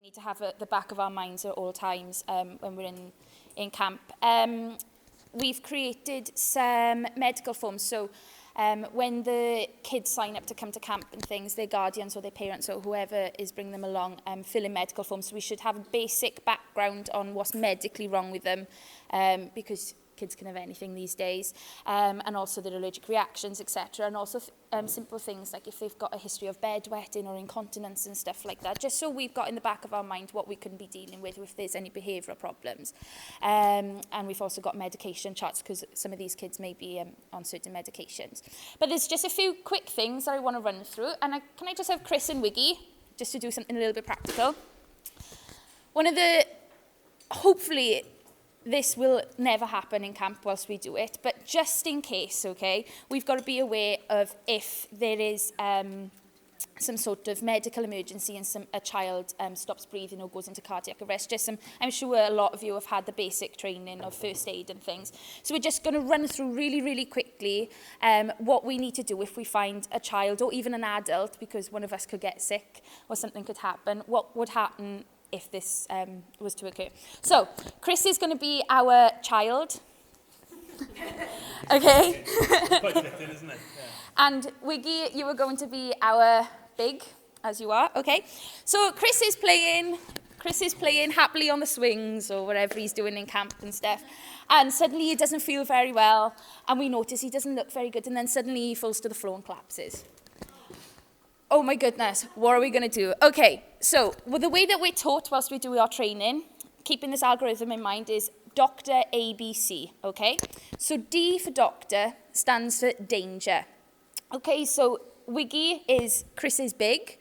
need to have at the back of our minds at all times when we're in camp. We've created some medical forms. So when the kids sign up to come to camp and things, their guardians or their parents or whoever is bringing them along fill in medical forms. So we should have a basic background on what's medically wrong with them, because kids can have anything these days, and also their allergic reactions, etc. And also simple things like if they've got a history of bedwetting or incontinence and stuff like that, just so we've got in the back of our mind what we can be dealing with if there's any behavioural problems. And we've also got medication charts because some of these kids may be on certain medications. But there's just a few quick things that I want to run through. And can I just have Chris and Wiggy just to do something a little bit practical? Hopefully, this will never happen in camp whilst we do it, but just in case, okay, we've got to be aware of if there is some sort of medical emergency and a child stops breathing or goes into cardiac arrest. I'm sure a lot of you have had the basic training of first aid and things. So we're just going to run through really, really quickly what we need to do if we find a child or even an adult, because one of us could get sick or something could happen. What would happen if this was to occur? So, Chris is going to be our child. Okay? Quite fitting, isn't it? Yeah. And Wiggy, you are going to be our big, as you are, okay? So, Chris is playing happily on the swings or whatever he's doing in camp and stuff. And suddenly he doesn't feel very well. And we notice he doesn't look very good. And then suddenly he falls to the floor and collapses. Oh my goodness, what are we going to do? Okay, so the way that we're taught whilst we do our training, keeping this algorithm in mind, is Dr. ABC, okay? So D for doctor stands for danger. Okay, so Wiggy is Chris's big.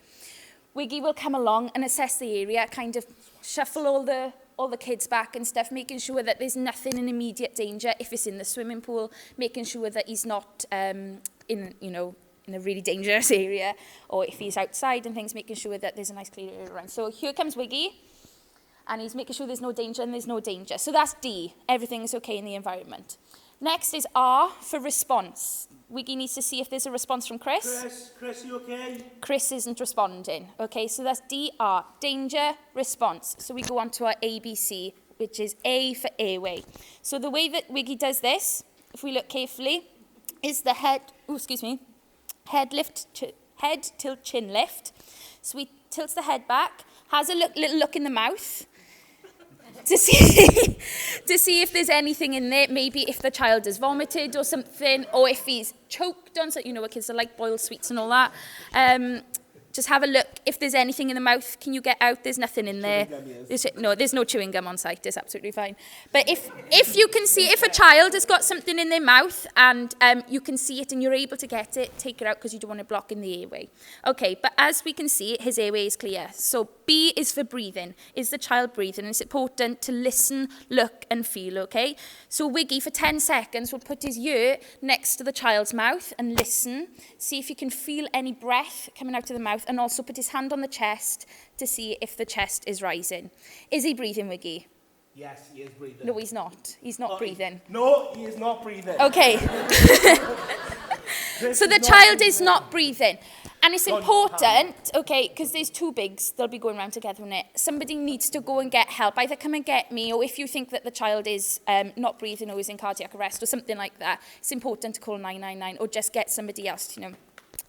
Wiggy will come along and assess the area, kind of shuffle all the kids back and stuff, making sure that there's nothing in immediate danger. If it's in the swimming pool, making sure that he's not in a really dangerous area, or if he's outside and things, making sure that there's a nice clear area around. So here comes Wiggy, and he's making sure there's no danger and there's no danger. So that's D, everything is okay in the environment. Next is R for response. Wiggy needs to see if there's a response from Chris. Chris, you okay? Chris isn't responding. Okay, so that's DR, danger, response. So we go on to our ABC, which is A for airway. So the way that Wiggy does this, if we look carefully, is the head till chin lift. So he tilts the head back, has a little look in the mouth to see if there's anything in there. Maybe if the child has vomited or something, or if he's choked on something. You know what kids are like, boiled sweets and all that. Just have a look. If there's anything in the mouth, can you get out? There's nothing in there. There's no chewing gum on site. It's absolutely fine. But if you can see, if a child has got something in their mouth and you can see it and you're able to get it, take it out because you don't want to block in the airway. Okay, but as we can see, his airway is clear. So B is for breathing. Is the child breathing? And it's important to listen, look and feel, okay? So Wiggy, for 10 seconds, will put his ear next to the child's mouth and listen. See if he can feel any breath coming out of the mouth, and also put his hand on the chest to see if the chest is rising. Is he breathing, Wiggy? Yes, he is breathing. No, he's not. He's not breathing. No, he is not breathing. Okay. So the child is not breathing. And it's important, okay, because there's two bigs, they'll be going around together in it. Somebody needs to go and get help. Either come and get me, or if you think that the child is not breathing or is in cardiac arrest or something like that, it's important to call 999 or just get somebody else to,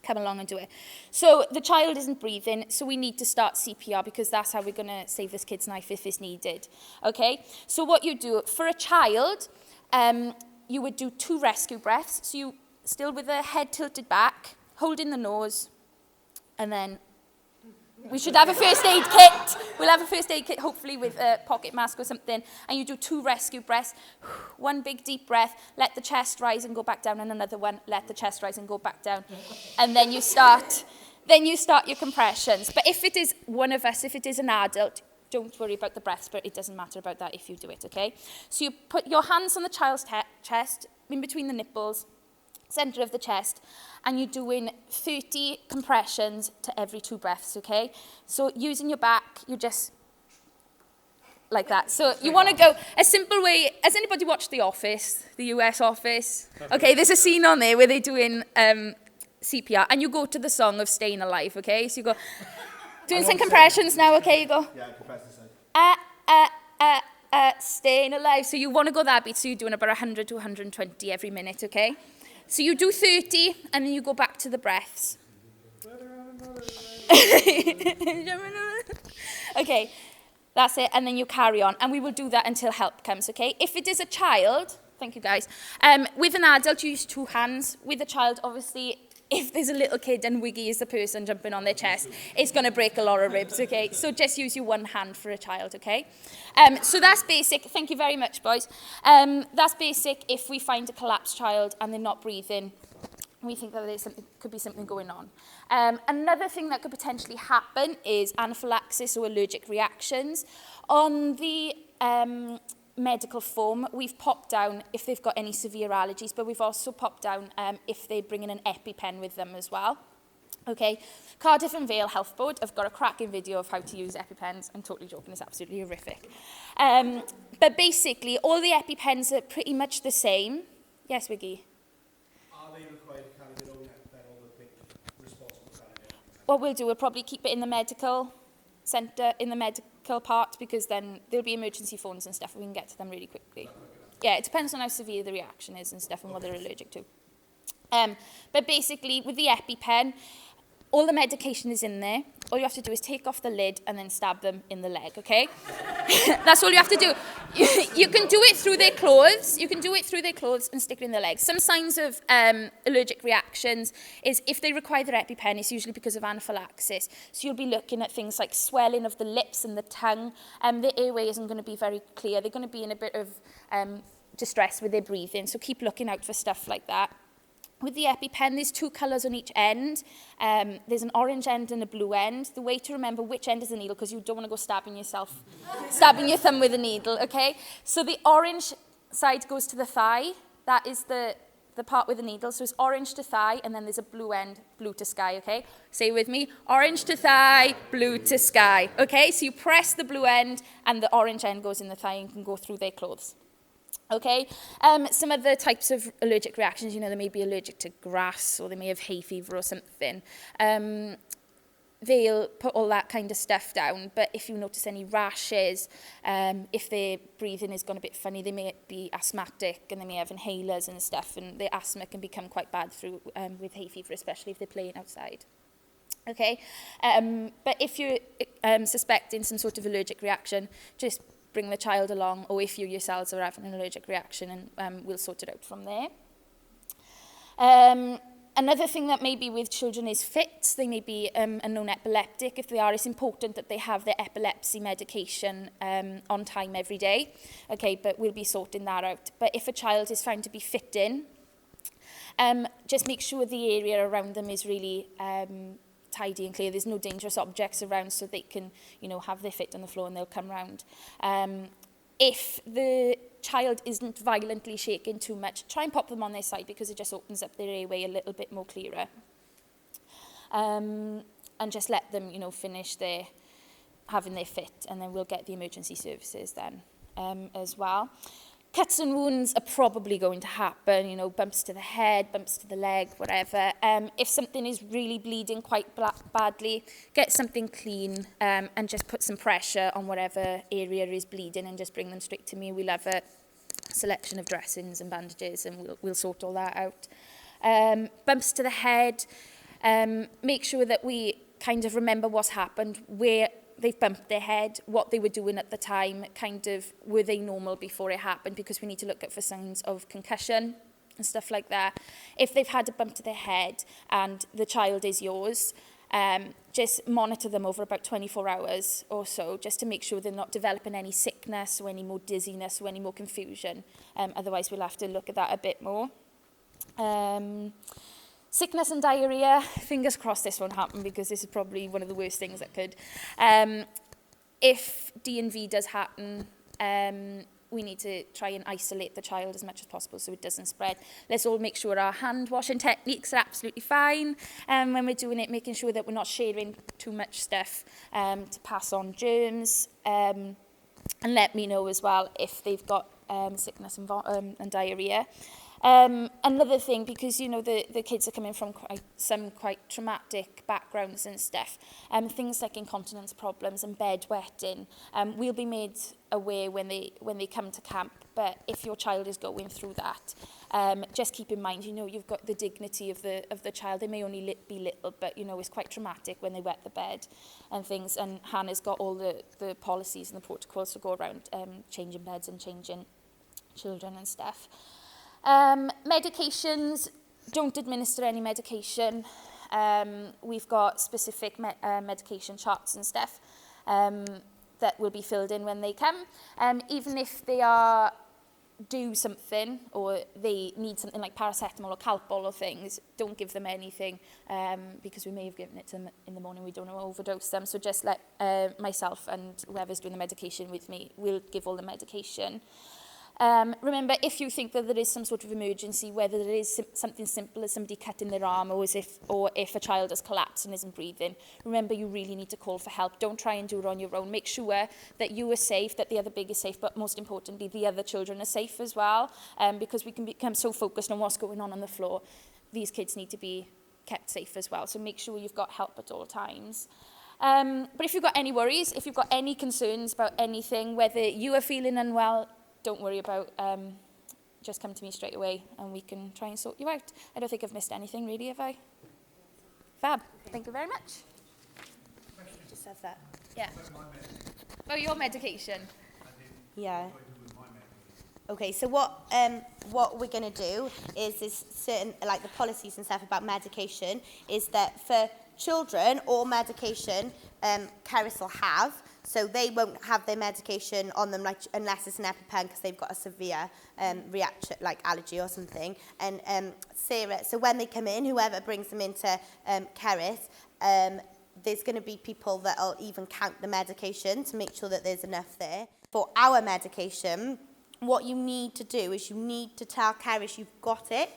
come along and do it. So the child isn't breathing, so we need to start CPR because that's how we're going to save this kid's life if it's needed. Okay? So what you do, for a child, you would do 2 rescue breaths. So you, still with the head tilted back, holding the nose, and then we should have a first aid kit. We'll have a first aid kit, hopefully with a pocket mask or something. And you do 2 rescue breaths. 1 big deep breath, let the chest rise and go back down, and another one, let the chest rise and go back down. And then you start your compressions. But if it is one of us, if it is an adult, don't worry about the breaths, but it doesn't matter about that if you do it, okay? So you put your hands on the child's chest, in between the nipples, center of the chest, and you're doing 30 compressions to every 2 breaths, okay? So using your back, you just like that. So you want to go a simple way. Has anybody watched The Office, the US Office? Okay, there's a scene on there where they're doing CPR, and you go to the song of Staying Alive, okay? So you go, Doing some compressions now, okay, you go. Yeah, compress this side. Staying alive. So you want to go that beat, so you're doing about 100 to 120 every minute, okay? So you do 30, and then you go back to the breaths. Okay, that's it, and then you carry on, and we will do that until help comes, okay? If it is a child, thank you guys, with an adult you use 2 hands. With a child, obviously, if there's a little kid and Wiggy is the person jumping on their chest, it's going to break a lot of ribs, okay? So just use your 1 hand for a child, okay? So that's basic. Thank you very much, boys. That's basic if we find a collapsed child and they're not breathing. We think that could be something going on. Another thing that could potentially happen is anaphylaxis or allergic reactions. On the medical form, we've popped down if they've got any severe allergies, but we've also popped down if they bring in an EpiPen with them as well. Okay, Cardiff and Vale Health Board have got a cracking video of how to use EpiPens. I'm totally joking, it's absolutely horrific. But basically, all the EpiPens are pretty much the same. Yes, Wiggy? Are they required to carry their own EpiPen or will they be responsible for carrying it? What we'll do, we'll probably keep it in the medical centre, in the medical part, because then there'll be emergency phones and stuff and we can get to them really quickly. Yeah, it depends on how severe the reaction is and stuff and what they're allergic to. But basically, with the EpiPen, all the medication is in there. All you have to do is take off the lid and then stab them in the leg, okay? That's all you have to do. You can do it through their clothes. You can do it through their clothes and stick it in their legs. Some signs of allergic reactions is if they require their EpiPen, it's usually because of anaphylaxis. So you'll be looking at things like swelling of the lips and the tongue. The airway isn't going to be very clear. They're going to be in a bit of distress with their breathing. So keep looking out for stuff like that. With the EpiPen, there's 2 colours on each end. There's an orange end and a blue end. The way to remember which end is the needle, because you don't want to go stabbing your thumb with a needle, okay? So the orange side goes to the thigh. That is the part with the needle. So it's orange to thigh, and then there's a blue end, blue to sky, okay? Say with me, orange to thigh, blue to sky, okay? So you press the blue end, and the orange end goes in the thigh and can go through their clothes. Okay, some other types of allergic reactions, you know, they may be allergic to grass or they may have hay fever or something. They'll put all that kind of stuff down, but if you notice any rashes, if their breathing has gone a bit funny, they may be asthmatic and they may have inhalers and stuff, and their asthma can become quite bad through with hay fever, especially if they're playing outside. Okay, but if you're suspecting some sort of allergic reaction, just bring the child along, or if you yourselves are having an allergic reaction, and we'll sort it out from there. Another thing that may be with children is fits. They may be a known epileptic. If they are, it's important that they have their epilepsy medication on time every day. Okay, but we'll be sorting that out. But if a child is found to be fitting, just make sure the area around them is really tidy and clear. There's no dangerous objects around, so they can, you know, have their fit on the floor and they'll come round. If the child isn't violently shaking too much, try and pop them on their side, because it just opens up their airway a little bit more clearer. And just let them, you know, finish having their fit, and then we'll get the emergency services then as well. Cuts and wounds are probably going to happen, you know, bumps to the head, bumps to the leg, whatever. If something is really bleeding quite badly, get something clean and just put some pressure on whatever area is bleeding and just bring them straight to me. We'll have a selection of dressings and bandages, and we'll sort all that out. Bumps to the head, make sure that we kind of remember what's happened, where they've bumped their head, what they were doing at the time, kind of were they normal before it happened, because we need to look out for signs of concussion and stuff like that. If they've had a bump to their head and the child is yours, just monitor them over about 24 hours or so, just to make sure they're not developing any sickness or any more dizziness or any more confusion. Otherwise, we'll have to look at that a bit more. Sickness and diarrhea, fingers crossed this won't happen, because this is probably one of the worst things that could. If D&V does happen, we need to try and isolate the child as much as possible so it doesn't spread. Let's all make sure our hand washing techniques are absolutely fine when we're doing it, making sure that we're not sharing too much stuff to pass on germs. And let me know as well if they've got sickness and diarrhea. Another thing, because, you know, the kids are coming from some quite traumatic backgrounds and stuff, things like incontinence problems and bedwetting, will be made aware when they come to camp. But if your child is going through that, just keep in mind, you know, you've got the dignity of the child. They may only be little, but, you know, it's quite traumatic when they wet the bed and things. And Hannah's got all the policies and the protocols to go around changing beds and changing children and stuff. Medications, don't administer any medication. We've got specific medication charts and stuff that will be filled in when they come. Even if they are due something or they need something like paracetamol or Calpol or things, don't give them anything because we may have given it to them in the morning. We don't want to overdose them. So just let myself and whoever's doing the medication with me, we'll give all the medication. Remember, if you think that there is some sort of emergency, whether there is something simple as somebody cutting their arm or if a child has collapsed and isn't breathing, remember you really need to call for help. Don't try and do it on your own. Make sure that you are safe, that the other big is safe, but most importantly, the other children are safe as well, because we can become so focused on what's going on the floor. These kids need to be kept safe as well, so make sure you've got help at all times. But if you've got any worries, if you've got any concerns about anything, whether you are feeling unwell, don't worry about, just come to me straight away and we can try and sort you out. I don't think I've missed anything really, have I? Fab. Thank you very much. Just said that. Yeah. Oh, your medication. Yeah. Okay, so what we're going to do is certain, like the policies and stuff about medication, is that for children, all medication Caris will have, so they won't have their medication on them like unless it's an EpiPen because they've got a severe reaction, like allergy or something. And Sarah, so when they come in, whoever brings them into Caris, there's going to be people that'll even count the medication to make sure that there's enough there. For our medication, what you need to do is you need to tell Caris you've got it,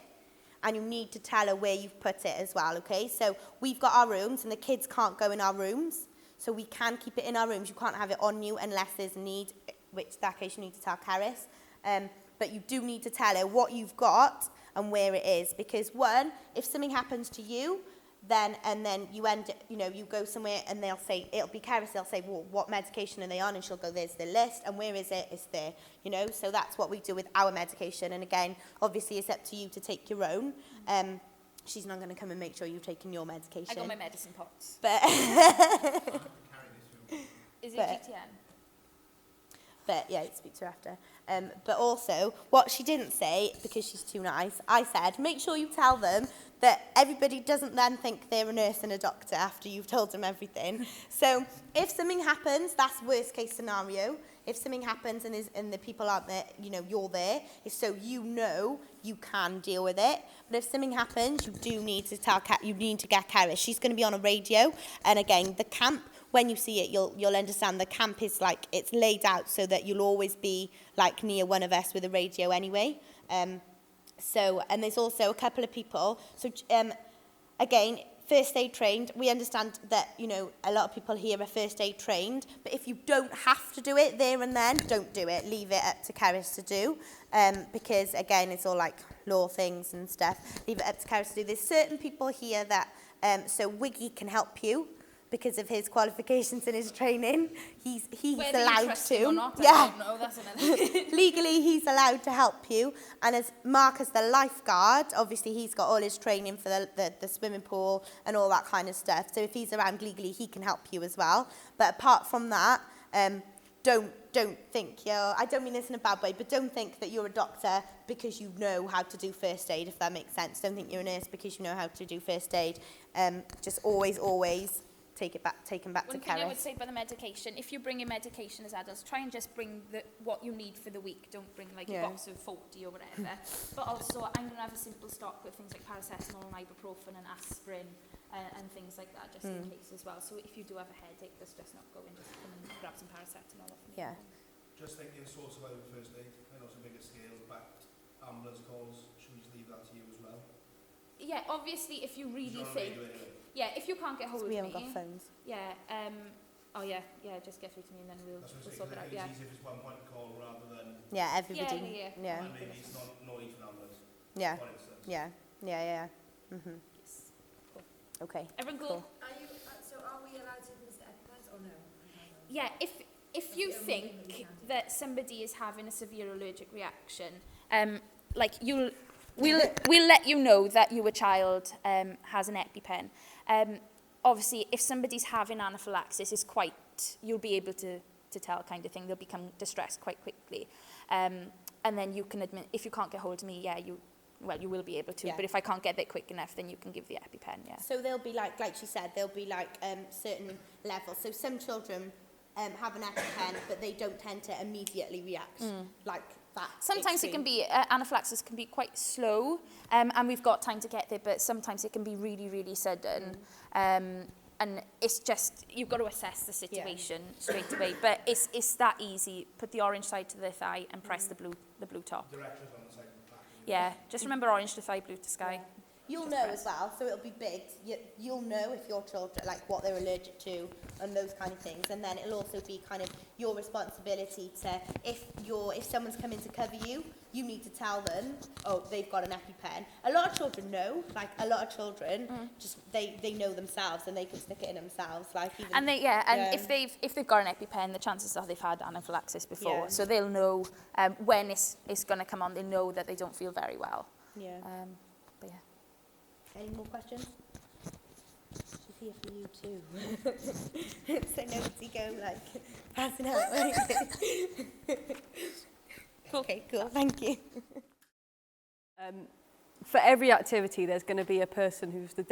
and you need to tell her where you've put it as well, okay? So we've got our rooms, and the kids can't go in our rooms, so we can keep it in our rooms. You can't have it on you unless there's a need, which in that case you need to tell Caris. But you do need to tell her what you've got and where it is, because one, if something happens to you, then you you go somewhere and they'll say, it'll be Caris, they'll say, well, what medication are they on? And she'll go, there's the list, and where is it? It's there, you know? So that's what we do with our medication. And again, obviously it's up to you to take your own. She's not going to come and make sure you've taken your medication. I got my medicine pots. But Is it GTN? But yeah, speak to her after. But also, what she didn't say, because she's too nice, I said, make sure you tell them that everybody doesn't then think they're a nurse and a doctor after you've told them everything. So if something happens, that's worst case scenario. If something happens and the people aren't there, you know, you're there, so you know you can deal with it. But if something happens, you do need to you need to get Caris. She's going to be on a radio, and again, the camp, when you see it, you'll understand the camp is like, it's laid out so that you'll always be like near one of us with a radio anyway. And there's also a couple of people. So again, first aid trained. We understand that, you know, a lot of people here are first aid trained, but if you don't have to do it there and then, don't do it. Leave it up to Caris to do, because again, it's all like law things and stuff. Leave it up to Caris to do. There's certain people here that, so Wiggy can help you because of his qualifications and his training. He's Whether allowed you trust to. him or not, Yeah. I don't know. That's another. Legally, he's allowed to help you. And as Mark as the lifeguard, obviously he's got all his training for the swimming pool and all that kind of stuff. So if he's around legally, he can help you as well. But apart from that, don't think I don't mean this in a bad way, but don't think that you're a doctor because you know how to do first aid, if that makes sense. Don't think you're a nurse because you know how to do first aid. Just always take him back to One thing I would Caris. say about the medication, if you bring your medication as adults, try and just bring what you need for the week. Don't bring like a box of 40 or whatever. But also, I'm going to have a simple stock with things like paracetamol and ibuprofen and aspirin and things like that, just in case as well. So if you do have a headache, let's just not go in, just come and grab some paracetamol off me. Yeah. Just thinking source of our first aid, I know it's a bigger scale, back ambulance calls, should we just leave that to you as well? Yeah, obviously, if you really She's on think... radio anyway. Yeah, if you can't get hold of We me... haven't got phones. Yeah, just get through to me and then we'll sort it out, It's easier if it's one point of call rather than... Yeah, everybody. Yeah. And maybe it's not no need for an ambulance. Yeah. for instance. Yeah. Mm-hmm. Okay. Everyone go. Cool. So are we allowed to administer EpiPens or no? Yeah, if you think that somebody is having a severe allergic reaction, like we'll let you know that your child has an EpiPen. Obviously, if somebody's having anaphylaxis, you'll be able to tell kind of thing. They'll become distressed quite quickly, and then you can admit if you can't get hold of me, you will be able to. Yeah. But if I can't get there quick enough, then you can give the EpiPen. Yeah. So there'll be like she said, there'll be like certain levels. So some children have an EpiPen, but they don't tend to immediately react like that. Sometimes it can be, anaphylaxis can be quite slow, and we've got time to get there, but sometimes it can be really, really sudden. And it's just, you've got to assess the situation straight away. But it's that easy. Put the orange side to the thigh and press the blue top. Directions on the side of the pack. Yeah, just remember orange to thigh, blue to sky. You'll know as well, so it'll be big. You'll know if your children, like what they're allergic to and those kind of things. And then it'll also be kind of your responsibility to, if someone's coming to cover you, you need to tell them, oh, they've got an EpiPen. A lot of children know, like a lot of children, just they know themselves and they can stick it in themselves. Like even, And if they've got an EpiPen, the chances are they've had anaphylaxis before. Yeah. So they'll know when it's going to come on. They know that they don't feel very well. Yeah. But yeah. Any more questions? She's here for you too. So nobody go like passing out. Okay, cool. Thank you. For every activity, there's going to be a person who's the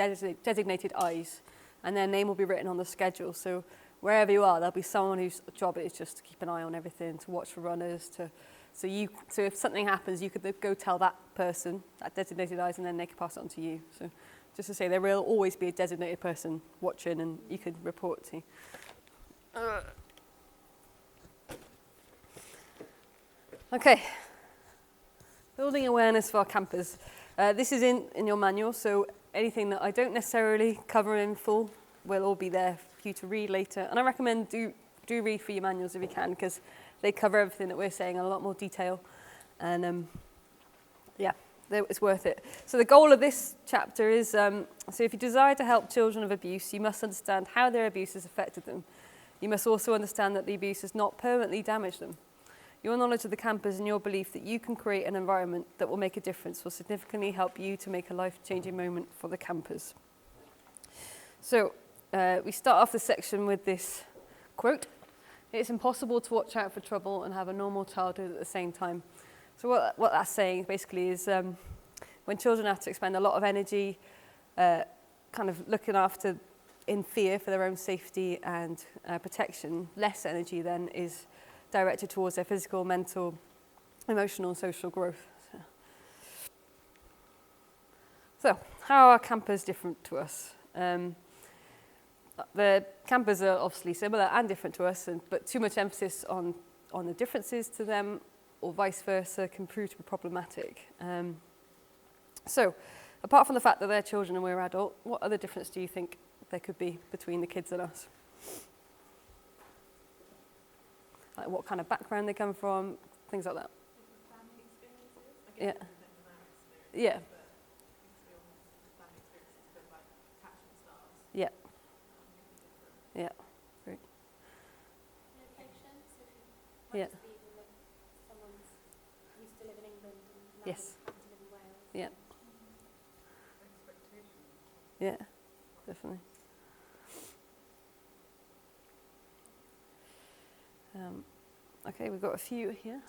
designated eyes, and their name will be written on the schedule. So wherever you are, there'll be someone whose job it is just to keep an eye on everything, to watch for runners, so if something happens, you could go tell that person, that designated eyes, and then they can pass it on to you. So just to say, there will always be a designated person watching, and you could report to. Okay. Building awareness for our campers. This is in your manual, so anything that I don't necessarily cover in full will all be there for you to read later. And I recommend do read through your manuals if you can, because they cover everything that we're saying in a lot more detail. And it's worth it. So the goal of this chapter is, so if you desire to help children of abuse, you must understand how their abuse has affected them. You must also understand that the abuse has not permanently damaged them. Your knowledge of the campers and your belief that you can create an environment that will make a difference will significantly help you to make a life-changing moment for the campers. So we start off the section with this quote. It's impossible to watch out for trouble and have a normal childhood at the same time. So what that's saying basically is when children have to expend a lot of energy kind of looking after in fear for their own safety and protection, less energy then is directed towards their physical, mental, emotional and social growth. So how are campers different to us? The campers are obviously similar and different to us, but too much emphasis on the differences to them or vice versa can prove to be problematic. So apart from the fact that they're children and we're adult, what other difference do you think there could be between the kids and us? Like what kind of background they come from, things like that. Yeah. Yeah. Yeah. Yeah. Great. Yeah. Someone's used to live in England and now Yes. happen to live in Wales. Yeah. Yeah, definitely. Okay, we've got a few here.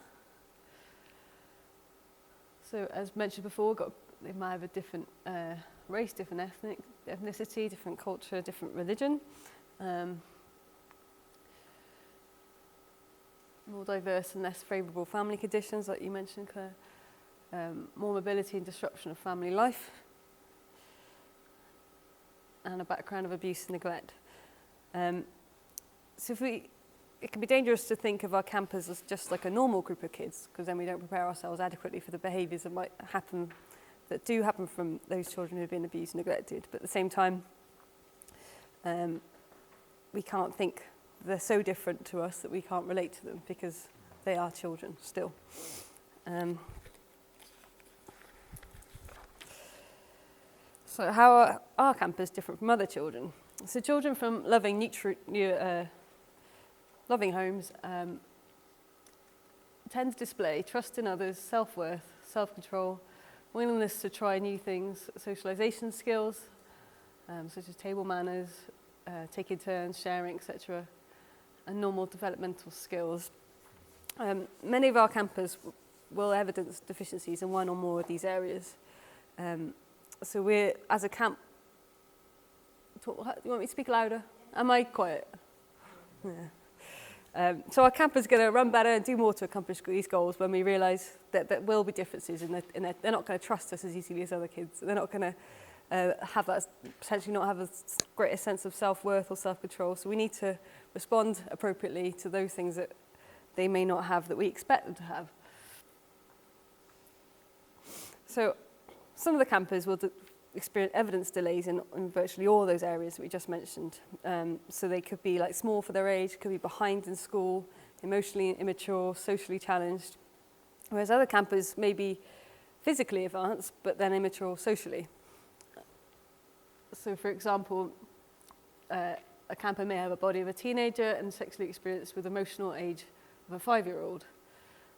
So, as mentioned before, they might have a different race, different ethnicity, different culture, different religion. More diverse and less favourable family conditions, like you mentioned, Claire. More mobility and disruption of family life. And a background of abuse and neglect. So it can be dangerous to think of our campers as just like a normal group of kids, because then we don't prepare ourselves adequately for the behaviours that might happen, that do happen from those children who've been abused and neglected. But at the same time, we can't think they're so different to us that we can't relate to them, because they are children still. So how are our campers different from other children? So children from loving homes tend to display trust in others, self-worth, self-control, willingness to try new things, socialization skills, such as table manners, taking turns, sharing, etc., and normal developmental skills. Many of our campers will evidence deficiencies in one or more of these areas. So we're, as a camp, do you want me to speak louder? Am I quiet? Yeah. So our campers are going to run better and do more to accomplish these goals when we realise that there will be differences and they're not going to trust us as easily as other kids. They're not going to potentially not have a greater sense of self-worth or self-control. So we need to respond appropriately to those things that they may not have that we expect them to have. So some of the campers will experience evidence delays in virtually all those areas that we just mentioned. So they could be like small for their age, could be behind in school, emotionally immature, socially challenged, whereas other campers may be physically advanced, but then immature socially. So for example, a camper may have a body of a teenager and sexually experienced with emotional age of a 5-year-old.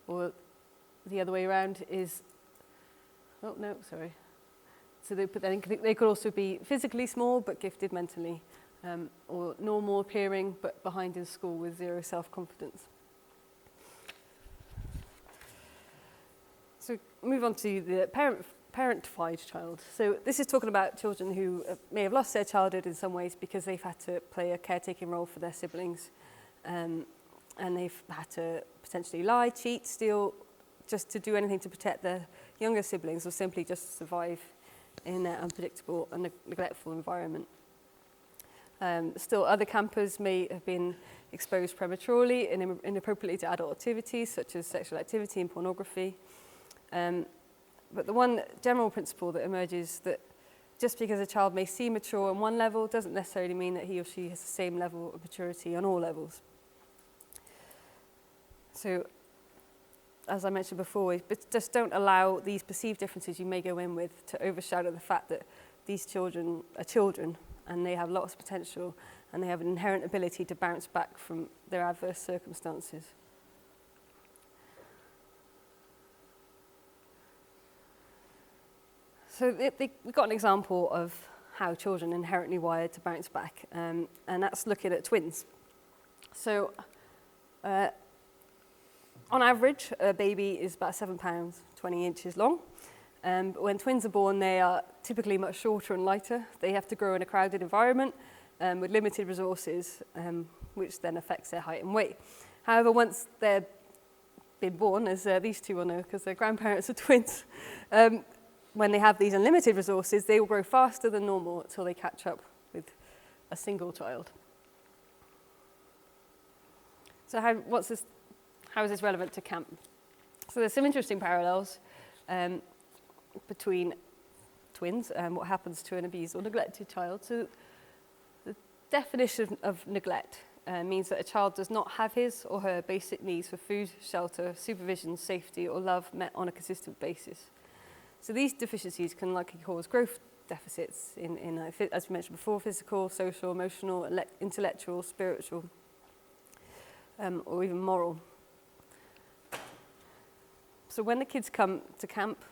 Or the other way around is, oh no, sorry. So they could also be physically small but gifted mentally, or normal appearing but behind in school with zero self-confidence. So move on to the parentified child. So this is talking about children who may have lost their childhood in some ways because they've had to play a caretaking role for their siblings, and they've had to potentially lie, cheat, steal, just to do anything to protect their younger siblings or simply just survive in an unpredictable and neglectful environment. Still, other campers may have been exposed prematurely and inappropriately to adult activities such as sexual activity and pornography. But the one general principle that emerges that just because a child may seem mature on one level doesn't necessarily mean that he or she has the same level of maturity on all levels. So, as I mentioned before, just don't allow these perceived differences you may go in with to overshadow the fact that these children are children and they have lots of potential and they have an inherent ability to bounce back from their adverse circumstances. So we've got an example of how children are inherently wired to bounce back, and that's looking at twins. So, on average, a baby is about 7 pounds, 20 inches long. But when twins are born, they are typically much shorter and lighter. They have to grow in a crowded environment with limited resources, which then affects their height and weight. However, once they're been born, as these two will know because their grandparents are twins, when they have these unlimited resources, they will grow faster than normal until they catch up with a single child. So how is this relevant to camp? So there's some interesting parallels between twins and what happens to an abused or neglected child. So the definition of neglect means that a child does not have his or her basic needs for food, shelter, supervision, safety, or love met on a consistent basis. So these deficiencies can likely cause growth deficits in as we mentioned before, physical, social, emotional, intellectual, spiritual, or even moral. So when the kids come to camp,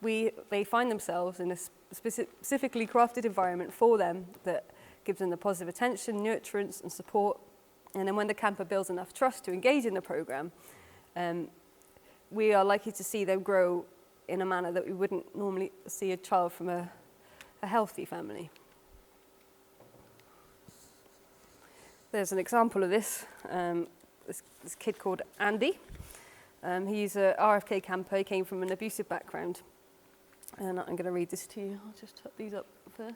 they find themselves in a specifically crafted environment for them that gives them the positive attention, nurturance and support. And then when the camper builds enough trust to engage in the program, we are likely to see them grow in a manner that we wouldn't normally see a child from a healthy family. There's an example of this, this kid called Andy. He's a RFK camper. He came from an abusive background. And I'm going to read this to you. I'll just put these up first.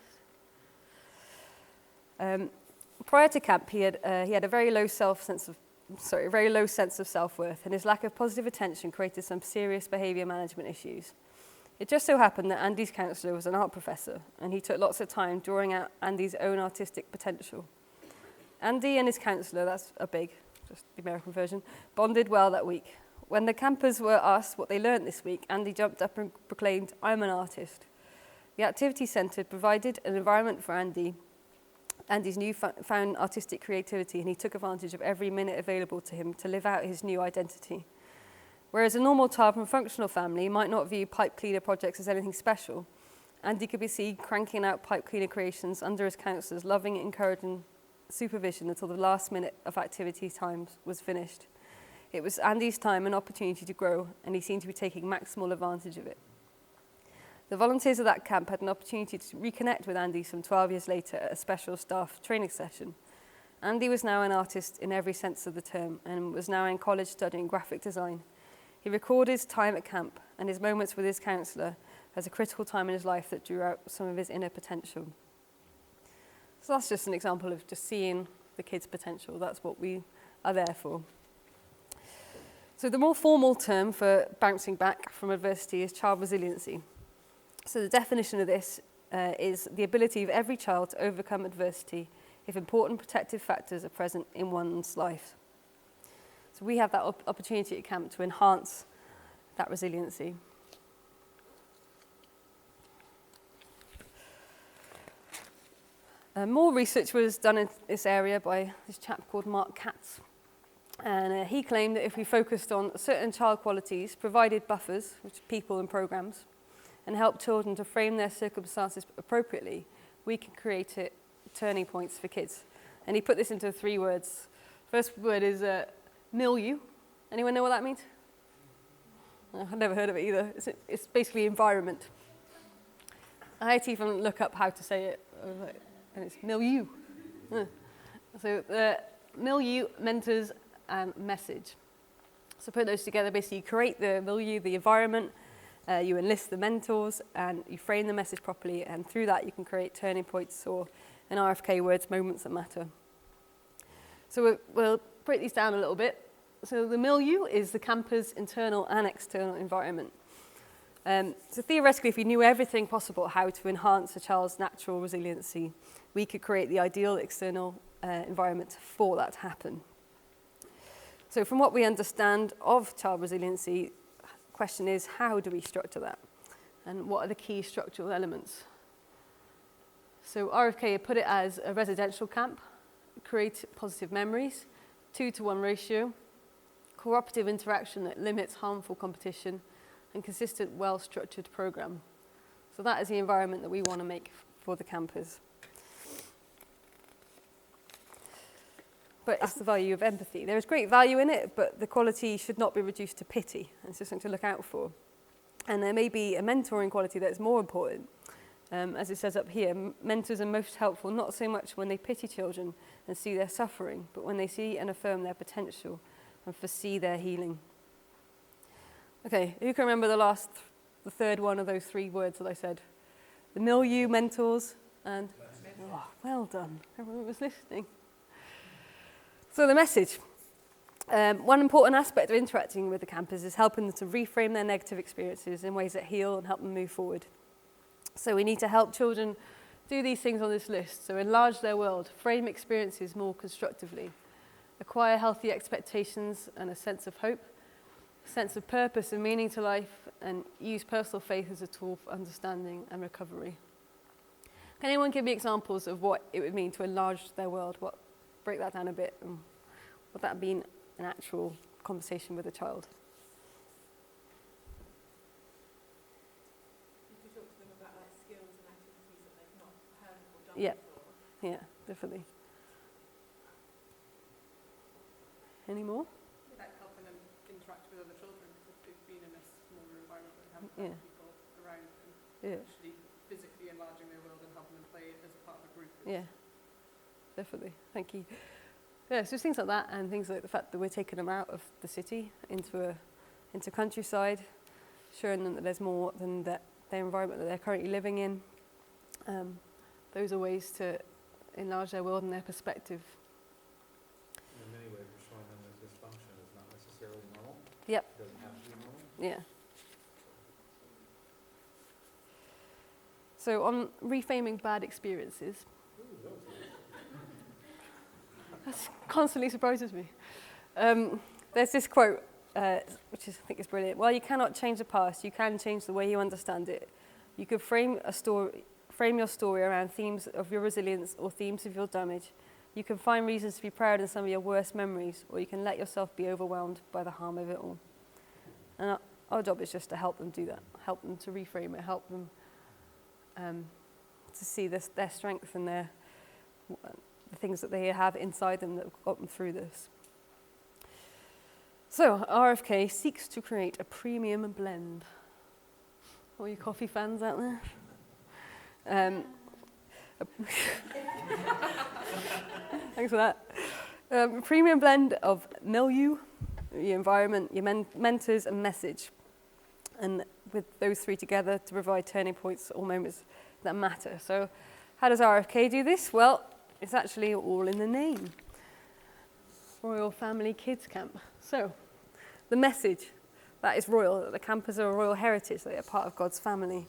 Prior to camp, he had a very low sense of self-worth, and his lack of positive attention created some serious behaviour management issues. It just so happened that Andy's counsellor was an art professor, and he took lots of time drawing out Andy's own artistic potential. Andy and his counsellor, that's a big, just the American version, bonded well that week. When the campers were asked what they learnt this week, Andy jumped up and proclaimed, "I'm an artist." The activity centre provided an environment for Andy's newfound artistic creativity, and he took advantage of every minute available to him to live out his new identity. Whereas a normal child from a functional family might not view pipe cleaner projects as anything special, Andy could be seen cranking out pipe cleaner creations under his counsellor's loving, encouraging supervision until the last minute of activity time was finished. It was Andy's time and opportunity to grow, and he seemed to be taking maximal advantage of it. The volunteers of that camp had an opportunity to reconnect with Andy some 12 years later at a special staff training session. Andy was now an artist in every sense of the term and was now in college studying graphic design. He recorded his time at camp and his moments with his counsellor as a critical time in his life that drew out some of his inner potential. So that's just an example of just seeing the kids' potential. That's what we are there for. So the more formal term for bouncing back from adversity is child resiliency. So the definition of this is the ability of every child to overcome adversity if important protective factors are present in one's life. So we have that opportunity at camp to enhance that resiliency. More research was done in this area by this chap called Mark Katz. And he claimed that if we focused on certain child qualities, provided buffers, which are people and programs, and helped children to frame their circumstances appropriately, we can create turning points for kids. And he put this into 3 words. First word is milieu. Anyone know what that means? I've never heard of it either. It's basically environment. I had to even look up how to say it, and it's milieu. So milieu, mentors, and message. So put those together, basically you create the milieu, the environment, you enlist the mentors, and you frame the message properly, and through that you can create turning points, or in RFK words, moments that matter. So we'll break these down a little bit. So the milieu is the campus' internal and external environment. So theoretically, if we knew everything possible how to enhance a child's natural resiliency, we could create the ideal external environment for that to happen. So from what we understand of child resiliency, the question is, how do we structure that? And what are the key structural elements? So RFK put it as a residential camp, create positive memories, 2-to-1 ratio, cooperative interaction that limits harmful competition, and consistent, well-structured program. So that is the environment that we want to make for the campers. But it's the value of empathy. There is great value in it, but the quality should not be reduced to pity. It's just something to look out for. And there may be a mentoring quality that is more important. As it says up here, mentors are most helpful not so much when they pity children and see their suffering, but when they see and affirm their potential and foresee their healing. Okay, who can remember the third one of those 3 words that I said? The milieu, mentors, and... Oh, well done. Everyone was listening. So the message. One important aspect of interacting with the campers is helping them to reframe their negative experiences in ways that heal and help them move forward. So we need to help children do these things on this list. So enlarge their world, frame experiences more constructively, acquire healthy expectations and a sense of hope, sense of purpose and meaning to life, and use personal faith as a tool for understanding and recovery. Can anyone give me examples of what it would mean to enlarge their world? Break that down a bit. And would that be an actual conversation with a child? You could talk to them about like skills and activities that they've not heard or done Yeah. before. Yeah, definitely. Any more? Like helping them interact with other children, because they've been in a smaller environment where they haven't Yeah. had people around them, Yeah. actually physically enlarging their world and helping them play it as part of a group. Yeah, definitely. Thank you. Yeah, so things like that, and things like the fact that we're taking them out of the city into countryside, showing them that there's more than their environment that they're currently living in. Those are ways to enlarge their world and their perspective. In many ways, we're showing them that dysfunction is not necessarily normal. Yep. It doesn't have to be normal. Yeah. So on reframing bad experiences, that constantly surprises me. There's this quote, which I think is brilliant. While you cannot change the past, you can change the way you understand it. You could frame your story around themes of your resilience or themes of your damage. You can find reasons to be proud in some of your worst memories, or you can let yourself be overwhelmed by the harm of it all. And our job is just to help them do that, help them to reframe it, help them to see their strength and the things that they have inside them that have got them through this. So, RFK seeks to create a premium blend. All you coffee fans out there? Thanks for that. A premium blend of milieu, your environment, your mentors, and message. And with those three together to provide turning points or moments that matter. So how does RFK do this? Well, it's actually all in the name. Royal Family Kids Camp. So the message, that is royal, that the campers are a royal heritage, they are part of God's family.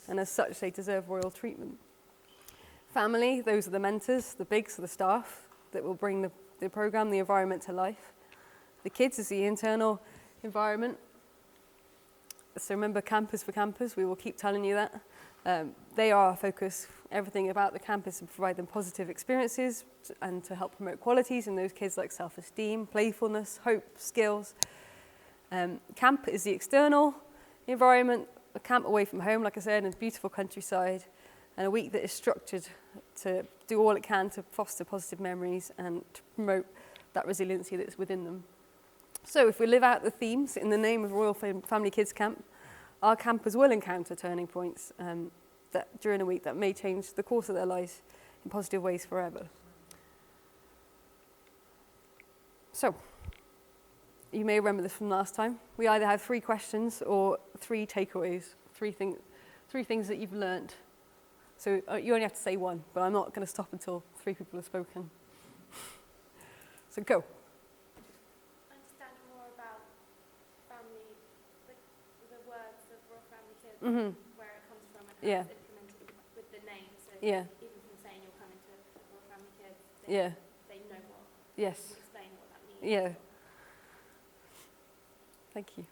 And as such, they deserve royal treatment. Family, those are the mentors, the bigs are the staff that will bring the program, the environment to life. The kids is the internal environment. So remember, campers for campers, we will keep telling you that. They are our focus. Everything about the camp is to provide them positive experiences and to help promote qualities in those kids like self-esteem, playfulness, hope, skills. Camp is the external environment, a camp away from home, like I said, in a beautiful countryside, and a week that is structured to do all it can to foster positive memories and to promote that resiliency that's within them. So if we live out the themes in the name of Royal Family Kids Camp, our campers will encounter turning points that during a week that may change the course of their lives in positive ways forever. So, you may remember this from last time. We either have 3 questions or 3 takeaways, three things that you've learnt. So you only have to say one, but I'm not going to stop until 3 people have spoken. So go. Understand more about family, like the words of Royal Family Kids, where it comes from and how Yeah. it's implemented with the name. So Yeah. even from saying you're coming to Royal Family Kids, Yeah. they know what, Yes. you explain what that means. Yeah. Thank you.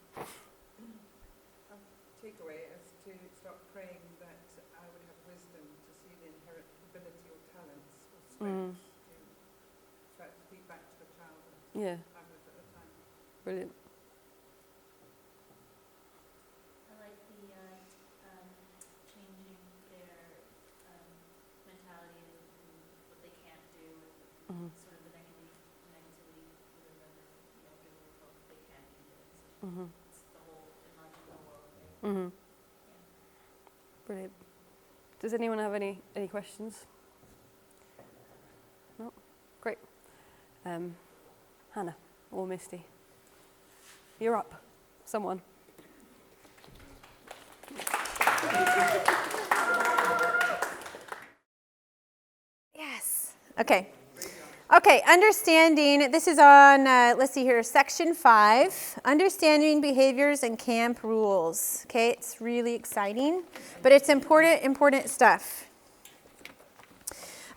Takeaway is to start praying that I would have wisdom to see the inherent ability or talents or strengths to try to speak back to the child that Yeah. I was at the time. Brilliant. I like the changing their mentality and what they can't do, and sort of the negativity within them, and give them hope that they can do it. So it's the whole imagine the world thing. Brilliant. Does anyone have any questions? No? Great. Hannah or Misty? You're up. Someone. Yes. Okay. Okay, understanding, this is on, let's see here, section 5, understanding behaviors and camp rules. Okay, it's really exciting, but it's important stuff.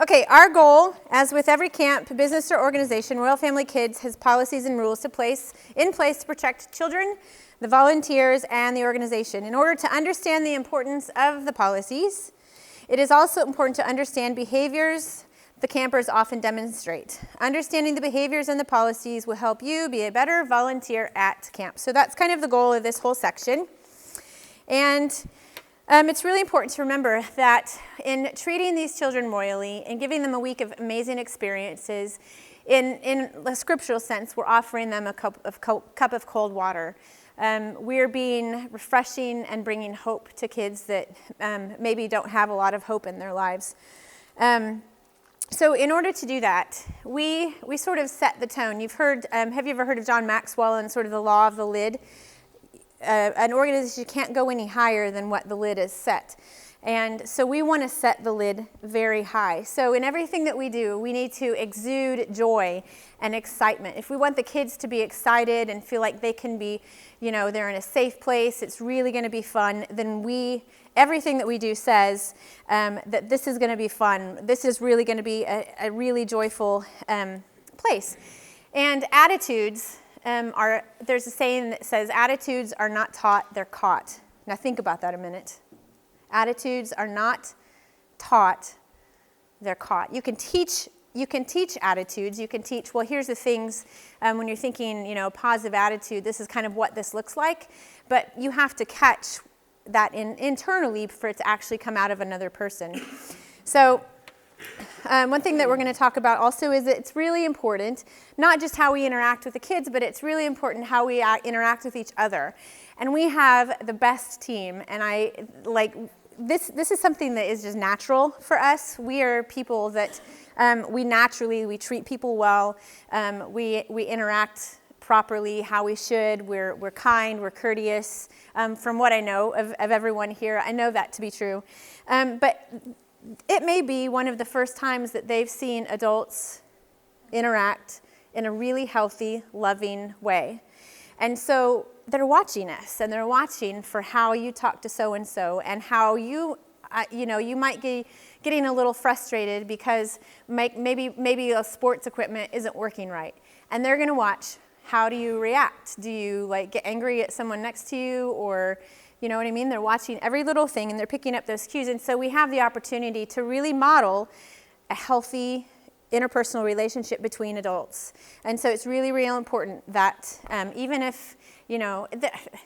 Okay, our goal, as with every camp, business, or organization, Royal Family Kids has policies and rules in place to protect children, the volunteers, and the organization. In order to understand the importance of the policies, it is also important to understand behaviors the campers often demonstrate. Understanding the behaviors and the policies will help you be a better volunteer at camp. So that's kind of the goal of this whole section. And it's really important to remember that in treating these children royally and giving them a week of amazing experiences, in a scriptural sense, we're offering them a cup of cold water. We're being refreshing and bringing hope to kids that maybe don't have a lot of hope in their lives. So in order to do that, we sort of set the tone. You've heard, have you ever heard of John Maxwell and sort of the law of the lid? An organization can't go any higher than what the lid is set. And so we want to set the lid very high. So in everything that we do, we need to exude joy and excitement. If we want the kids to be excited and feel like they can be, they're in a safe place, it's really going to be fun, then everything that we do says that this is going to be fun. This is really going to be a really joyful place. And attitudes there's a saying that says, attitudes are not taught, they're caught. Now think about that a minute. Attitudes are not taught, they're caught. You can teach attitudes. You can teach, well, here's the things, when you're thinking, positive attitude, this is kind of what this looks like. But you have to catch that internally for it to actually come out of another person. So one thing that we're going to talk about also is that it's really important, not just how we interact with the kids, but it's really important how we interact with each other. And we have the best team, and this is something that is just natural for us. We are people that we treat people well, we interact properly how we should, we're kind, we're courteous. From what I know of everyone here, I know that to be true. But it may be one of the first times that they've seen adults interact in a really healthy, loving way. And so they're watching us, and they're watching for how you talk to so-and-so, and how you might be getting a little frustrated because maybe a sports equipment isn't working right. And they're going to watch, how do you react? Do you get angry at someone next to you, or you know what I mean? They're watching every little thing, and they're picking up those cues. And so we have the opportunity to really model a healthy interpersonal relationship between adults. And so it's really, really important that even if,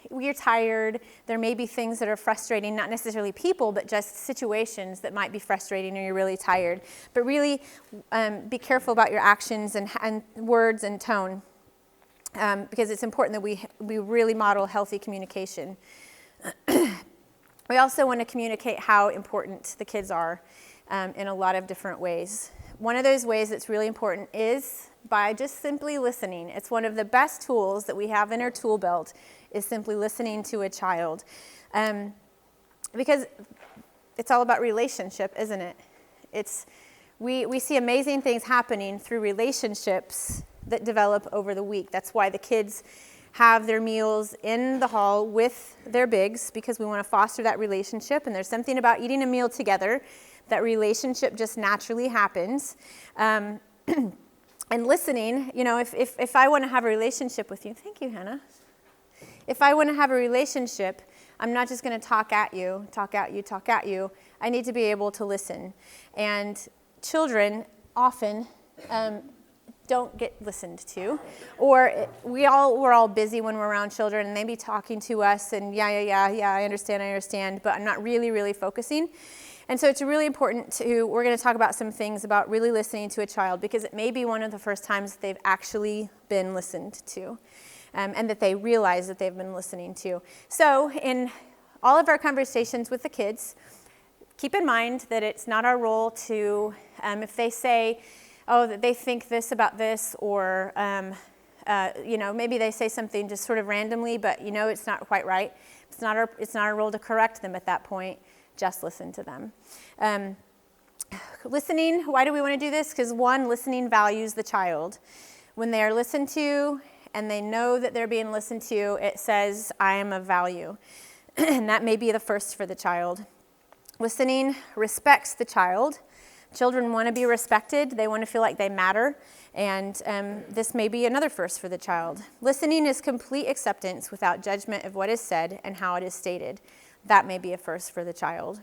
we're tired, there may be things that are frustrating, not necessarily people, but just situations that might be frustrating, or you're really tired. But really be careful about your actions and words and tone, because it's important that we really model healthy communication. We also want to communicate how important the kids are in a lot of different ways. One of those ways that's really important is by just simply listening. It's one of the best tools that we have in our tool belt, is simply listening to a child. Because it's all about relationship, isn't it? We see amazing things happening through relationships that develop over the week. That's why the kids have their meals in the hall with their bigs, because we want to foster that relationship. And there's something about eating a meal together, that relationship just naturally happens. And listening, if I want to have a relationship with you, thank you, Hannah. If I want to have a relationship, I'm not just going to talk at you. I need to be able to listen. And children often don't get listened to, or we're all busy when we're around children, and they be talking to us, and yeah, I understand, but I'm not really focusing. And so it's really important we're going to talk about some things about really listening to a child, because it may be one of the first times they've actually been listened to, and that they realize that they've been listening to. So in all of our conversations with the kids, keep in mind that it's not our role to, if they say, that they think this about this, or maybe they say something just sort of randomly, but it's not quite right. It's not our role to correct them at that point. Just listen to them. Listening, why do we want to do this? Because one, listening values the child. When they are listened to and they know that they're being listened to, it says, I am of value. And that may be the first for the child. Listening respects the child. Children want to be respected. They want to feel like they matter. And this may be another first for the child. Listening is complete acceptance without judgment of what is said and how it is stated. That may be a first for the child.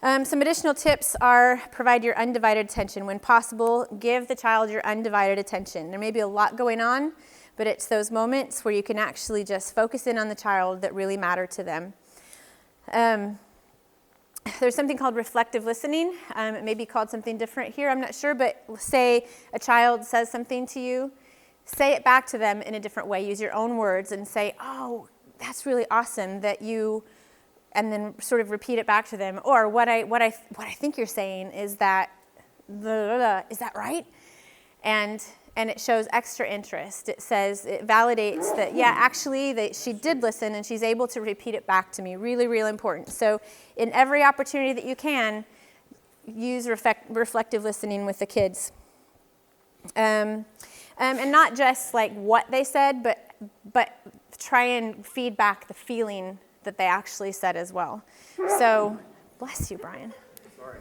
Some additional tips are: provide your undivided attention. When possible, give the child your undivided attention. There may be a lot going on, but it's those moments where you can actually just focus in on the child that really matter to them. There's something called reflective listening. It may be called something different here, I'm not sure, but say a child says something to you, say it back to them in a different way. Use your own words and say, oh, that's really awesome that you, and then sort of repeat it back to them. Or what I think you're saying is that, is that right? And it shows extra interest. It says, it validates that, yeah, actually she did listen, and she's able to repeat it back to me. Really, really important. So in every opportunity that you can, use reflective listening with the kids. And not just like what they said, but try and feed back the feeling that they actually said as well. So, bless you, Brian. Sorry.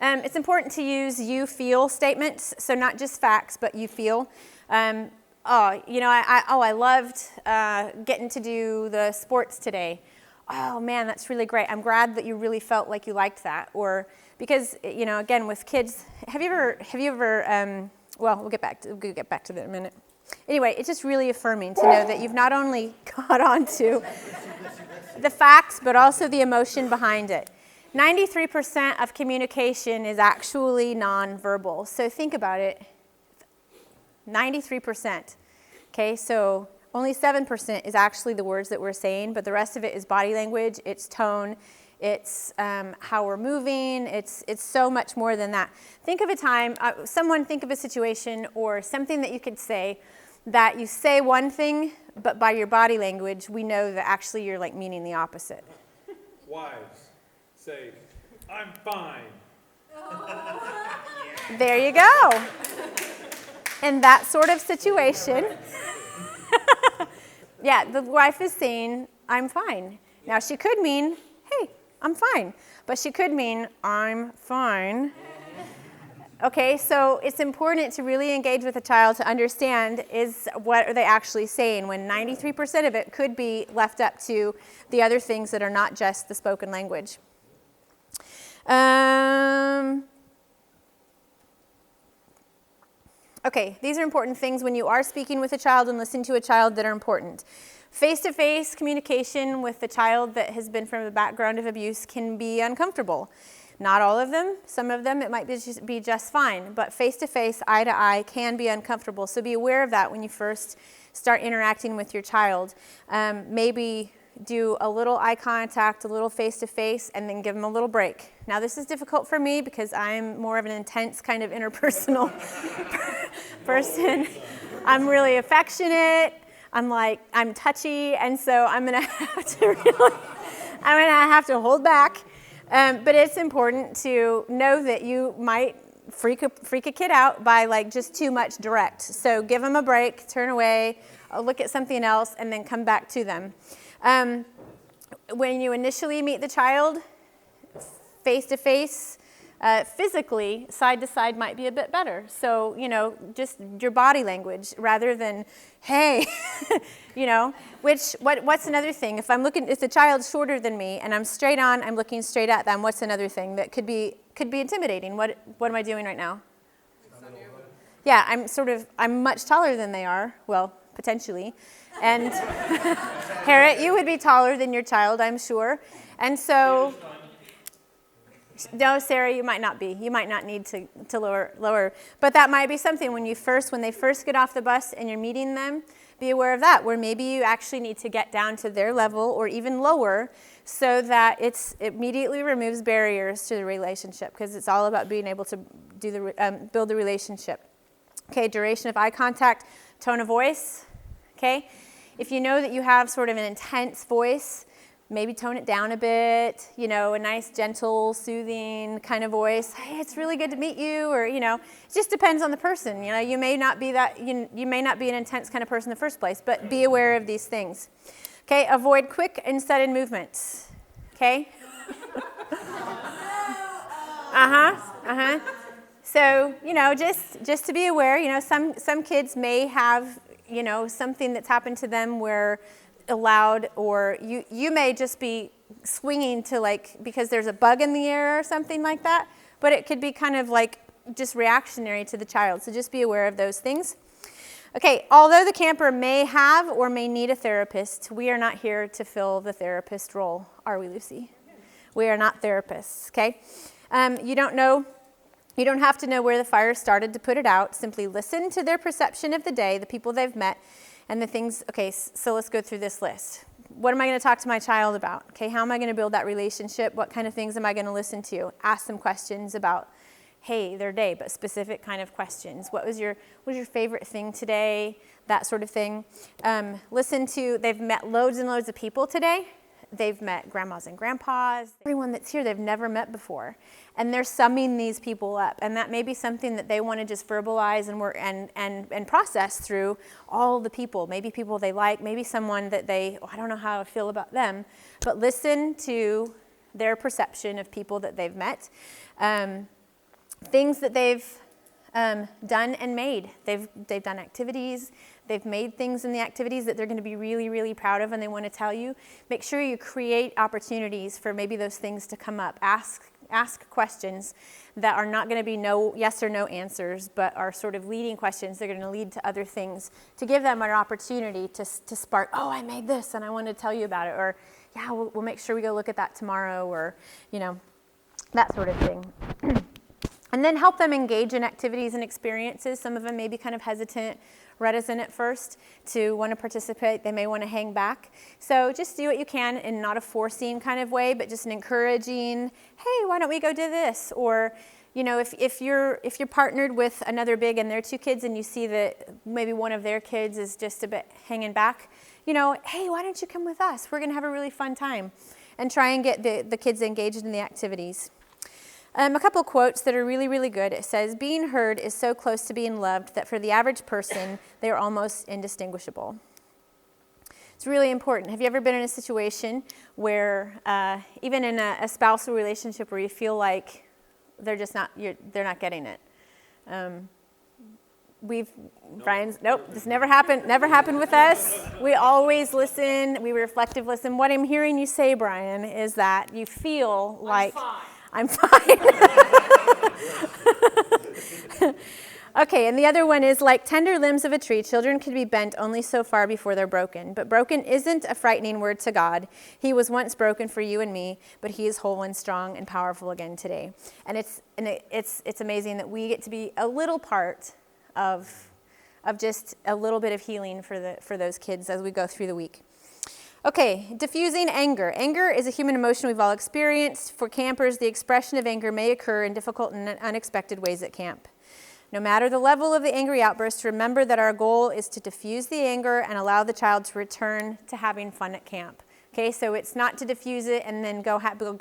It's important to use you feel statements, so not just facts, but you feel. oh, you know, I loved getting to do the sports today. Oh man, that's really great. I'm glad that you really felt like you liked that. Or because, you know, again, with kids, have you ever, well, we'll get back to that in a minute. Anyway, it's just really affirming to know that you've not only caught on to the facts, but also the emotion behind it. 93% of communication is actually nonverbal. So think about it. 93%. Okay, so only 7% is actually the words that we're saying, but the rest of it is body language, it's tone, it's how we're moving, it's so much more than that. Think of a time, think of a situation or something that you could say that you say one thing, but by your body language, we know that actually you're like meaning the opposite. Wives say, I'm fine. There you go. In that sort of situation, yeah, the wife is saying, I'm fine. Now, she could mean, hey, I'm fine. But she could mean, I'm fine. Okay, so it's important to really engage with a child to understand what are they actually saying when 93% of it could be left up to the other things that are not just the spoken language. Okay, these are important things when you are speaking with a child and listening to a child that are important. Face-to-face communication with a child that has been from a background of abuse can be uncomfortable. Not all of them. Some of them it might be just fine. But face-to-face, eye-to-eye can be uncomfortable. So be aware of that when you first start interacting with your child. Maybe do a little eye contact, a little face-to-face, and then give them a little break. Now, this is difficult for me because I'm more of an intense kind of interpersonal person. I'm really affectionate. I'm touchy, and so I'm going to have to hold back. But it's important to know that you might freak a kid out by like just too much direct. So give them a break, turn away, look at something else, and then come back to them. When you initially meet the child, face-to-face, physically, side-to-side might be a bit better. So, you know, just your body language rather than, hey, you know, what's another thing? If the child's shorter than me and I'm straight on, I'm looking straight at them, what's another thing that could be intimidating? What am I doing right now? Yeah, I'm much taller than they are, well, potentially. And Harriet, you would be taller than your child, I'm sure. And so, no, Sarah, you might not be. You might not need to lower. But that might be something when they first get off the bus and you're meeting them, be aware of that, where maybe you actually need to get down to their level or even lower so that it immediately removes barriers to the relationship, because it's all about being able to build the relationship. Okay, duration of eye contact, tone of voice. Okay, if you know that you have sort of an intense voice, maybe tone it down a bit, you know, a nice, gentle, soothing kind of voice. Hey, it's really good to meet you, or, you know, it just depends on the person. You know, you may not be you may not be an intense kind of person in the first place, but be aware of these things. Okay, avoid quick and sudden movements. Okay? So, you know, just to be aware, you know, some kids may have, you know, something that's happened to them where allowed, or you may just be swinging to like because there's a bug in the air or something like that, but it could be kind of like just reactionary to the child. So just be aware of those things. Okay, although the camper may have or may need a therapist, we are not here to fill the therapist role, are we, Lucy? We are not therapists, okay? You don't have to know where the fire started to put it out. Simply listen to their perception of the day, the people they've met, and the things. Okay, so let's go through this list. What am I going to talk to my child about? Okay, how am I going to build that relationship? What kind of things am I going to listen to? Ask them questions about, hey, their day, but specific kind of questions. What was your favorite thing today? That sort of thing. They've met loads and loads of people today. They've met grandmas and grandpas. Everyone that's here they've never met before. And they're summing these people up. And that may be something that they want to just verbalize and process through all the people. Maybe people they like, maybe someone that I don't know how I feel about them. But listen to their perception of people that they've met. Things that they've done and made. They've done activities. They've made things in the activities that they're going to be really, really proud of and they want to tell you. Make sure you create opportunities for maybe those things to come up. Ask questions that are not going to be yes or no answers, but are sort of leading questions. They're going to lead to other things to give them an opportunity to spark, oh, I made this and I want to tell you about it. Or, yeah, we'll make sure we go look at that tomorrow, or, that sort of thing. And then help them engage in activities and experiences. Some of them may be kind of hesitant, reticent at first to want to participate. They may want to hang back. So just do what you can in not a forcing kind of way, but just an encouraging, hey, why don't we go do this? Or, if you're partnered with another big and there are 2 kids and you see that maybe one of their kids is just a bit hanging back, hey, why don't you come with us? We're going to have a really fun time. And try and get the kids engaged in the activities. A couple of quotes that are really, really good. It says, being heard is so close to being loved that for the average person, they are almost indistinguishable. It's really important. Have you ever been in a situation where, even in a spousal relationship, where you feel like they're not getting it? Nope, this never happened with us. We always listen, we reflective listen. What I'm hearing you say, Brian, is that you feel like, I'm fine. Okay, and the other one is, like tender limbs of a tree, children can be bent only so far before they're broken. But broken isn't a frightening word to God. He was once broken for you and me, but he is whole and strong and powerful again today. And it's amazing that we get to be a little part of just a little bit of healing for those kids as we go through the week. Okay, diffusing anger. Anger is a human emotion we've all experienced. For campers, the expression of anger may occur in difficult and unexpected ways at camp. No matter the level of the angry outburst, remember that our goal is to diffuse the anger and allow the child to return to having fun at camp. Okay, so it's not to diffuse it and then go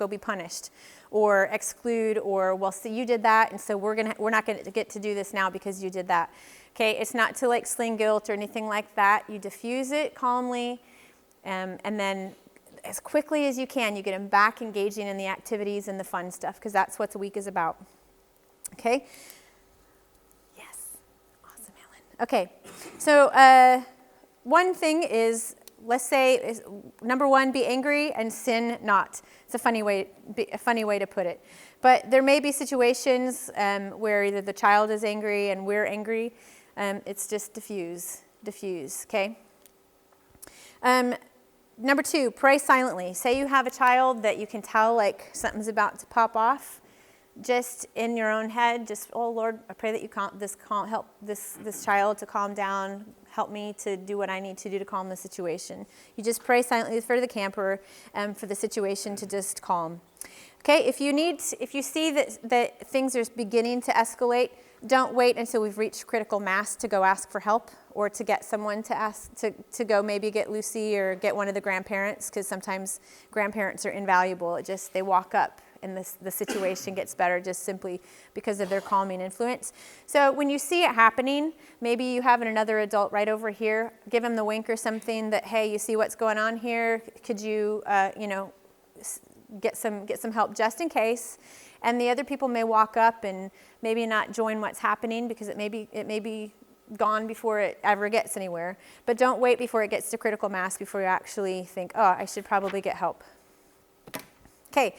be punished or exclude, or, well, see, you did that, and so we're not going to get to do this now because you did that. Okay, it's not to sling guilt or anything like that. You diffuse it calmly. And then as quickly as you can, you get them back engaging in the activities and the fun stuff, because that's what the week is about. Okay? Yes. Awesome, Helen. Okay. So one thing is, let's say, number 1, be angry and sin not. It's a funny way to put it. But there may be situations where either the child is angry and we're angry. It's just diffuse, okay? Number 2, pray silently. Say you have a child that you can tell something's about to pop off. Just in your own head, oh Lord, I pray that you help this child to calm down. Help me to do what I need to do to calm the situation. You just pray silently for the camper for the situation to just calm. Okay, if you see that things are beginning to escalate, don't wait until we've reached critical mass to go ask for help, or to get someone to go maybe get Lucy or get one of the grandparents, because sometimes grandparents are invaluable. They walk up and the situation gets better just simply because of their calming influence. So when you see it happening, maybe you have another adult right over here, give them the wink or something that, hey, you see what's going on here? Could you, get some help just in case? And the other people may walk up and maybe not join what's happening because it may be gone before it ever gets anywhere. But don't wait before it gets to critical mass before you actually think, oh, I should probably get help. Okay,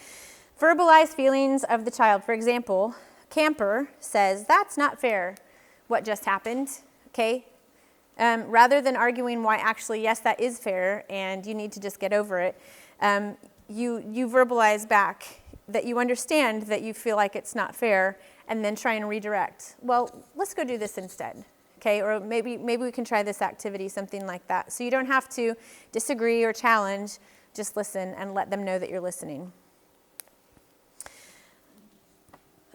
verbalize feelings of the child. For example, camper says, that's not fair, what just happened, okay? Rather than arguing why actually, yes, that is fair and you need to just get over it, you verbalize back that you understand that you feel like it's not fair, and then try and redirect. Well, let's go do this instead. Okay, or maybe we can try this activity, something like that. So you don't have to disagree or challenge, just listen and let them know that you're listening.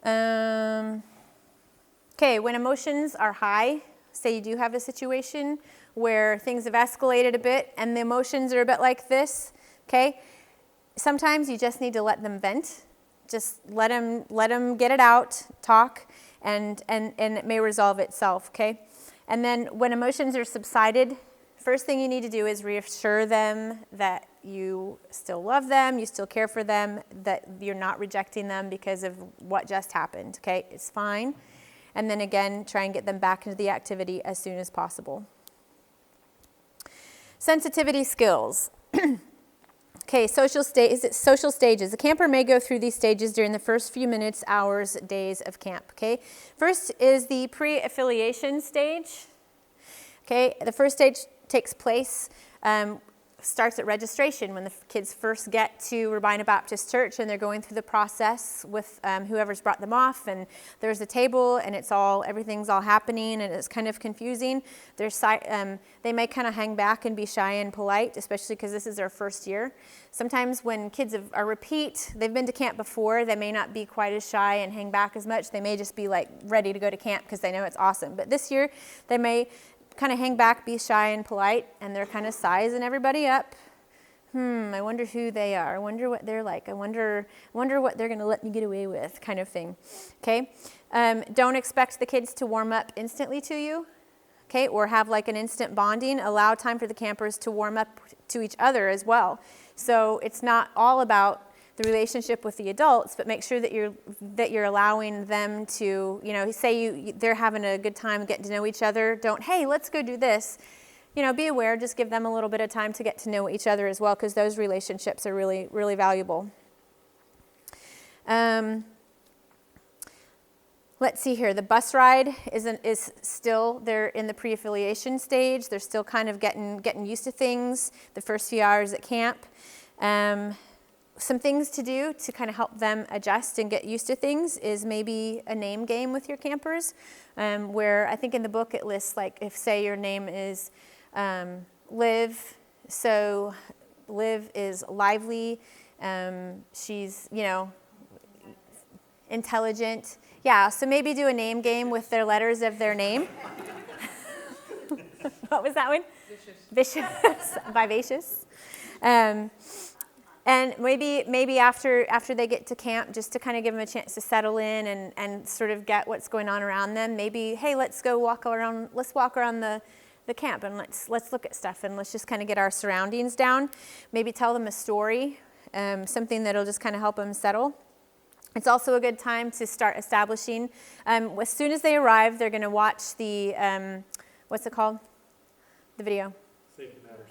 Okay, when emotions are high, say you do have a situation where things have escalated a bit and the emotions are a bit like this, okay? Sometimes you just need to let them vent. Just let them get it out, talk, and it may resolve itself, okay? And then when emotions are subsided, first thing you need to do is reassure them that you still love them, you still care for them, that you're not rejecting them because of what just happened, okay? It's fine. and then again, try and get them back into the activity as soon as possible. Sensitivity skills. Okay, social stages. The camper may go through these stages during the first few minutes, hours, days of camp. Okay, first is the pre-affiliation stage. Okay, the first stage takes place, starts at registration when the kids first get to Urbina Baptist Church and they're going through the process with whoever's brought them off, and there's a table and everything's all happening and it's kind of confusing. They may kind of hang back and be shy and polite, especially because this is their first year. Sometimes when kids are repeat, they've been to camp before, they may not be quite as shy and hang back as much. They may just be like ready to go to camp because they know it's awesome. But this year, they may kind of hang back, be shy and polite, and they're kind of sizing everybody up. I wonder who they are. I wonder what they're like. I wonder what they're going to let me get away with, kind of thing. Okay? Don't expect the kids to warm up instantly to you, okay, or have like an instant bonding. Allow time for the campers to warm up to each other as well. So it's not all about the relationship with the adults, but make sure that you're allowing them to, say they're having a good time getting to know each other. Don't, hey, let's go do this. Be aware, just give them a little bit of time to get to know each other as well, because those relationships are really, really valuable. Let's see here. The bus ride is still, they're in the pre-affiliation stage. They're still kind of getting used to things the first few hours at camp. Some things to do to kind of help them adjust and get used to things is maybe a name game with your campers, where I think in the book it lists, like, if say your name is Liv, so Liv is lively, she's, intelligent. Yeah, so maybe do a name game with their letters of their name. What was that one? Vicious. Vivacious. And maybe after they get to camp, just to kind of give them a chance to settle in and sort of get what's going on around them. Maybe, hey, let's walk around the camp and let's look at stuff and let's just kind of get our surroundings down. Maybe tell them a story, something that'll just kind of help them settle. It's also a good time to start establishing. As soon as they arrive, they're going to watch the, what's it called? The video.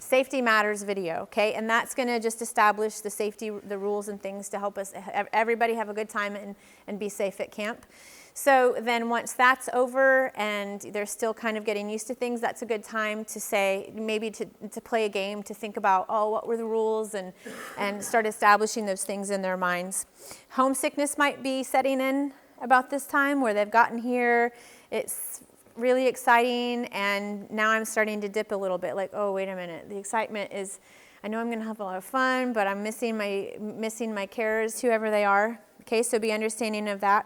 Safety Matters video, okay? And that's going to just establish the rules and things to help us, everybody have a good time and be safe at camp. So then once that's over and they're still kind of getting used to things, that's a good time to say, maybe to play a game, to think about, what were the rules, and start establishing those things in their minds. Homesickness might be setting in about this time, where they've gotten here, it's really exciting, and now I'm starting to dip a little bit, like, oh, wait a minute, the excitement is, I know I'm going to have a lot of fun, but I'm missing my carers, whoever they are. Okay, so be understanding of that.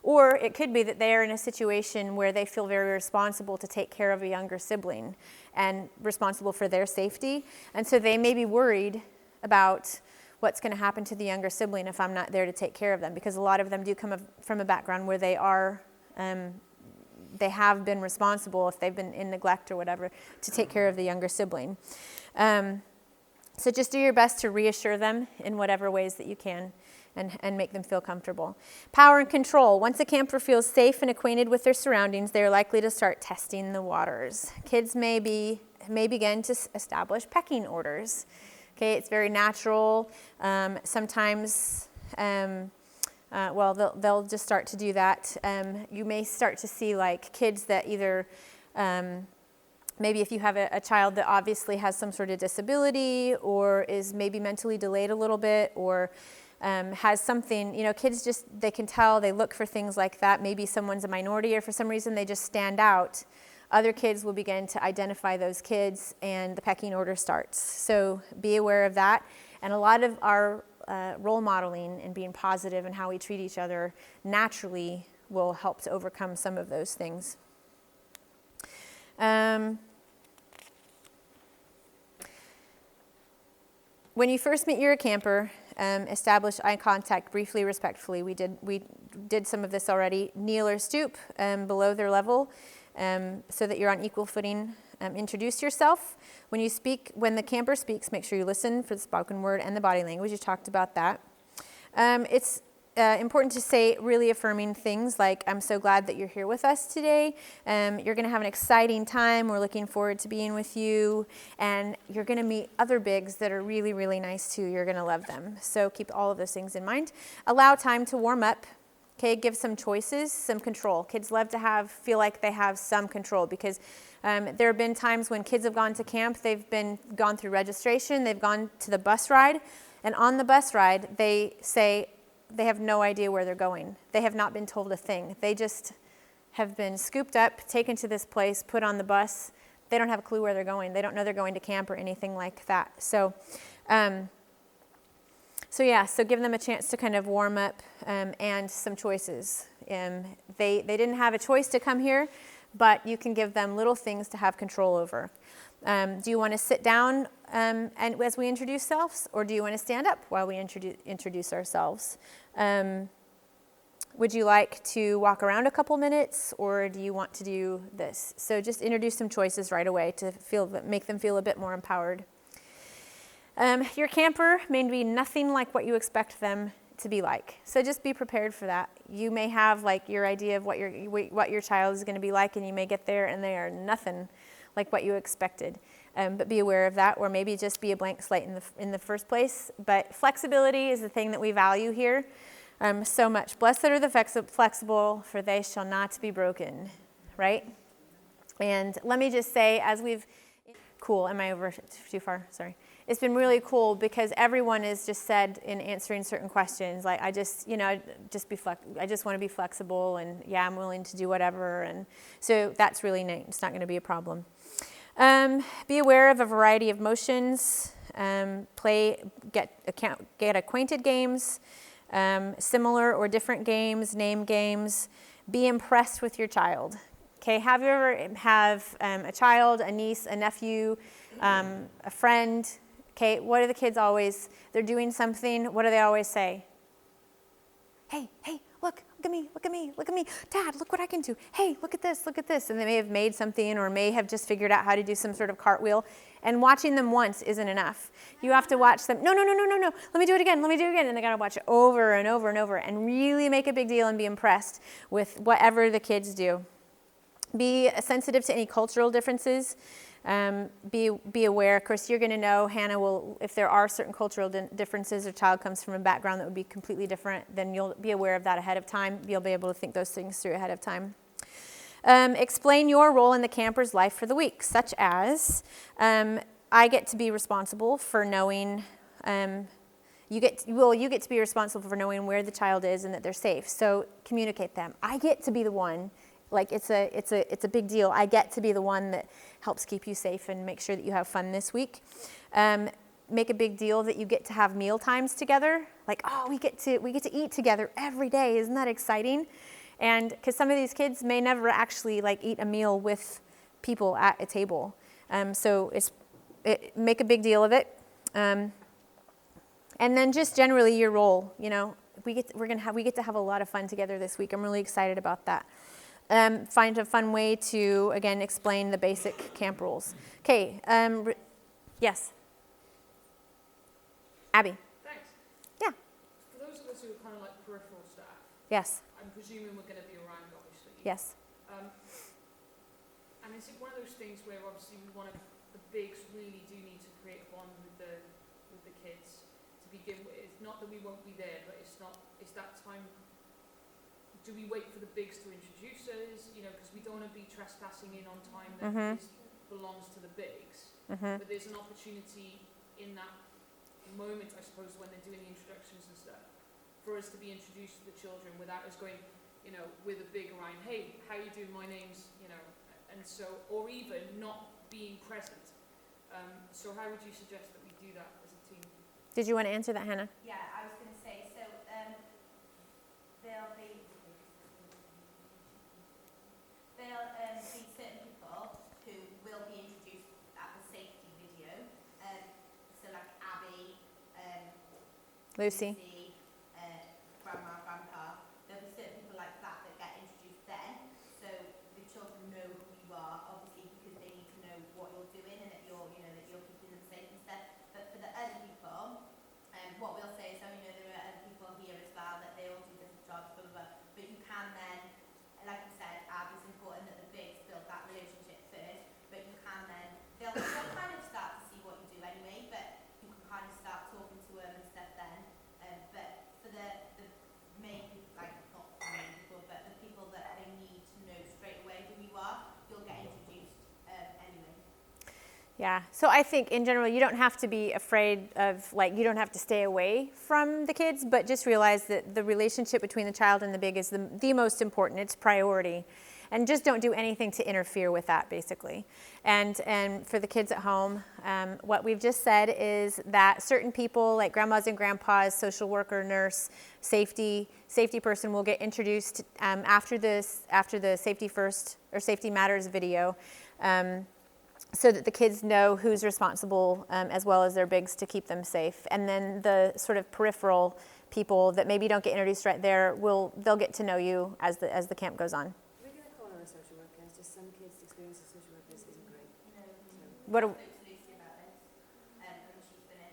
Or it could be that they are in a situation where they feel very responsible to take care of a younger sibling and responsible for their safety, and so they may be worried about what's going to happen to the younger sibling if I'm not there to take care of them, because a lot of them do come from a background where they have been responsible, if they've been in neglect or whatever, to take care of the younger sibling. So just do your best to reassure them in whatever ways that you can and make them feel comfortable. Power and control. Once a camper feels safe and acquainted with their surroundings, they are likely to start testing the waters. Kids may begin to establish pecking orders. Okay, it's very natural. Sometimes they'll just start to do that. You may start to see like kids that either, maybe if you have a child that obviously has some sort of disability or is maybe mentally delayed a little bit, or has something, kids just, they can tell, they look for things like that. Maybe someone's a minority or for some reason they just stand out. Other kids will begin to identify those kids and the pecking order starts. So be aware of that. And a lot of our role modeling and being positive and how we treat each other naturally will help to overcome some of those things. When you first meet your camper, establish eye contact briefly, respectfully. We did some of this already. Kneel or stoop below their level so that you're on equal footing. Introduce yourself. When the camper speaks, make sure you listen for the spoken word and the body language. You talked about that. It's important to say really affirming things like, I'm so glad that you're here with us today. You're going to have an exciting time. We're looking forward to being with you. And you're going to meet other bigs that are really, really nice too. You're going to love them. So keep all of those things in mind. Allow time to warm up. Okay, give some choices, some control. Kids love to feel like they have some control because there have been times when kids have gone to camp, gone through registration, they've gone to the bus ride, and on the bus ride, they say they have no idea where they're going. They have not been told a thing. They just have been scooped up, taken to this place, put on the bus. They don't have a clue where they're going. They don't know they're going to camp or anything like that. So give them a chance to kind of warm up and some choices. They didn't have a choice to come here, but you can give them little things to have control over. Do you want to sit down and as we introduce ourselves, or do you want to stand up while we introduce ourselves? Would you like to walk around a couple minutes, or do you want to do this? So just introduce some choices right away to make them feel a bit more empowered. Your camper may be nothing like what you expect them to be like. So just be prepared for that. You may have like your idea of what your child is going to be like, and you may get there and they are nothing like what you expected. But be aware of that, or maybe just be a blank slate in the first place. But flexibility is the thing that we value here so much. Blessed are the flexible, for they shall not be broken, right? And let me just say, cool, am I over too far? Sorry. It's been really cool because everyone has just said in answering certain questions, like, I just want to be flexible, and yeah, I'm willing to do whatever. And so that's really nice. It's not going to be a problem. Be aware of a variety of motions. Get acquainted games, similar or different games, name games. Be impressed with your child. Okay, have you ever have a child, a niece, a nephew, a friend? Okay, what do the kids always, they're doing something, what do they always say? Hey, look at me, look at me, look at me. Dad, look what I can do. Hey, look at this, look at this. And they may have made something or may have just figured out how to do some sort of cartwheel. And watching them once isn't enough. You have to watch them, no. Let me do it again. And they got to watch it over and over and over and really make a big deal and be impressed with whatever the kids do. Be sensitive to any cultural differences. Be aware. Of course, you're going to know, Hannah will, if there are certain cultural differences, or child comes from a background that would be completely different, then you'll be aware of that ahead of time. You'll be able to think those things through ahead of time. Explain your role in the camper's life for the week, such as, I get to be responsible for knowing, you get to be responsible for knowing where the child is and that they're safe. So communicate them. I get to be the one. Like it's a big deal. I get to be the one that helps keep you safe and make sure that you have fun this week. Make a big deal that you get to have meal times together. Like, oh, we get to eat together every day. Isn't that exciting? And because some of these kids may never actually like eat a meal with people at a table. So make a big deal of it. And then just generally your role. You know, we get to have a lot of fun together this week. I'm really excited about that. Find a fun way to, again, explain the basic camp rules. Okay, yes? Abby? Thanks. Yeah. For those of us who are kind of like peripheral staff, Yes. I'm presuming we're going to be around, obviously. Yes. And it's one of those things where obviously the bigs really do need to create a bond with the kids to begin with. It's not that we won't be there, but it's that time. Do we wait for the bigs to introduce us? You know, because we don't want to be trespassing in on time that belongs to the bigs. But there's an opportunity in that moment, I suppose, when they're doing the introductions and stuff, for us to be introduced to the children without us going, you know, with a big around, hey, how you doing? My name's, you know, and so, or even not being present. So how would you suggest that we do that as a team? Did you want to answer that, Hannah? Yeah, I was going to say, so there'll be certain people who will be introduced at the safety video. So like Abby, Lucy? Grandma, Grandpa. There'll be certain people like that get introduced then. So the children know who you are, obviously, because they need to know what you're doing and that you're keeping them safe and stuff. But for the other people, what we'll say is, there are other people here as well, that they all do Yeah, so I think in general, you don't have to be afraid of, like, you don't have to stay away from the kids, but just realize that the relationship between the child and the big is the most important. It's priority. And just don't do anything to interfere with that, basically. And for the kids at home, what we've just said is that certain people, like grandmas and grandpas, social worker, nurse, safety person, will get introduced after the Safety First or Safety Matters video, so that the kids know who's responsible, as well as their bigs, to keep them safe. And then the sort of peripheral people that maybe don't get introduced right there, they'll get to know you as the camp goes on. We're going to call her a social worker. It's just some kids' experience of social workers isn't great. What do, I spoke to Lucy about this, and she's gonna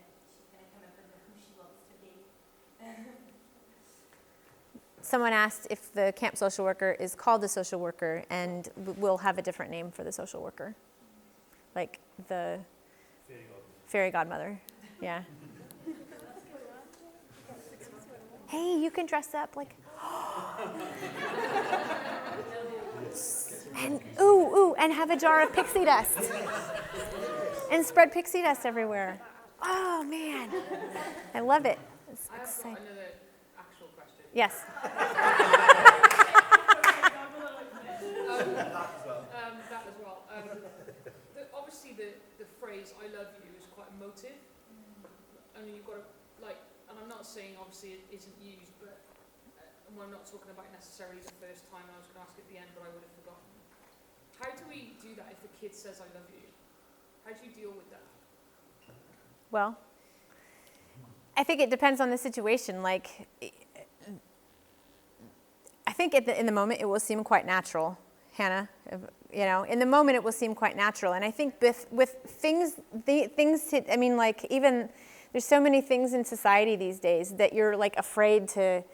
come up with who she wants to be. Someone asked if the camp social worker is called the social worker, and we'll have a different name for the social worker, like the fairy godmother. Yeah. Hey, you can dress up like. And and have a jar of pixie dust, and spread pixie dust everywhere. Oh man, I love it. It's I have got exciting. another actual question. Yes. That as well. Obviously, the phrase "I love you" is quite emotive. I mean, you've got to, like, and I'm not saying obviously it isn't used, but I'm not talking about necessarily the first time. I was going to ask at the end, but I would have forgotten. How do we do that if the kid says "I love you"? How do you deal with that? Well, I think it depends on the situation. Like, I think in the moment it will seem quite natural, Hannah. You know, in the moment it will seem quite natural. And I think with things, I mean, like, even there's so many things in society these days that you're like afraid to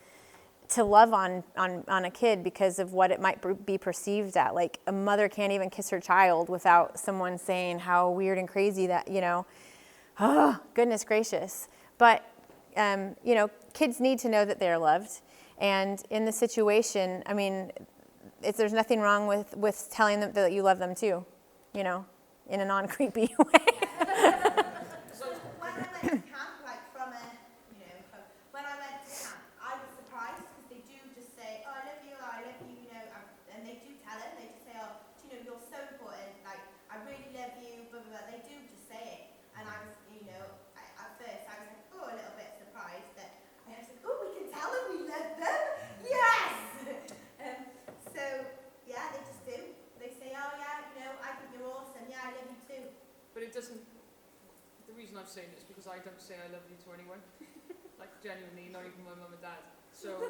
love on a kid because of what it might be perceived at. Like, a mother can't even kiss her child without someone saying how weird and crazy that, you know, oh, goodness gracious. But, you know, kids need to know that they're loved. And in the situation, I mean, there's nothing wrong with telling them that you love them too, you know, in a non-creepy way. When I went to camp, like when I went to camp, I was surprised because they do just say, "Oh, I love you, you know," and they do tell it. They just say, "Oh, you know, you're so important. Like, I really love you." Blah blah blah. They do just say it, and I was, you know, at first I was like, oh, a little bit surprised that I was like, oh, we can tell them we love them. Yes. So yeah, they just do. They say, "Oh yeah, you know, I think you're awesome. Yeah, I love you too." But it doesn't. The reason I'm saying it is because I don't say "I love you" to anyone. Like, genuinely, not even my mum and dad. So,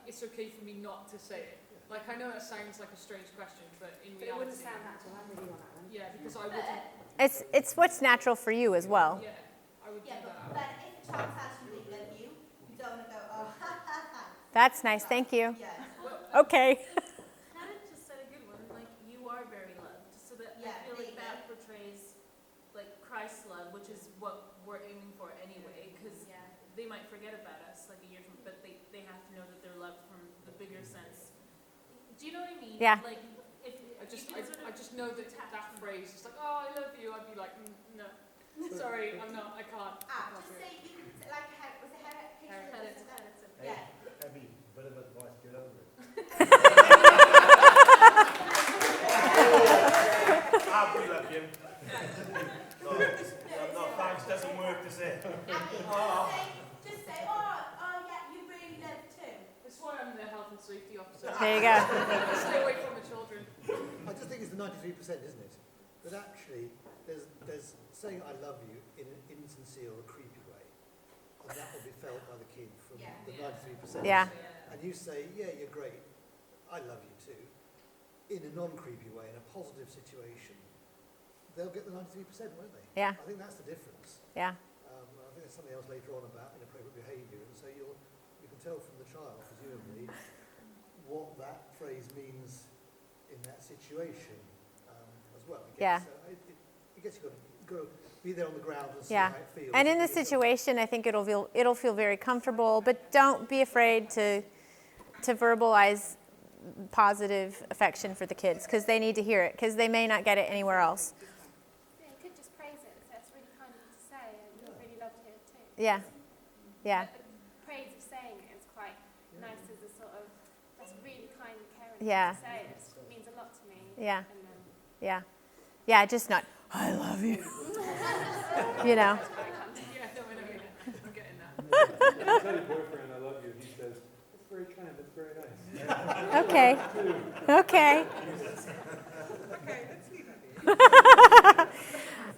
it's okay for me not to say it. Like, I know that sounds like a strange question, but in reality, It wouldn't sound natural. I'm with you on that one. yeah, because I wouldn't. It's what's natural for you as well. Yeah, I would Yeah, do that. but if a child tells you they love you, you don't want to go, "Oh, ha ha ha." That's nice, thank you. Yeah. Okay. Hannah just said a good one, like, you are very loved, so that Yeah, I feel there like you that portrays, like, Christ's love, which is what we're aiming for anyway, because they might forget about us, like, a year from, but they have to know that they're loved from the bigger sense. Do you know what I mean? Yeah. Like, if I just know that attach that them. phrase is like, "Oh, I love you." I'd be like, "No, sorry, I'm not. I can't." Just say you can, like, was it Harriet? Yeah. Abby, bit of advice, get over it. We love you. No, thanks doesn't work, does it? Just say, oh yeah, you really love too. That's why I'm the health and safety officer. There you go. Stay away from the children. I just think it's the 93%, isn't it? That actually, there's saying "I love you" in an insincere or a creepy way, and that will be felt by the kid from the 93%. Yeah. And you say, "Yeah, you're great. I love you too," in a non-creepy way, in a positive situation. They'll get the 93%, won't they? Yeah. I think that's the difference. Yeah. I think there's something else later on about inappropriate behaviour, and so you can tell from the child, presumably, what that phrase means in that situation as well. Yeah. So I guess you've got to be there on the ground and see Yeah. how it feels. And in the situation, I think it'll feel very comfortable, but don't be afraid to verbalize positive affection for the kids, because they need to hear it, because they may not get it anywhere else. Yeah. Yeah. But the praise of saying it is quite nice as a sort of, that's really kind and caring Yeah. to say. It means a lot to me. Yeah. And, Yeah. Yeah, just not, I love you. You know. Yeah, no, I know, yeah. I'm getting that. I tell your boyfriend I love you, he says, that's very kind, that's very nice. Okay. Okay.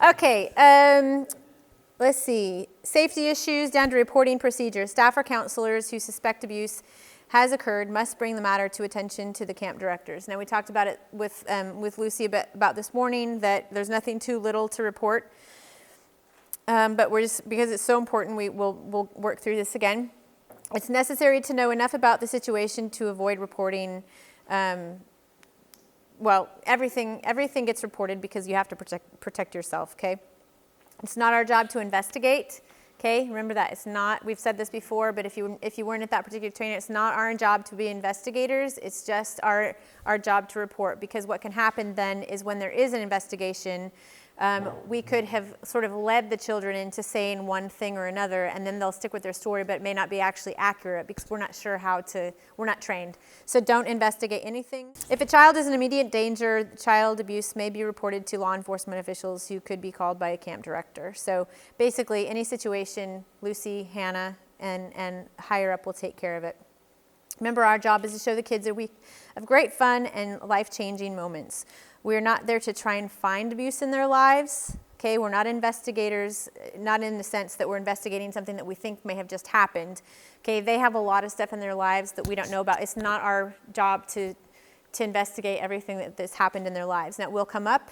Okay. Let's see. Safety issues down to reporting procedures. Staff or counselors who suspect abuse has occurred must bring the matter to attention to the camp directors. Now, we talked about it with Lucy about this morning, that there's nothing too little to report. But we're just, because it's so important, we'll work through this again. It's necessary to know enough about the situation to avoid reporting. Well, everything gets reported because you have to protect yourself, okay? It's not our job to investigate, okay? Remember that. It's not, we've said this before, but if you weren't at that particular training, it's not our job to be investigators. It's just our job to report, because what can happen then is when there is an investigation, we could have sort of led the children into saying one thing or another, and then they'll stick with their story, but it may not be actually accurate because we're not sure we're not trained. So don't investigate anything. If a child is in immediate danger, child abuse may be reported to law enforcement officials who could be called by a camp director. So basically, any situation, Lucy, Hannah, and higher up will take care of it. Remember, our job is to show the kids a week of great fun and life-changing moments. We're not there to try and find abuse in their lives, okay? We're not investigators, not in the sense that we're investigating something that we think may have just happened, okay? They have a lot of stuff in their lives that we don't know about. It's not our job to investigate everything that's happened in their lives. Now, it will come up.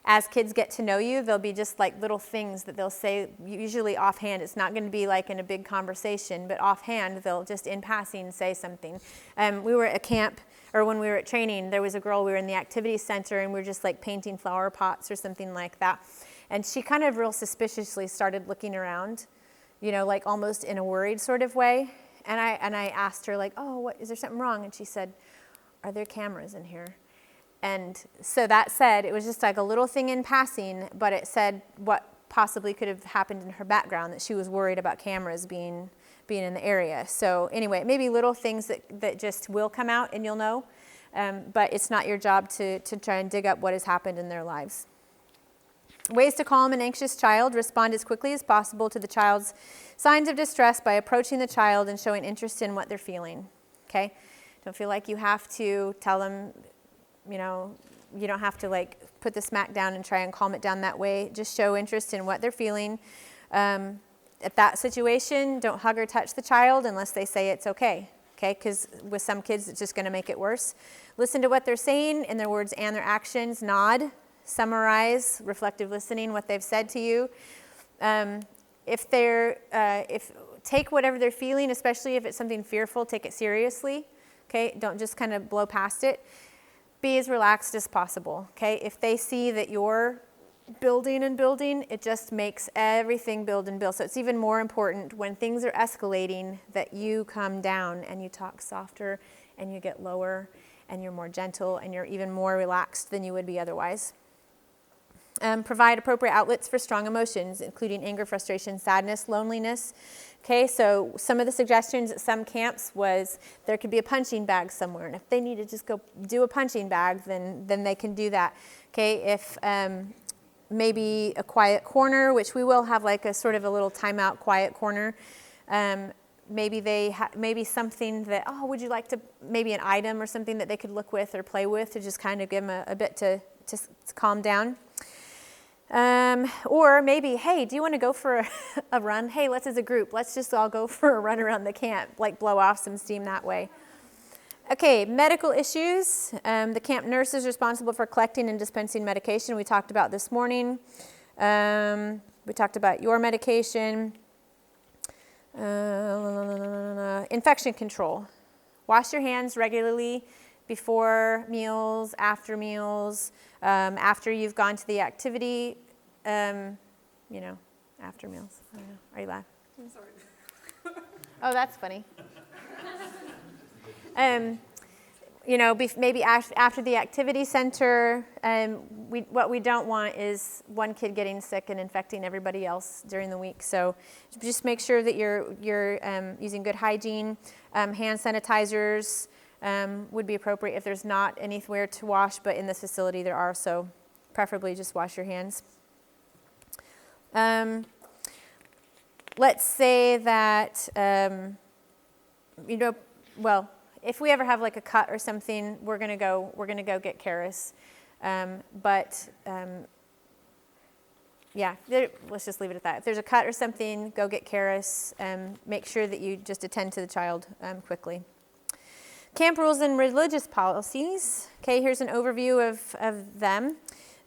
As kids get to know you, there'll be just like little things that they'll say, usually offhand. It's not going to be like in a big conversation, but offhand, they'll just in passing say something. We were at camp, or when we were at training, there was a girl, we were in the activity center, and we were just like painting flower pots or something like that. And she kind of real suspiciously started looking around, you know, like almost in a worried sort of way. And I asked her, like, oh, what, is there something wrong? And she said, are there cameras in here? And so that said, it was just like a little thing in passing, but it said what possibly could have happened in her background, that she was worried about cameras being in the area. So anyway, maybe little things that just will come out and you'll know, but it's not your job to try and dig up what has happened in their lives. Ways to calm an anxious child: respond as quickly as possible to the child's signs of distress by approaching the child and showing interest in what they're feeling, okay? Don't feel like you have to tell them, you know, you don't have to like put the smack down and try and calm it down that way. Just show interest in what they're feeling. At that situation, don't hug or touch the child unless they say it's okay, because with some kids, it's just going to make it worse. Listen to what they're saying in their words and their actions. Nod, summarize, reflective listening, what they've said to you. Take whatever they're feeling, especially if it's something fearful, take it seriously, okay? Don't just kind of blow past it. Be as relaxed as possible, okay? If they see that you're building and building, it just makes everything build and build. So it's even more important when things are escalating that you come down and you talk softer and you get lower and you're more gentle and you're even more relaxed than you would be otherwise. Provide appropriate outlets for strong emotions, including anger, frustration, sadness, loneliness. Okay, so some of the suggestions at some camps was there could be a punching bag somewhere, and if they need to just go do a punching bag, then they can do that. Okay, if maybe a quiet corner, which we will have like a sort of a little timeout quiet corner. Maybe something that, oh, would you like to, maybe an item or something that they could look with or play with to just kind of give them a bit to calm down. Or maybe, hey, do you want to go for a run? Hey, let's as a group, let's just all go for a run around the camp, like blow off some steam that way. Okay, medical issues. The camp nurse is responsible for collecting and dispensing medication. We talked about this morning. We talked about your medication. Infection control. Wash your hands regularly before meals, after meals, after you've gone to the activity, after meals. I don't know. Are you laughing? Sorry. Oh, that's funny. maybe after the activity center. What we don't want is one kid getting sick and infecting everybody else during the week. So just make sure that you're using good hygiene. Hand sanitizers would be appropriate if there's not anywhere to wash, but in this facility there are, so preferably just wash your hands. Let's say that, if we ever have like a cut or something, we're gonna go get Karis. Let's just leave it at that. If there's a cut or something, go get Karis. Make sure that you just attend to the child quickly. Camp rules and religious policies. Okay, here's an overview of them.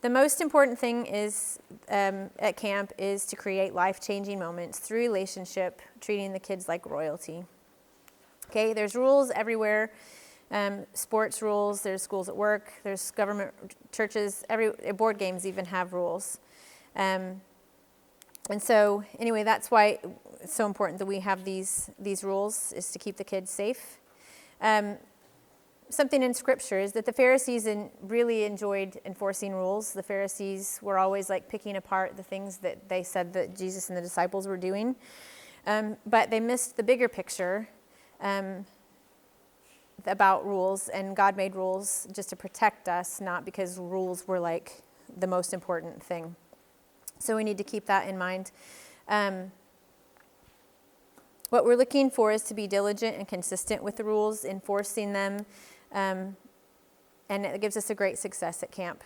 The most important thing is at camp is to create life-changing moments through relationship, treating the kids like royalty. Okay, there's rules everywhere. Sports rules, there's schools at work, there's government, churches, board games even have rules. And so anyway, that's why it's so important that we have these rules, is to keep the kids safe. Something in Scripture is that the Pharisees really enjoyed enforcing rules. The Pharisees were always like picking apart the things that they said that Jesus and the disciples were doing. But they missed the bigger picture about rules, and God made rules just to protect us, not because rules were like the most important thing. So we need to keep that in mind. What we're looking for is to be diligent and consistent with the rules, enforcing them, and it gives us a great success at camp.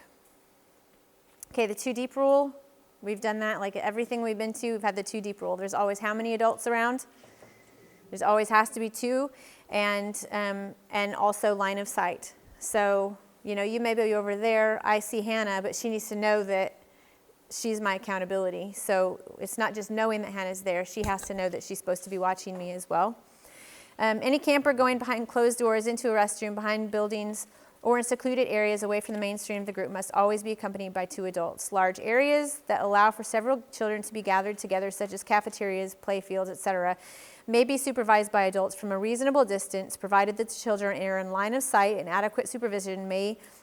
Okay, the 2 deep rule, we've done that. Like everything we've been to, we've had the 2 deep rule. There's always how many adults around? There's always has to be 2, and also line of sight. So, you may be over there, I see Hannah, but she needs to know that she's my accountability. So it's not just knowing that Hannah's there, she has to know that she's supposed to be watching me as well. Any camper going behind closed doors into a restroom, behind buildings, or in secluded areas away from the mainstream of the group must always be accompanied by 2 adults. Large areas that allow for several children to be gathered together, such as cafeterias, playfields, etc., may be supervised by adults from a reasonable distance, provided that the children are in line of sight, and adequate supervision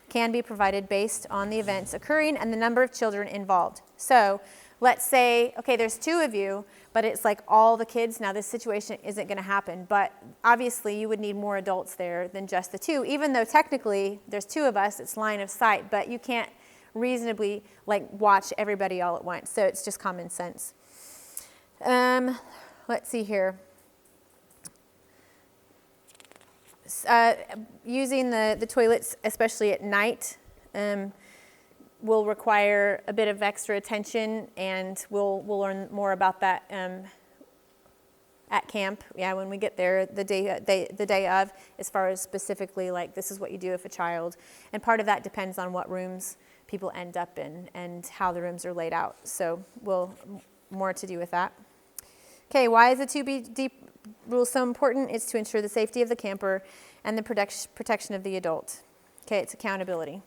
can be provided based on the events occurring and the number of children involved. So let's say, okay, there's 2 of you, but it's like all the kids. Now this situation isn't going to happen, but obviously you would need more adults there than just the 2, even though technically there's 2 of us, it's line of sight, but you can't reasonably like watch everybody all at once. So it's just common sense. Let's see here. Using the toilets, especially at night, will require a bit of extra attention, and we'll learn more about that at camp. Yeah, when we get there the day of, as far as specifically like this is what you do if a child, and part of that depends on what rooms people end up in and how the rooms are laid out. So more to do with that. Okay, why is the 2 deep rule so important? It's to ensure the safety of the camper and the protection of the adult. Okay, it's accountability.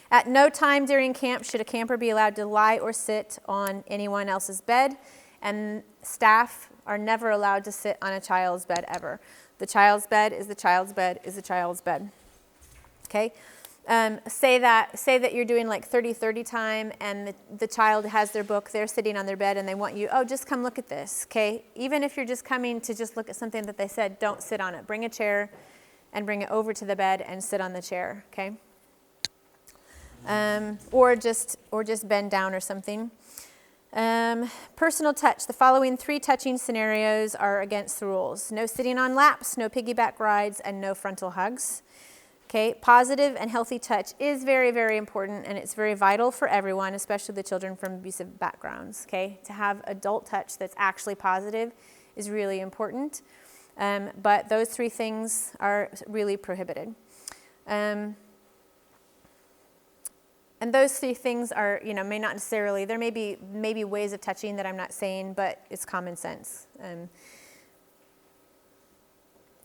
At no time during camp should a camper be allowed to lie or sit on anyone else's bed, and staff are never allowed to sit on a child's bed ever. The child's bed is the child's bed is the child's bed. Okay? Say that you're doing like 30-30 time, and the child has their book, they're sitting on their bed, and they want you, just come look at this, okay? Even if you're just coming to just look at something that they said, don't sit on it. Bring a chair and bring it over to the bed and sit on the chair, okay? Or just bend down or something. Personal touch. The following 3 touching scenarios are against the rules. No sitting on laps, no piggyback rides, and no frontal hugs. Okay, positive and healthy touch is very, very important, and it's very vital for everyone, especially the children from abusive backgrounds. Okay, to have adult touch that's actually positive is really important, but those 3 things are really prohibited. And those 3 things are, may not necessarily, there may be ways of touching that I'm not saying, but it's common sense.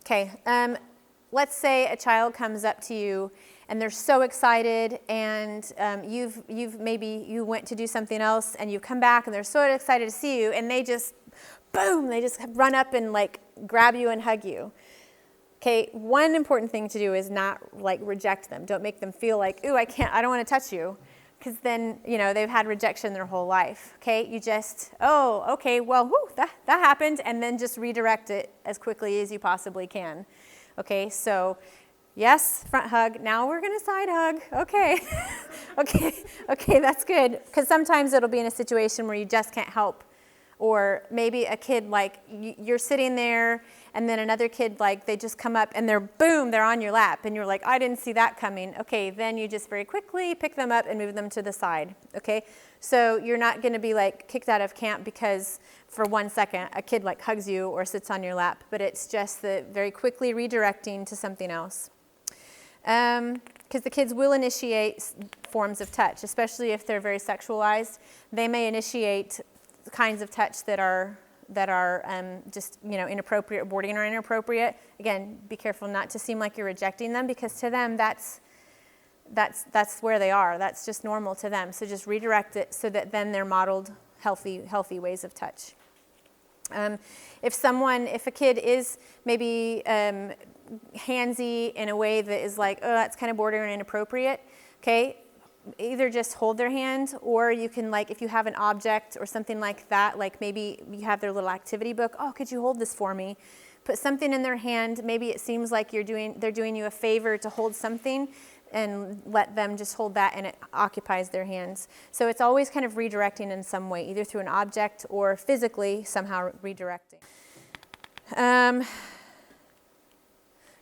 Okay. Let's say a child comes up to you and they're so excited, and you went to do something else, and you come back and they're so excited to see you, and they just run up and like grab you and hug you. Okay, one important thing to do is not like reject them. Don't make them feel like, ooh, I don't want to touch you. Because then, they've had rejection their whole life. Okay, you just, oh, okay, well, whew, that happened. And then just redirect it as quickly as you possibly can. Okay, so yes, front hug. Now we're going to side hug. Okay. Okay, that's good. Because sometimes it'll be in a situation where you just can't help. Or maybe a kid, like, you're sitting there, and then another kid, like, they just come up, and they're on your lap. And you're like, I didn't see that coming. Okay, then you just very quickly pick them up and move them to the side. Okay? So you're not going to be, like, kicked out of camp because for 1 second a kid, like, hugs you or sits on your lap. But it's just the very quickly redirecting to something else. Because the kids will initiate forms of touch, especially if they're very sexualized. They may initiate kinds of touch that are just inappropriate, bordering on inappropriate. Again, be careful not to seem like you're rejecting them, because to them that's where they are. That's just normal to them. So just redirect it so that then they're modeled healthy ways of touch. If a kid is maybe handsy in a way that is like, oh, that's kind of bordering on inappropriate, okay, either just hold their hand, or you can, like, if you have an object or something like that, like maybe you have their little activity book, oh, could you hold this for me? Put something in their hand. Maybe it seems like they're doing you a favor to hold something, and let them just hold that, and it occupies their hands. So it's always kind of redirecting in some way, either through an object or physically somehow redirecting.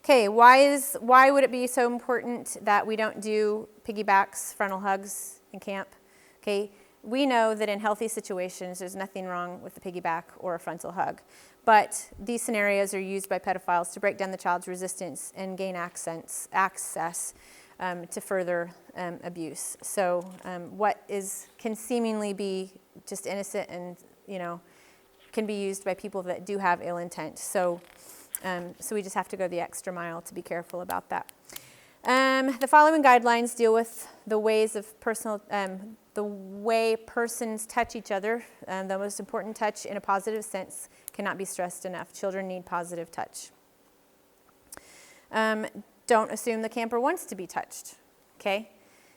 Okay, why would it be so important that we don't do piggybacks, frontal hugs in camp? Okay, we know that in healthy situations, there's nothing wrong with a piggyback or a frontal hug. But these scenarios are used by pedophiles to break down the child's resistance and gain access to further abuse. So what can seemingly be just innocent and, can be used by people that do have ill intent. So we just have to go the extra mile to be careful about that. The following guidelines deal with the ways of the way persons touch each other. The most important touch in a positive sense cannot be stressed enough. Children need positive touch. Don't assume the camper wants to be touched. Okay,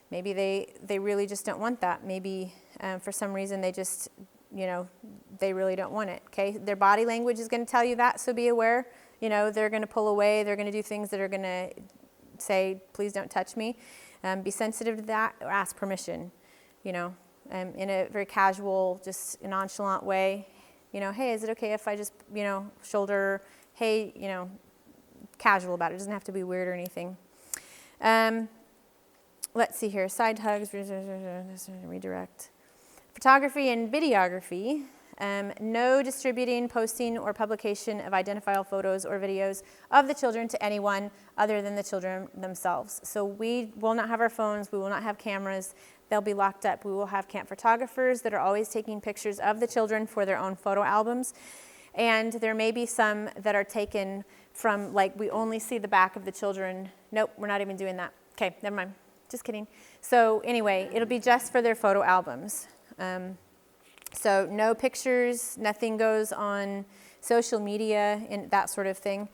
maybe they really just don't want that. Maybe for some reason they just they really don't want it. Okay, their body language is going to tell you that, so be aware. They're going to pull away. They're going to do things that are going to say, please don't touch me. Be sensitive to that, or ask permission, in a very casual, just nonchalant way. Hey, is it okay if I just, shoulder, hey, casual about it. It doesn't have to be weird or anything. Let's see here. Side hugs, redirect. Photography and videography. No distributing, posting, or publication of identifiable photos or videos of the children to anyone other than the children themselves. So we will not have our phones. We will not have cameras. They'll be locked up. We will have camp photographers that are always taking pictures of the children for their own photo albums. And there may be some that are taken from, like, we only see the back of the children. Nope, we're not even doing that. Okay, never mind. Just kidding. So anyway, it'll be just for their photo albums. So no pictures, nothing goes on social media and that sort of thing.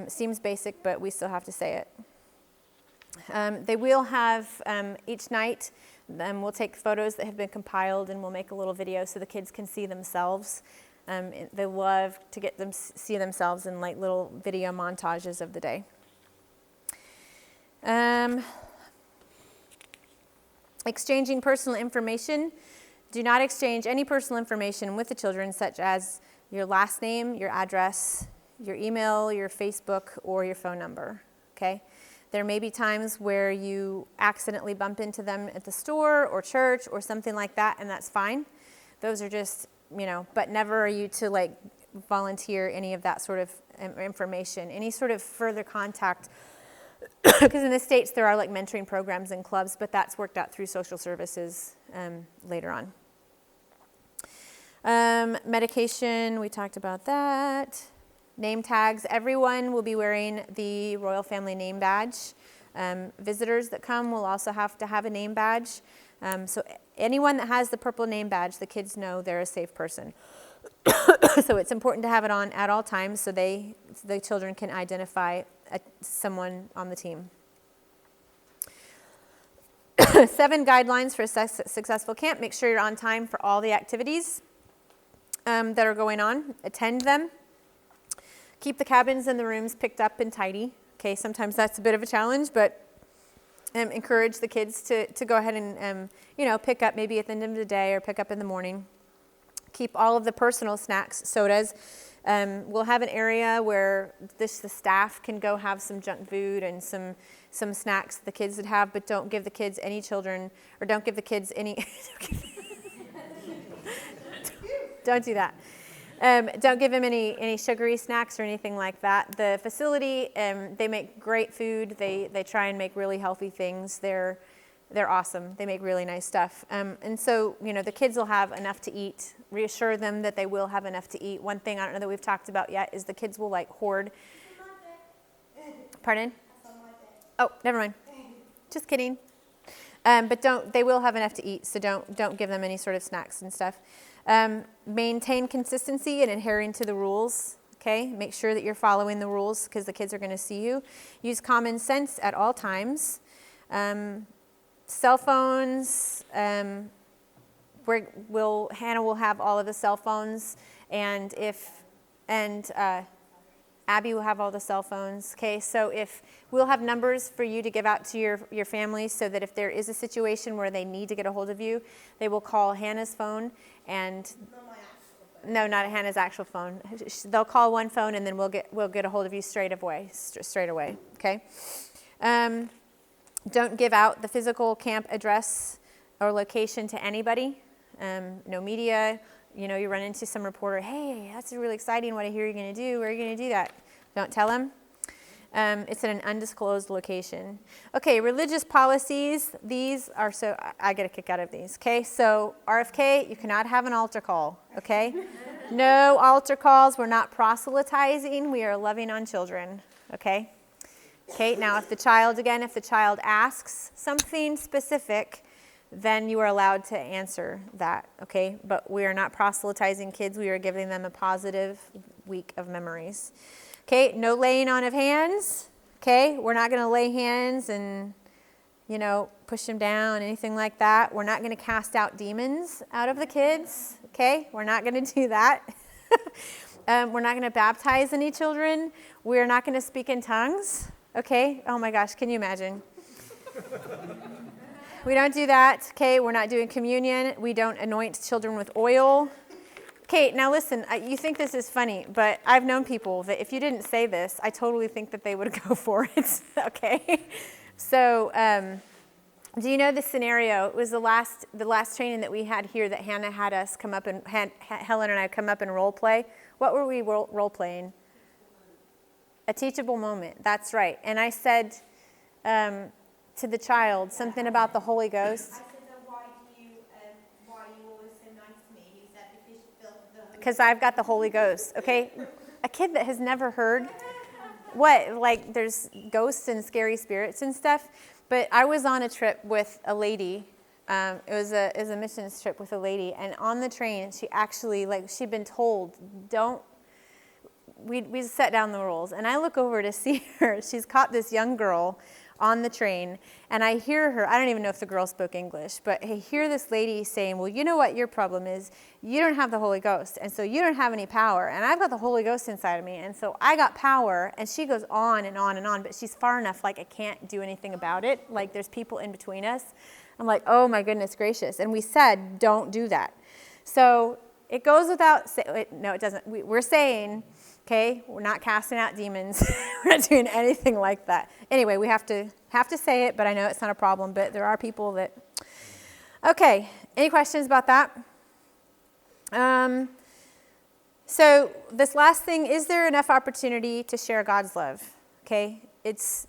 Seems basic, but we still have to say it. They will have, each night, we'll take photos that have been compiled, and we'll make a little video so the kids can see themselves. They love to get them see themselves in like little video montages of the day. Exchanging personal information. Do not exchange any personal information with the children, such as your last name, your address, your email, your Facebook, or your phone number. Okay? There may be times where you accidentally bump into them at the store or church or something like that, and that's fine. Those are just, but never are you to like volunteer any of that sort of information, any sort of further contact. Because in the States there are like mentoring programs and clubs, but that's worked out through social services later on. Medication, we talked about that. Name tags, everyone will be wearing the Royal Family Name Badge. Visitors that come will also have to have a name badge. So anyone that has the purple name badge, the kids know they're a safe person. So it's important to have it on at all times so the children can identify someone on the team. 7 guidelines for a successful camp. Make sure you're on time for all the activities that are going on. Attend them. Keep the cabins and the rooms picked up and tidy. Okay, sometimes that's a bit of a challenge, but encourage the kids to go ahead and pick up maybe at the end of the day or pick up in the morning. Keep all of the personal snacks, sodas. We'll have an area where the staff can go have some junk food and some snacks the kids would have, but don't give the kids any children, or don't give the kids any, don't do that. Don't give them any sugary snacks or anything like that. The facility, they make great food. They try and make really healthy things. They're awesome. They make really nice stuff. And so, the kids will have enough to eat. Reassure them that they will have enough to eat. One thing I don't know that we've talked about yet is the kids will hoard. Pardon? Oh, never mind. Just kidding. But they will have enough to eat, so don't give them any sort of snacks and stuff. Maintain consistency and adhering to the rules. Okay, make sure that you're following the rules because the kids are going to see you. Use common sense at all times. Cell phones. Hannah will have all of the cell phones, and Abby will have all the cell phones. Okay, so we'll have numbers for you to give out to your families, so that if there is a situation where they need to get a hold of you, they will call Hannah's phone and. No, not Hannah's actual phone. They'll call one phone, and then we'll get a hold of you straight away. Okay. Don't give out the physical camp address or location to anybody. No media. You run into some reporter. Hey, that's really exciting. What I hear you're going to do. Where are you going to do that? Don't tell them. It's at an undisclosed location. Okay, religious policies. These are I get a kick out of these. Okay, so RFK, you cannot have an altar call. Okay, no altar calls. We're not proselytizing. We are loving on children. Okay. Okay. Now, if the child asks something specific, then you are allowed to answer that. Okay, but we are not proselytizing kids. We are giving them a positive week of memories. Okay, no laying on of hands. Okay, we're not going to lay hands and, push them down, anything like that. We're not going to cast out demons out of the kids. Okay, we're not going to do that. We're not going to baptize any children. We're not going to speak in tongues. Okay, oh my gosh, can you imagine? We don't do that. Okay, we're not doing communion. We don't anoint children with oil. Okay, now listen, you think this is funny, but I've known people that if you didn't say this, I totally think that they would go for it, okay? So, do you know the scenario? It was the last training that we had here that Hannah had us come up and, Helen and I come up and role play. What were we role playing? A teachable moment, that's right. And I said to the child something about the Holy Ghost. Because I've got the Holy Ghost, okay? A kid that has never heard there's ghosts and scary spirits and stuff. But I was on a trip with a lady. It was a missions trip with a lady. And on the train, she actually, she'd been told, we set down the rules. And I look over to see her. She's caught this young girl on the train, and I hear her, I don't even know if the girl spoke English, but I hear this lady saying, well, you know what your problem is? You don't have the Holy Ghost, and so you don't have any power, and I've got the Holy Ghost inside of me, and so I got power, and she goes on and on and on, but she's far enough, I can't do anything about it, there's people in between us. I'm like, oh my goodness gracious, and we said, don't do that. So it goes without saying, no, it doesn't. We're saying, okay, we're not casting out demons. We're not doing anything like that. Anyway, we have to say it, but I know it's not a problem. But there are people that. Okay, any questions about that? So this last thing, is there enough opportunity to share God's love? Okay, it's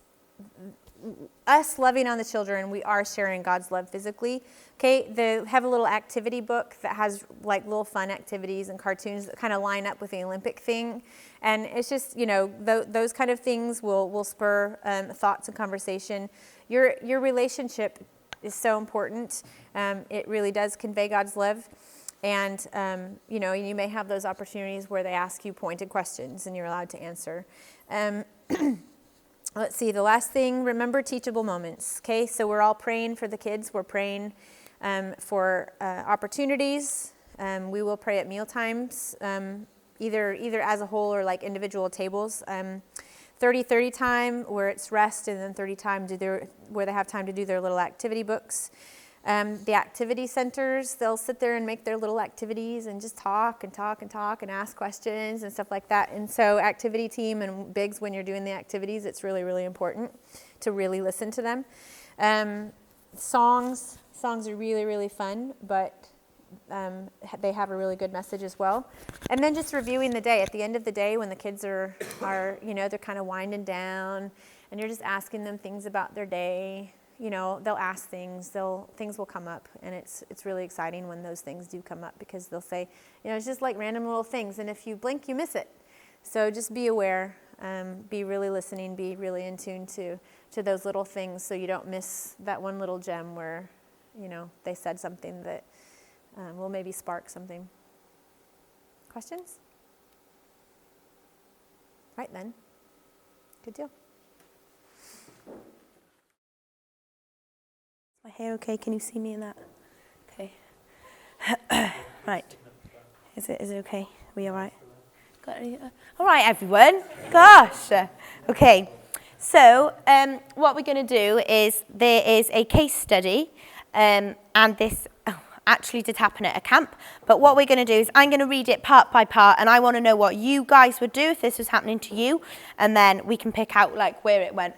us loving on the children. We are sharing God's love physically. Okay, they have a little activity book that has little fun activities and cartoons that kind of line up with the Olympic thing. And it's just, those kind of things will spur thoughts and conversation. Your relationship is so important. It really does convey God's love. And, you know, you may have those opportunities where they ask you pointed questions and you're allowed to answer. Let's see, the last thing, remember teachable moments. Okay, so we're all praying for the kids. We're praying for opportunities. We will pray at meal times, either as a whole or like individual tables. 30-30 time where it's rest, and then 30 time where they have time to do their little activity books. The activity centers, they'll sit there and make their little activities and just talk and ask questions and stuff like that. And so activity team and Biggs, when you're doing the activities, it's really, really important to really listen to them. Songs are really, really fun, but they have a really good message as well. And then just reviewing the day. At the end of the day, when the kids are you know, they're kind of winding down and you're just asking them things about their day. You know, they'll ask things, things will come up, and it's really exciting when those things do come up, because they'll say, you know, it's just like random little things, and if you blink, you miss it. So just be aware, be really listening, be really in tune to those little things, so you don't miss that one little gem where, you know, they said something that will maybe spark something. Questions? Right then. Good deal. My hair okay? Can you see me in that? Okay. Right. Is it okay? Are we all right? All right, everyone. Gosh. Okay. So what we're going to do is there is a case study, and this actually did happen at a camp. But what we're going to do is I'm going to read it part by part, and I want to know what you guys would do if this was happening to you, and then we can pick out like where it went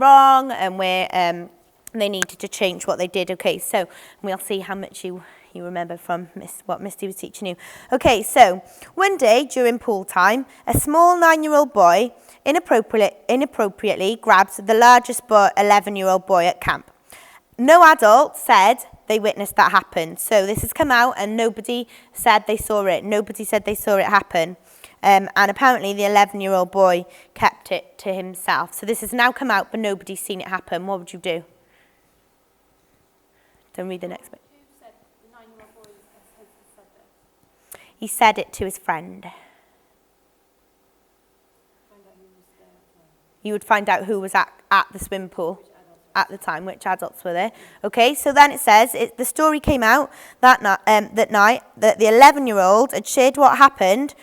wrong and where they needed to change what they did. Okay, so we'll see how much you remember from what Misty was teaching you. Okay, so one day during pool time, a small 9-year-old boy inappropriately grabbed the largest 11-year-old boy at camp. No adult said they witnessed that happen. So this has come out and nobody said they saw it. Nobody said they saw it happen. And apparently the 11-year-old boy kept it to himself. So this has now come out, but nobody's seen it happen. What would you do? Don't read the next bit. Who said the 9-year-old boy has said that? He said it to his friend. You would find out who was at the swimming pool at the time, which adults were there. Okay, so then it says, the story came out that night that the 11-year-old had shared what happened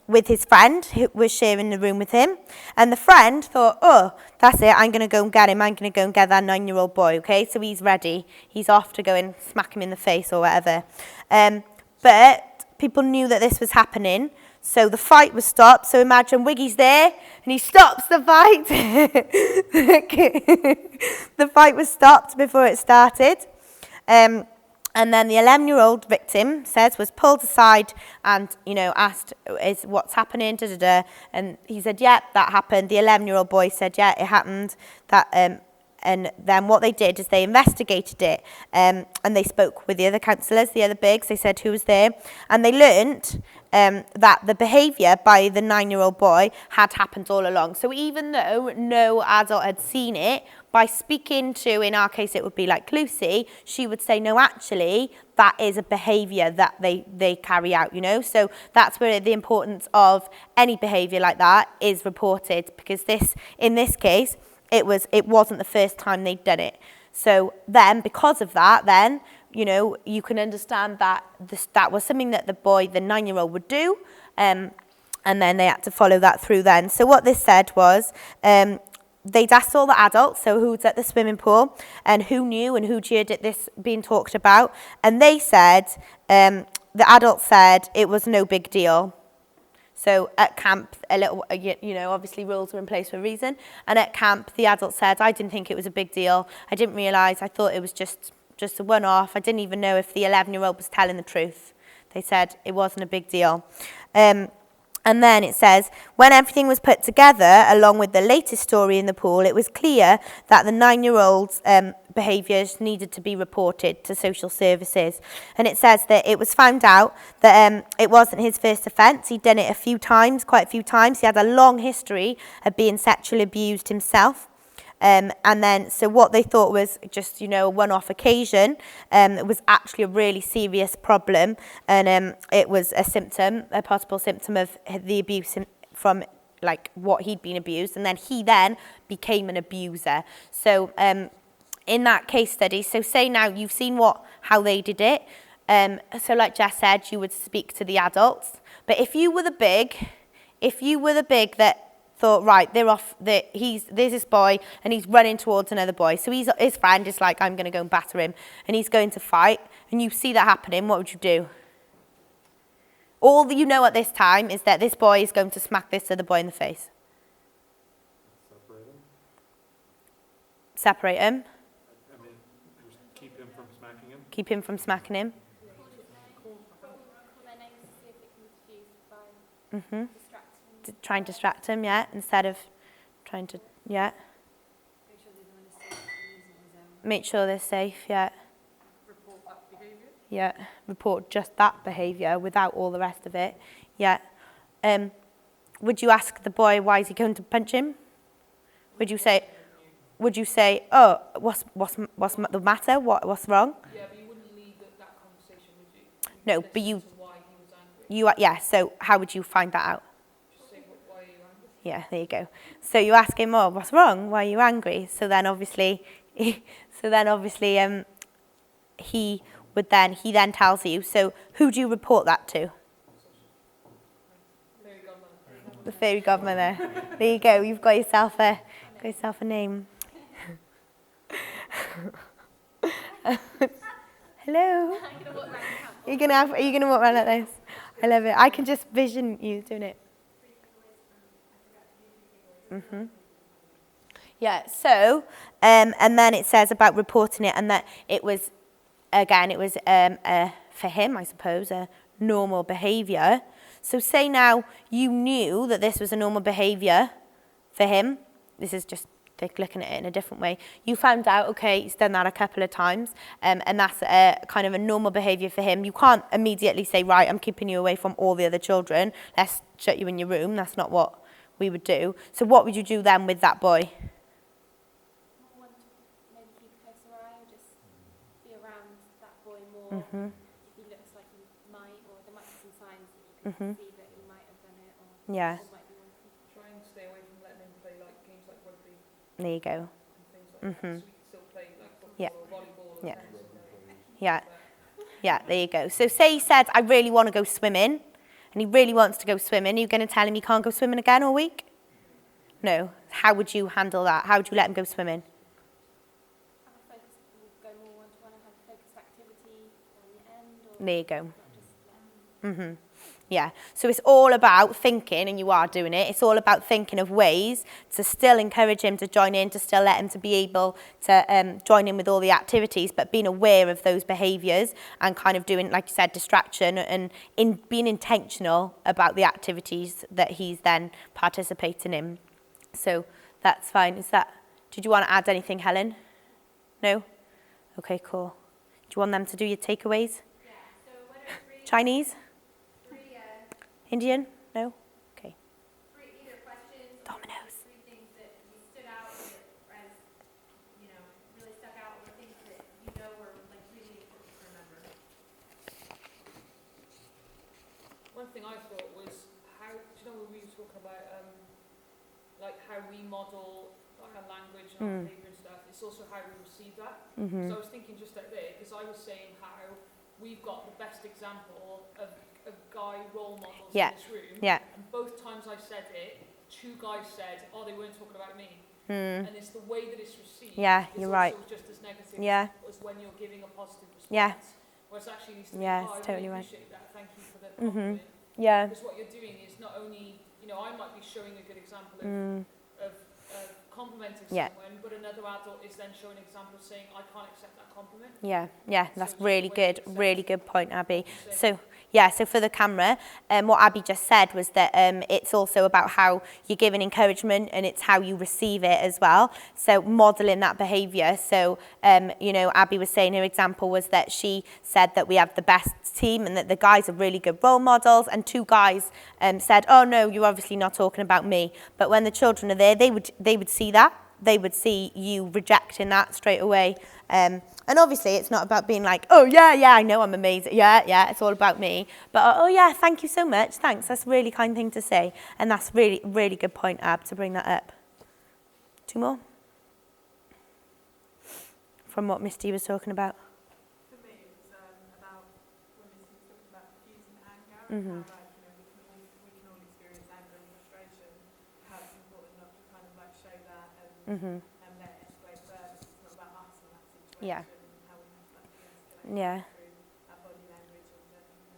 with his friend who was sharing the room with him. And the friend thought, oh, that's it, I'm going to go and get him. I'm going to go and get that 9-year-old boy, okay? So he's ready. He's off to go and smack him in the face or whatever. But people knew that this was happening. So the fight was stopped. So imagine Wiggy's there and he stops the fight. The fight was stopped before it started. And then the 11-year-old victim was pulled aside and, you know, asked, "Is what's happening?" And he said, "Yeah, that happened." The 11-year-old boy said, "Yeah, it happened." And then what they did is they investigated it, and they spoke with the other counsellors, the other bigs. They said who was there, and they learnt that the behaviour by the 9-year-old boy had happened all along. So even though no adult had seen it, by speaking to, in our case, it would be like Lucy, she would say, no, actually, that is a behaviour that they carry out, you know. So that's where the importance of any behaviour like that is reported, because in this case, it wasn't the first time they'd done it. So then, because of that, then, you know, you can understand that that was something that the 9-year-old would do, and then they had to follow that through then. So what this said was, they'd asked all the adults, so who was at the swimming pool, and who knew and who heard this being talked about, and they said, the adults said it was no big deal. So at camp, you know, obviously rules were in place for a reason, and at camp, the adult said, I didn't think it was a big deal. I didn't realise, I thought it was just a one-off. I didn't even know if the 11-year-old was telling the truth. They said it wasn't a big deal. And then it says, when everything was put together, along with the latest story in the pool, it was clear that the 9-year-old's behaviours needed to be reported to social services. And it says that it was found out that it wasn't his first offence. He'd done it quite a few times. He had a long history of being sexually abused himself. And then, so what they thought was just, you know, a one-off occasion. It was actually a really serious problem. And it was a possible symptom of the abuse from like what he'd been abused. And then he then became an abuser. So in that case study, so say now you've seen how they did it. So like Jess said, you would speak to the adults. But if you were the big that thought, right, there's this boy and he's running towards another boy. So his friend is like, I'm going to go and batter him. And he's going to fight. And you see that happening, what would you do? All that you know at this time is that this boy is going to smack this other boy in the face. Separate him. I mean, just keep him from smacking him. Keep him from smacking him. Try and distract him, yeah, instead of trying to, yeah. Make sure they're safe, yeah. Report that behaviour. Yeah, report just that behaviour without all the rest of it, yeah. Would you ask the boy why is he going to punch him? Would you say, oh, what's the matter? What's wrong? Yeah, but you wouldn't lead that conversation, would you? No, but Listen to why he was angry. yeah. So how would you find that out? Just say, why are you angry? Yeah, there you go. So you ask him, oh, what's wrong? Why are you angry? So then obviously, he then tells you. So who do you report that to? Fairy godmother. The fairy godmother. There you go. You've got yourself a name. Hello. Are you gonna walk around like this? I love it. I can just vision you doing it. Yeah. So, and then it says about reporting it, and that it was, again, for him, I suppose, a normal behaviour. So say now you knew that this was a normal behaviour for him. This is just looking at it in a different way. You found out, okay, he's done that a couple of times, and that's kind of a normal behaviour for him. You can't immediately say, right, I'm keeping you away from all the other children. Let's shut you in your room. That's not what we would do. So what would you do then with that boy? Maybe keep a closer eye, or just be around that boy more. If he looks like he might, or there might be some signs that you can see that he might have done it, or Yeah. might be one thing. Try and stay away from letting him play like games like rugby There you go. and things like that. So we can still play like football Yeah. or volleyball or Yeah. tennis. Yeah. Yeah, there you go. So say he said, I really want to go swimming, and he really wants to go swimming. Are you going to tell him he can't go swimming again all week? No. How would you handle that? How would you let him go swimming? Have a focus, we'll go more one-to-one and have a focused activity on the end, or There you go. not just let Yeah, so it's all about thinking, and you are doing it, it's all about thinking of ways to still encourage him to join in, to still let him to be able to join in with all the activities, but being aware of those behaviours and kind of doing, like you said, distraction and being intentional about the activities that he's then participating in. So that's fine. Did you want to add anything, Helen? No? Okay, cool. Do you want them to do your takeaways? Yeah, so what are three, Chinese? three, Indian? No? Okay. three either questions or Dominoes. three things that you stood out or as, you know, really stuck out, or things that you know were like really important to remember? One thing I thought was how, do you know when we were talking about like how we model like our language and our behaviour and stuff, it's also how we receive that. So I was thinking just out there, because I was saying how we've got the best example of guy role models Yeah. in this room. Yeah. And both times I said it, two guys said, oh, they weren't talking about me. And it's the way that it's received. Yeah, is you're also right. just as negative Yeah. as when you're giving a positive response. Yeah. Whereas actually needs to be, Yeah, oh, it's I totally really right. appreciate that. Thank you for the compliment. Yeah. Because what you're doing is not only, you know, I might be showing a good example of complimenting Yeah. someone, but another adult is then showing an example of saying, I can't accept that compliment. Yeah, that's it's really the way good, you accept really good point, Abby. So- So for the camera, what Abby just said was that it's also about how you're giving encouragement and it's how you receive it as well. So modelling that behaviour. So, you know, Abby was saying her example was that she said that we have the best team and that the guys are really good role models, and two guys said, oh no, you're obviously not talking about me. But when the children are there, they would see that. they would see you rejecting that straight away. And obviously it's not about being like, oh yeah, I know I'm amazing. Yeah, it's all about me. But oh yeah, thank you so much. Thanks. That's a really kind thing to say. And that's really, really good point, Ab, to bring that up. 2 more? From what Misty was talking about. For me, it was about when Misty was talking about diffusing anger, and how, like, you know, we can all experience anger and frustration, how it's important not to kind of like show that and let it escalate further. It's not about us in that situation. Yeah. And how we have to like de-escalate Yeah. through our body language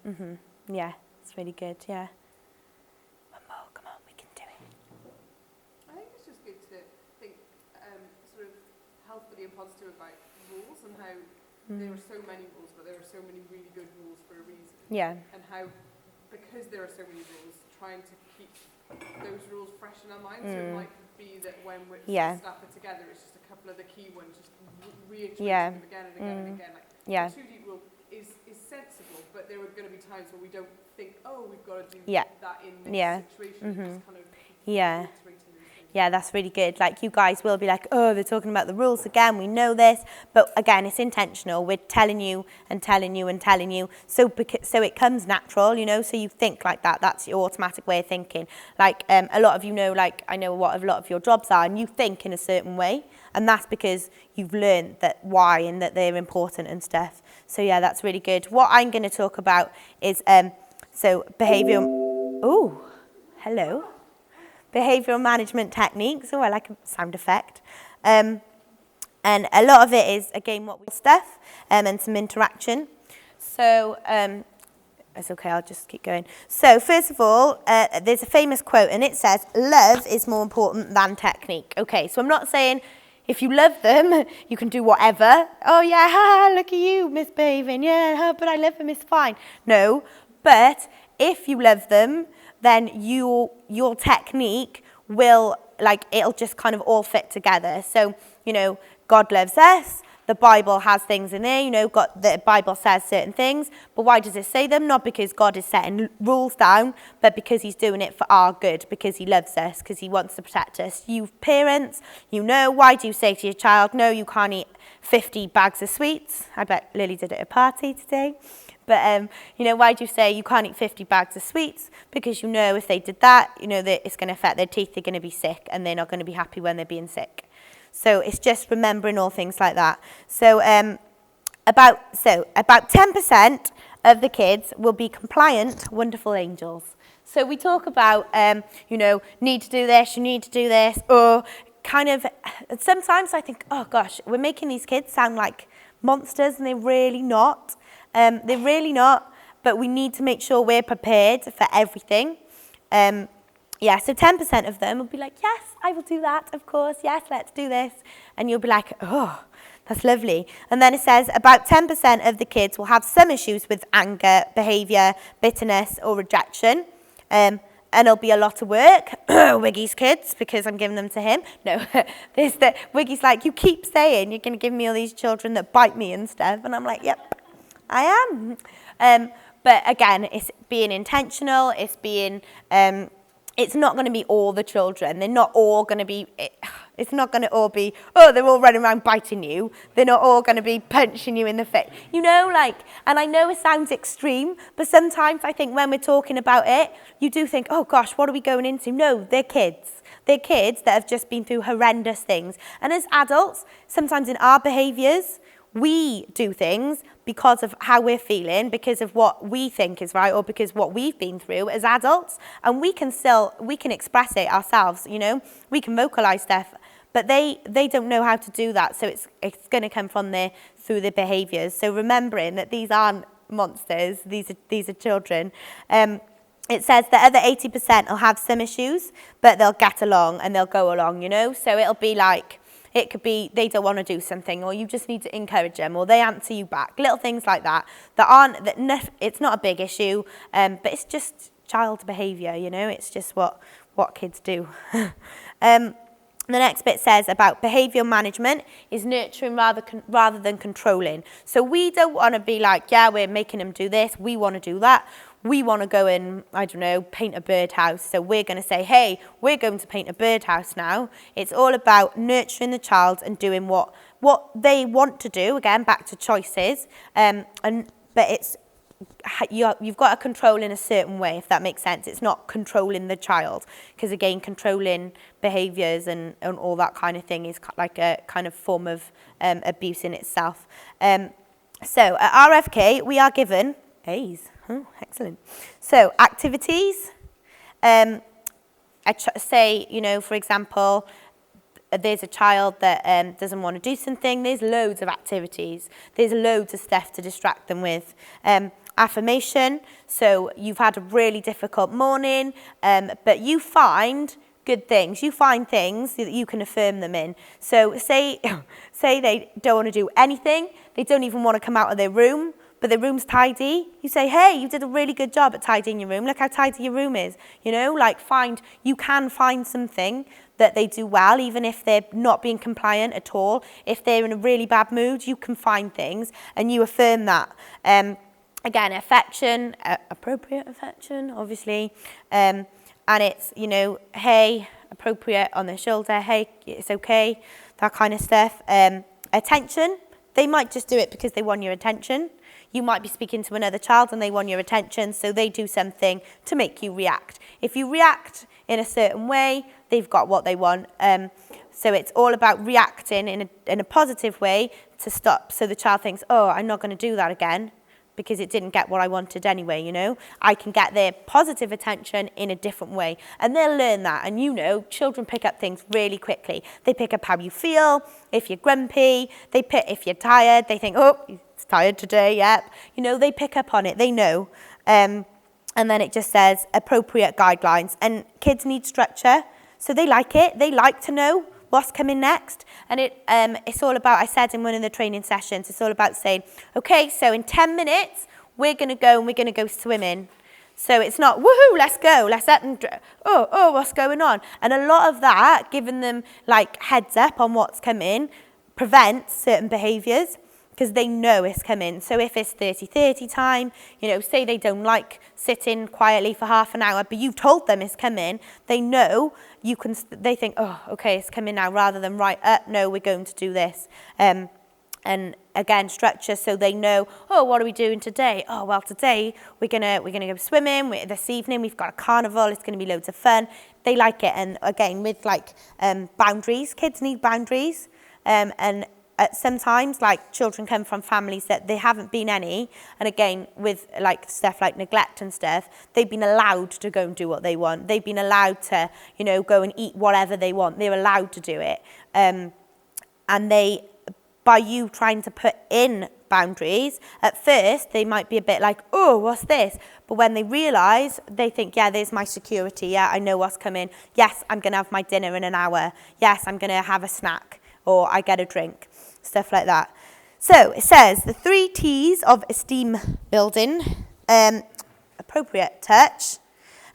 and Yeah, it's really good, yeah. One more, come on, we can do it. I think it's just good to think sort of healthfully and positive about rules and how there are so many rules, but there are so many really good rules for a reason. Yeah. And how, because there are so many rules, trying to keep those rules fresh in our minds. So it might be that when we're snapping together, it's just a couple of the key ones, just reiterating them again and again and again. Like the 2D rule is sensible, but there are going to be times where we don't think, oh, we've got to do that in this situation. Just kind of reiterating those things. Yeah, that's really good. Like, you guys will be like, oh, they're talking about the rules again. We know this. But again, it's intentional. We're telling you and telling you and telling you. So it comes natural, you know, so you think like that. That's your automatic way of thinking. Like, a lot of you know, like, I know what a lot of your jobs are, and you think in a certain way. And that's because you've learned that why and that they're important and stuff. So yeah, that's really good. What I'm going to talk about is, behavioural... Oh, hello. Behavioural management techniques. Oh, I like a sound effect. And a lot of it is, again, what we stuff and some interaction. So, it's okay, I'll just keep going. So, first of all, there's a famous quote, and it says, love is more important than technique. Okay, so I'm not saying if you love them, you can do whatever. Oh, yeah, look at you misbehaving. Yeah, but I love them, it's fine. No, but if you love them, then your technique will, like, it'll just kind of all fit together. So, you know, God loves us. The Bible has things in there, you know, the Bible says certain things. But why does it say them? Not because God is setting rules down, but because he's doing it for our good, because he loves us, because he wants to protect us. You parents, you know, why do you say to your child, no, you can't eat 50 bags of sweets? I bet Lily did it at a party today. But, you know, why do you say you can't eat 50 bags of sweets? Because you know if they did that, you know that it's going to affect their teeth, they're going to be sick, and they're not going to be happy when they're being sick. So it's just remembering all things like that. So about 10% of the kids will be compliant, wonderful angels. So we talk about, you know, need to do this, you need to do this, or kind of, sometimes I think, oh gosh, we're making these kids sound like monsters, and they're really not. They're really not, but we need to make sure we're prepared for everything. Yeah, so 10% of them will be like, yes, I will do that, of course, yes, let's do this. And you'll be like, oh, that's lovely. And then it says about 10% of the kids will have some issues with anger, behaviour, bitterness, or rejection. And it'll be a lot of work. Wiggy's kids, because I'm giving them to him. No, Wiggy's like, you keep saying you're going to give me all these children that bite me and stuff. And I'm like, yep, I am. But again, it's being intentional. It's being... it's not going to be all the children. They're not all going to be, it's not going to all be, oh, they're all running around biting you. They're not all going to be punching you in the face. You know, like, and I know it sounds extreme, but sometimes I think when we're talking about it, you do think, oh gosh, what are we going into? No, they're kids. They're kids that have just been through horrendous things. And as adults, sometimes in our behaviours, we do things because of how we're feeling, because of what we think is right, or because what we've been through as adults, and we can express it ourselves, you know, we can vocalize stuff, but they don't know how to do that, so it's going to come from through their behaviors. So remembering that these aren't monsters, these are children. It says that other 80% will have some issues, but they'll get along and they'll go along, you know, so it'll be like, it could be they don't want to do something, or you just need to encourage them, or they answer you back. Little things like that it's not a big issue, but it's just child behaviour, you know. It's just what kids do. The next bit says about behavioural management is nurturing rather than controlling. So we don't want to be like, yeah, we're making them do this, we want to do that. we want to go and, I don't know, paint a birdhouse. So we're going to say, hey, we're going to paint a birdhouse now. It's all about nurturing the child and doing what they want to do. Again, back to choices. But it's you've got to control in a certain way, if that makes sense. It's not controlling the child, because again, controlling behaviours and all that kind of thing is like a kind of form of abuse in itself. So at RFK, we are given A's. Oh, excellent. So activities. Say, you know, for example, there's a child that doesn't want to do something. There's loads of activities. There's loads of stuff to distract them with. Affirmation. So you've had a really difficult morning, but you find good things. You find things that you can affirm them in. So say they don't want to do anything. They don't even want to come out of their room, but their room's tidy. You say, hey, you did a really good job at tidying your room. Look how tidy your room is. You know, like you can find something that they do well, even if they're not being compliant at all. If they're in a really bad mood, you can find things and you affirm that. Again, affection, appropriate affection, obviously. And it's, you know, hey, appropriate on their shoulder, hey, it's okay, that kind of stuff. Attention, they might just do it because they want your attention. You might be speaking to another child and they want your attention, so they do something to make you react. If you react in a certain way, they've got what they want. So it's all about reacting in a positive way to stop. So the child thinks, oh, I'm not going to do that again, because it didn't get what I wanted anyway, you know. I can get their positive attention in a different way. And they'll learn that. And you know, children pick up things really quickly. They pick up how you feel, if you're grumpy, if you're tired, they think, oh, he's tired today, yep. You know, they pick up on it, they know. And then it just says appropriate guidelines. And kids need structure, so they like it. They like to know what's coming next. And it's all about, I said in one of the training sessions, it's all about saying, okay, so in 10 minutes, we're going to go swimming. So it's not, woohoo, let's go, let's up and, oh, what's going on? And a lot of that, giving them like heads up on what's coming, prevents certain behaviours, because they know it's coming. So if it's 30-30 time, you know, say they don't like sitting quietly for half an hour, but you've told them it's coming, they know they think, oh, okay, it's coming now, rather than right up, no, we're going to do this. And again, structure, so they know, oh, what are we doing today? Oh, well, today we're gonna go swimming. This evening we've got a carnival. It's gonna be loads of fun. They like it. And again, with like boundaries, kids need boundaries. And sometimes, like, children come from families that they haven't been any, and again, with like stuff like neglect and stuff, they've been allowed to go and do what they want. They've been allowed to, you know, go and eat whatever they want. They're allowed to do it. And by you trying to put in boundaries, at first they might be a bit like, oh, what's this? But when they realise, they think, yeah, there's my security. Yeah, I know what's coming. Yes, I'm going to have my dinner in an hour. Yes, I'm going to have a snack, or I get a drink. Stuff like that. So it says the 3 T's of esteem building: appropriate touch,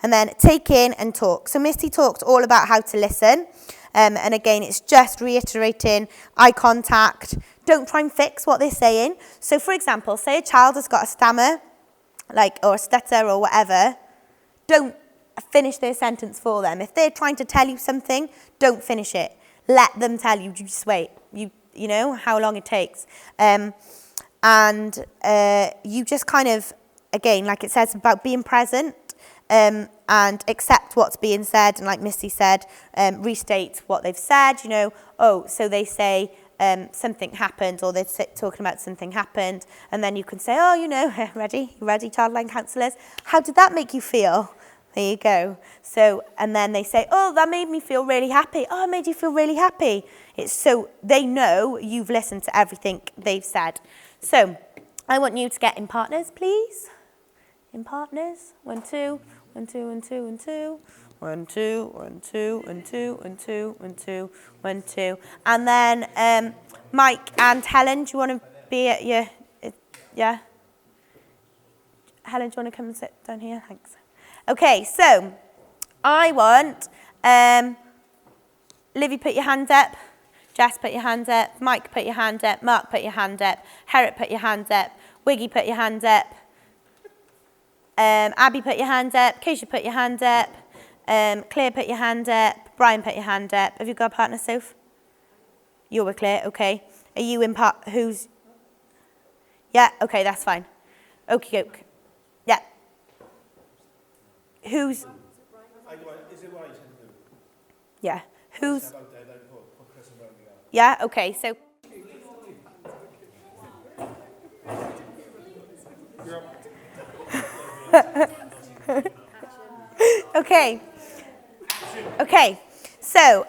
and then take in and talk. So Misty talked all about how to listen, and again, it's just reiterating eye contact. Don't try and fix what they're saying. So for example, say a child has got a stammer, or a stutter or whatever. Don't finish their sentence for them. If they're trying to tell you something, don't finish it. Let them tell you. Just wait. You know, how long it takes. And you just kind of, again, like it says about being present, and accept what's being said. And like Missy said, restate what they've said, you know. Oh, so they say something happened, or they're talking about something happened. And then you can say, oh, you know, ready, childline counsellors? How did that make you feel? There you go. So, and then they say, oh, that made me feel really happy. Oh, it made you feel really happy. It's so they know you've listened to everything they've said. So, I want you to get in partners, please. In partners. 1, 2, 1, 2, 1, 2, 1, 2. 1, 2, 1, 2, 1, 2, 1, 2, 1, 2, 1, 2. And then Mike and Helen, do you want to be at your, yeah? Helen, do you want to come and sit down here? Thanks. Okay, so I want Livy, put your hand up. Jess, put your hand up. Mike, put your hand up. Mark, put your hand up. Herrick, put your hand up. Wiggy, put your hand up. Abby, put your hand up. Keisha, put your hand up. Claire, put your hand up. Brian, put your hand up. Have you got a partner, Soph? You're with Claire, okay. Are you in who's? Yeah, okay, that's fine. Okie doke. Yeah. Who's? Is it what I tend to do? Yeah. Who's? Step out there, then put Chris and Brown together. Yeah, okay, so. Okay. Okay. So,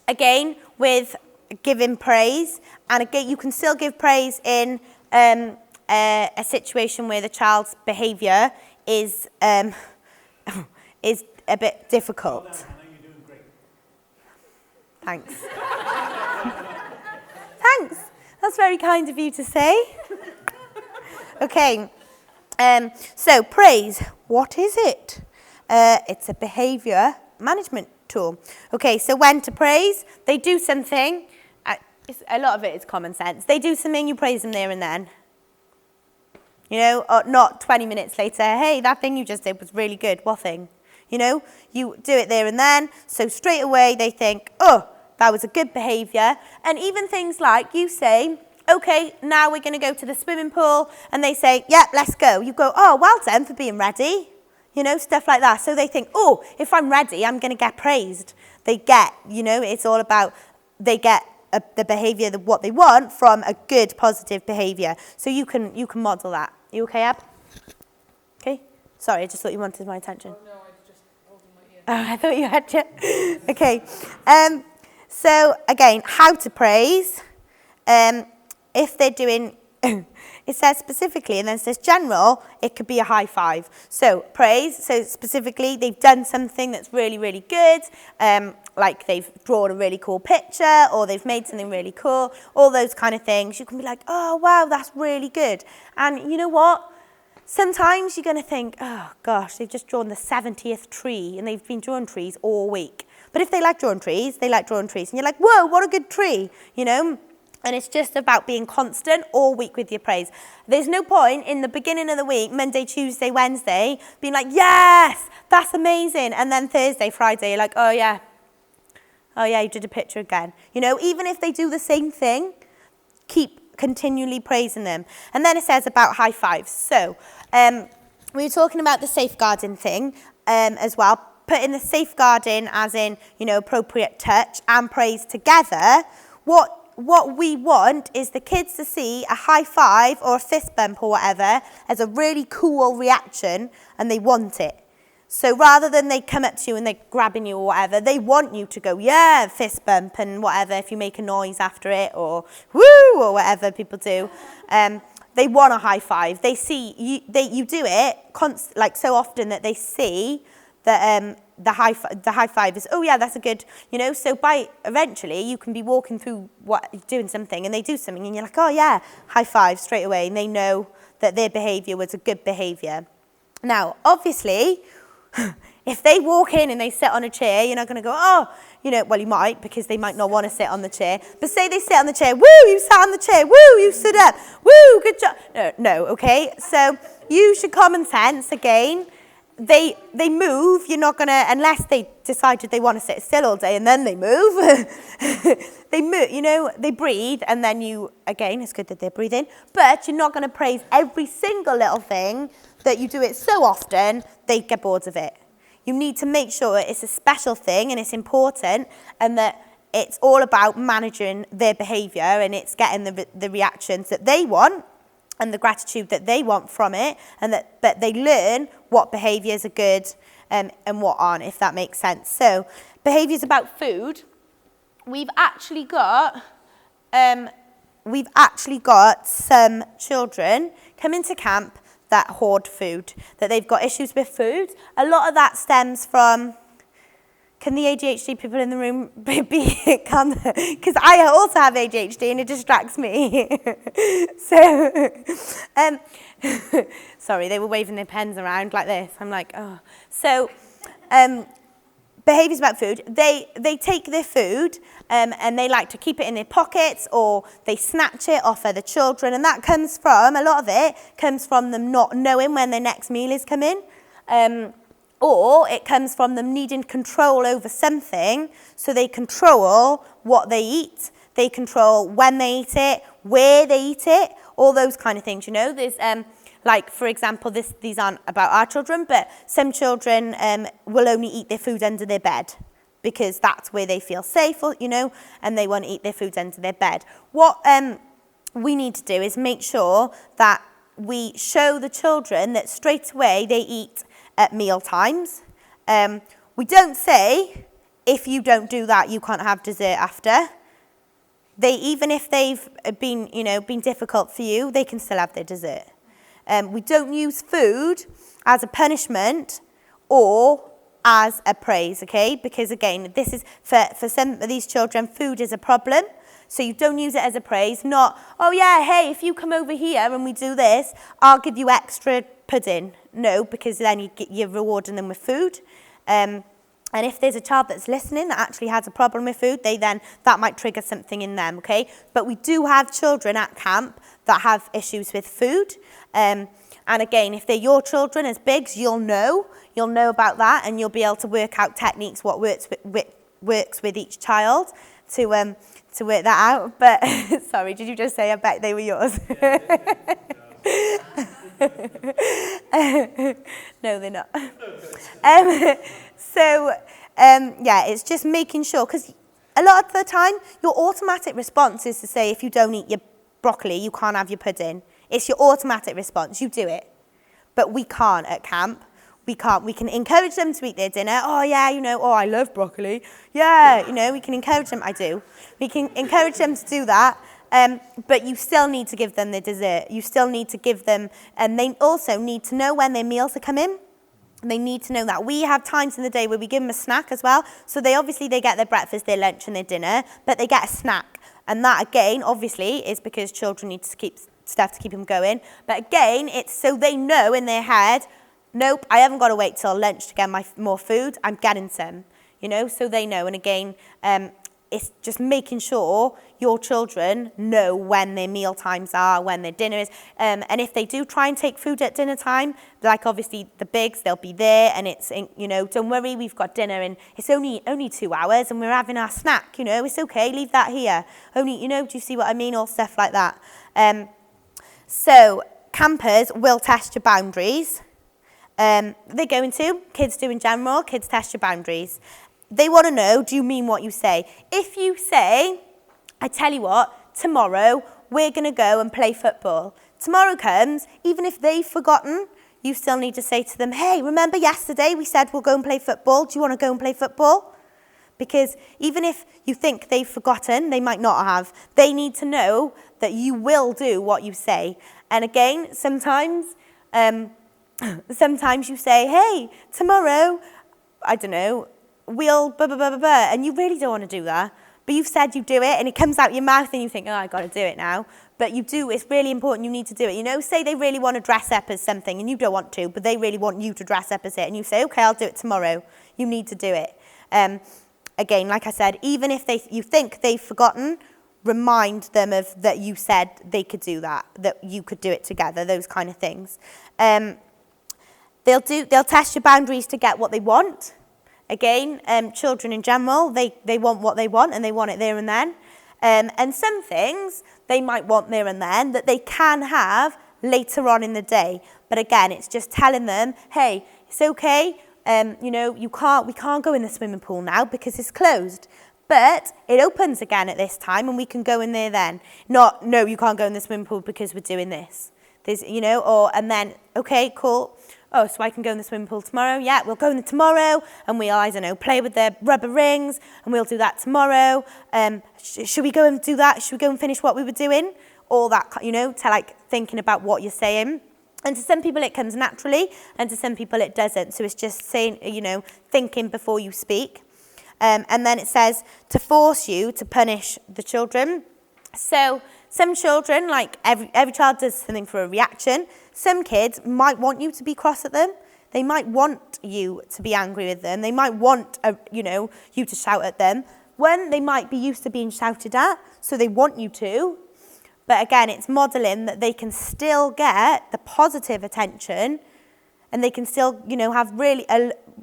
again, with giving praise, and again, you can still give praise in a situation where the child's behaviour is a bit difficult. I know you're doing great. Thanks. Thanks. That's very kind of you to say. Okay. So praise, what is it? It's a behaviour management tool. Okay, so when to praise, they do something. A lot of it is common sense. They do something, you praise them there and then. You know, or not 20 minutes later, hey, that thing you just did was really good. What thing? You know, you do it there and then. So straight away they think, oh, that was a good behaviour. And even things like you say, okay, now we're going to go to the swimming pool. And they say, yeah, let's go. You go, oh, well done for being ready. You know, stuff like that. So they think, oh, if I'm ready, I'm going to get praised. They get, you know, it's all about, they get the behaviour, what they want from a good, positive behaviour. So you can model that. You okay, Ab? Okay? Sorry, I just thought you wanted my attention. Oh, no, I was just holding my ear. Oh, I thought you had to. Okay. So, again, how to praise. If they're doing, it says specifically, and then it says general, it could be a high five. So, praise, so specifically, they've done something that's really, really good, like they've drawn a really cool picture, or they've made something really cool, all those kind of things. You can be like, oh, wow, that's really good. And you know what? Sometimes you're going to think, oh, gosh, they've just drawn the 70th tree, and they've been drawing trees all week. But if they like drawing trees, they like drawing trees. And you're like, whoa, what a good tree, you know? And it's just about being constant all week with your praise. There's no point in the beginning of the week, Monday, Tuesday, Wednesday, being like, yes, that's amazing. And then Thursday, Friday, you're like, oh, yeah, you did a picture again. You know, even if they do the same thing, keep continually praising them. And then it says about high fives. So we were talking about the safeguarding thing as well. Putting the safeguarding as in, you know, appropriate touch and praise together. What we want is the kids to see a high five or a fist bump or whatever as a really cool reaction, and they want it. So rather than they come up to you and they're grabbing you or whatever, they want you to go, yeah, fist bump and whatever, if you make a noise after it, or woo, or whatever people do. They want a high five. They see, you do it like so often that they see that the high five is, oh yeah, that's a good, you know, so by eventually you can be walking through doing something and they do something and you're like, oh yeah, high five straight away, and they know that their behaviour was a good behaviour. Now, obviously, if they walk in and they sit on a chair, you're not going to go, oh, you know, well, you might, because they might not want to sit on the chair. But say they sit on the chair, woo, you sat on the chair, woo, you stood up, woo, good job. No, okay? So use your common sense again. They move, you're not going to, unless they decided they want to sit still all day and then they move. They move, you know, they breathe, and then you, again, it's good that they're breathing, but you're not going to praise every single little thing that you do it so often, they get bored of it. You need to make sure it's a special thing and it's important, and that it's all about managing their behaviour, and it's getting the reactions that they want and the gratitude that they want from it, and that they learn what behaviours are good and what aren't, if that makes sense. So behaviours about food, we've actually got some children come into camp that hoard food, that they've got issues with food. A lot of that stems from, can the ADHD people in the room be, because I also have ADHD and it distracts me. So, sorry, they were waving their pens around like this. I'm like, oh. So, behaviours about food, they take their food and they like to keep it in their pockets, or they snatch it off other children, and that comes from, a lot of it comes from them not knowing when their next meal is coming, or it comes from them needing control over something, so they control what they eat, they control when they eat it, where they eat it, all those kind of things, you know. There's like, for example, these aren't about our children, but some children will only eat their food under their bed because that's where they feel safe, you know, and they want to eat their food under their bed. What we need to do is make sure that we show the children that straight away they eat at meal times. We don't say, if you don't do that, you can't have dessert after. Even if they've been difficult for you, they can still have their dessert. We don't use food as a punishment or as a praise, okay? Because again, this is, for some of these children, food is a problem. So you don't use it as a praise, not, oh yeah, hey, if you come over here and we do this, I'll give you extra pudding. No, because then you're rewarding them with food. And if there's a child that's listening that actually has a problem with food, that might trigger something in them, okay? But we do have children at camp that have issues with food. And again, if they're your children as bigs, you'll know about that, and you'll be able to work out techniques, what works with each child to work that out. But sorry, did you just say I bet they were yours? No, they're not. Yeah, it's just making sure, because a lot of the time, your automatic response is to say, if you don't eat your broccoli, you can't have your pudding. It's your automatic response. You do it. But we can't at camp. We can't. We can encourage them to eat their dinner. Oh, yeah, I love broccoli. Yeah, we can encourage them. I do. We can encourage them to do that. But you still need to give them the dessert. You still need to give them, and they also need to know when their meals are coming. They need to know that. We have times in the day where we give them a snack as well. So they get their breakfast, their lunch and their dinner, but they get a snack. And that, again, obviously, is because children need to keep stuff to keep them going. But again, it's so they know in their head, nope, I haven't got to wait till lunch to get more food. I'm getting some, so they know. And again, it's just making sure your children know when their meal times are, when their dinner is. And if they do try and take food at dinner time, like obviously the bigs, they'll be there, and it's, don't worry, we've got dinner and it's only 2 hours and we're having our snack, it's okay, leave that here. Only, do you see what I mean? All stuff like that. So campers will test your boundaries. They're going to, kids do in general, kids test your boundaries. They want to know, do you mean what you say? If you say, I tell you what, tomorrow we're going to go and play football. Tomorrow comes, even if they've forgotten, you still need to say to them, hey, remember yesterday we said we'll go and play football? Do you want to go and play football? Because even if you think they've forgotten, they might not have. They need to know that you will do what you say. And again, sometimes you say, hey, tomorrow, I don't know, we'll blah, blah, blah, blah, blah, and you really don't want to do that. But you've said you do it, and it comes out your mouth, and you think, oh, I've got to do it now. But you do, it's really important, you need to do it. Say they really want to dress up as something, and you don't want to, but they really want you to dress up as it, and you say, okay, I'll do it tomorrow. You need to do it. Again, like I said, even if you think they've forgotten, remind them of that you said they could do that you could do it together, those kind of things. They'll test your boundaries to get what they want. Again, children in general, they want what they want, and they want it there and then. And some things they might want there and then that they can have later on in the day. But again, it's just telling them, hey, it's okay. We can't go in the swimming pool now because it's closed. But it opens again at this time and we can go in there then. Not, no, you can't go in the swimming pool because we're doing this. And then, okay, cool. Oh, so I can go in the swimming pool tomorrow? Yeah, we'll go in there tomorrow and we'll, play with the rubber rings and we'll do that tomorrow. Should we go and do that? Should we go and finish what we were doing? All that, to thinking about what you're saying. And to some people it comes naturally and to some people it doesn't. So it's just saying, thinking before you speak. And then it says to force you to punish the children. So some children, every child does something for a reaction. Some kids might want you to be cross at them. They might want you to be angry with them. They might want, you to shout at them. One, they might be used to being shouted at, so they want you to. But again, it's modelling that they can still get the positive attention, and they can still, have really,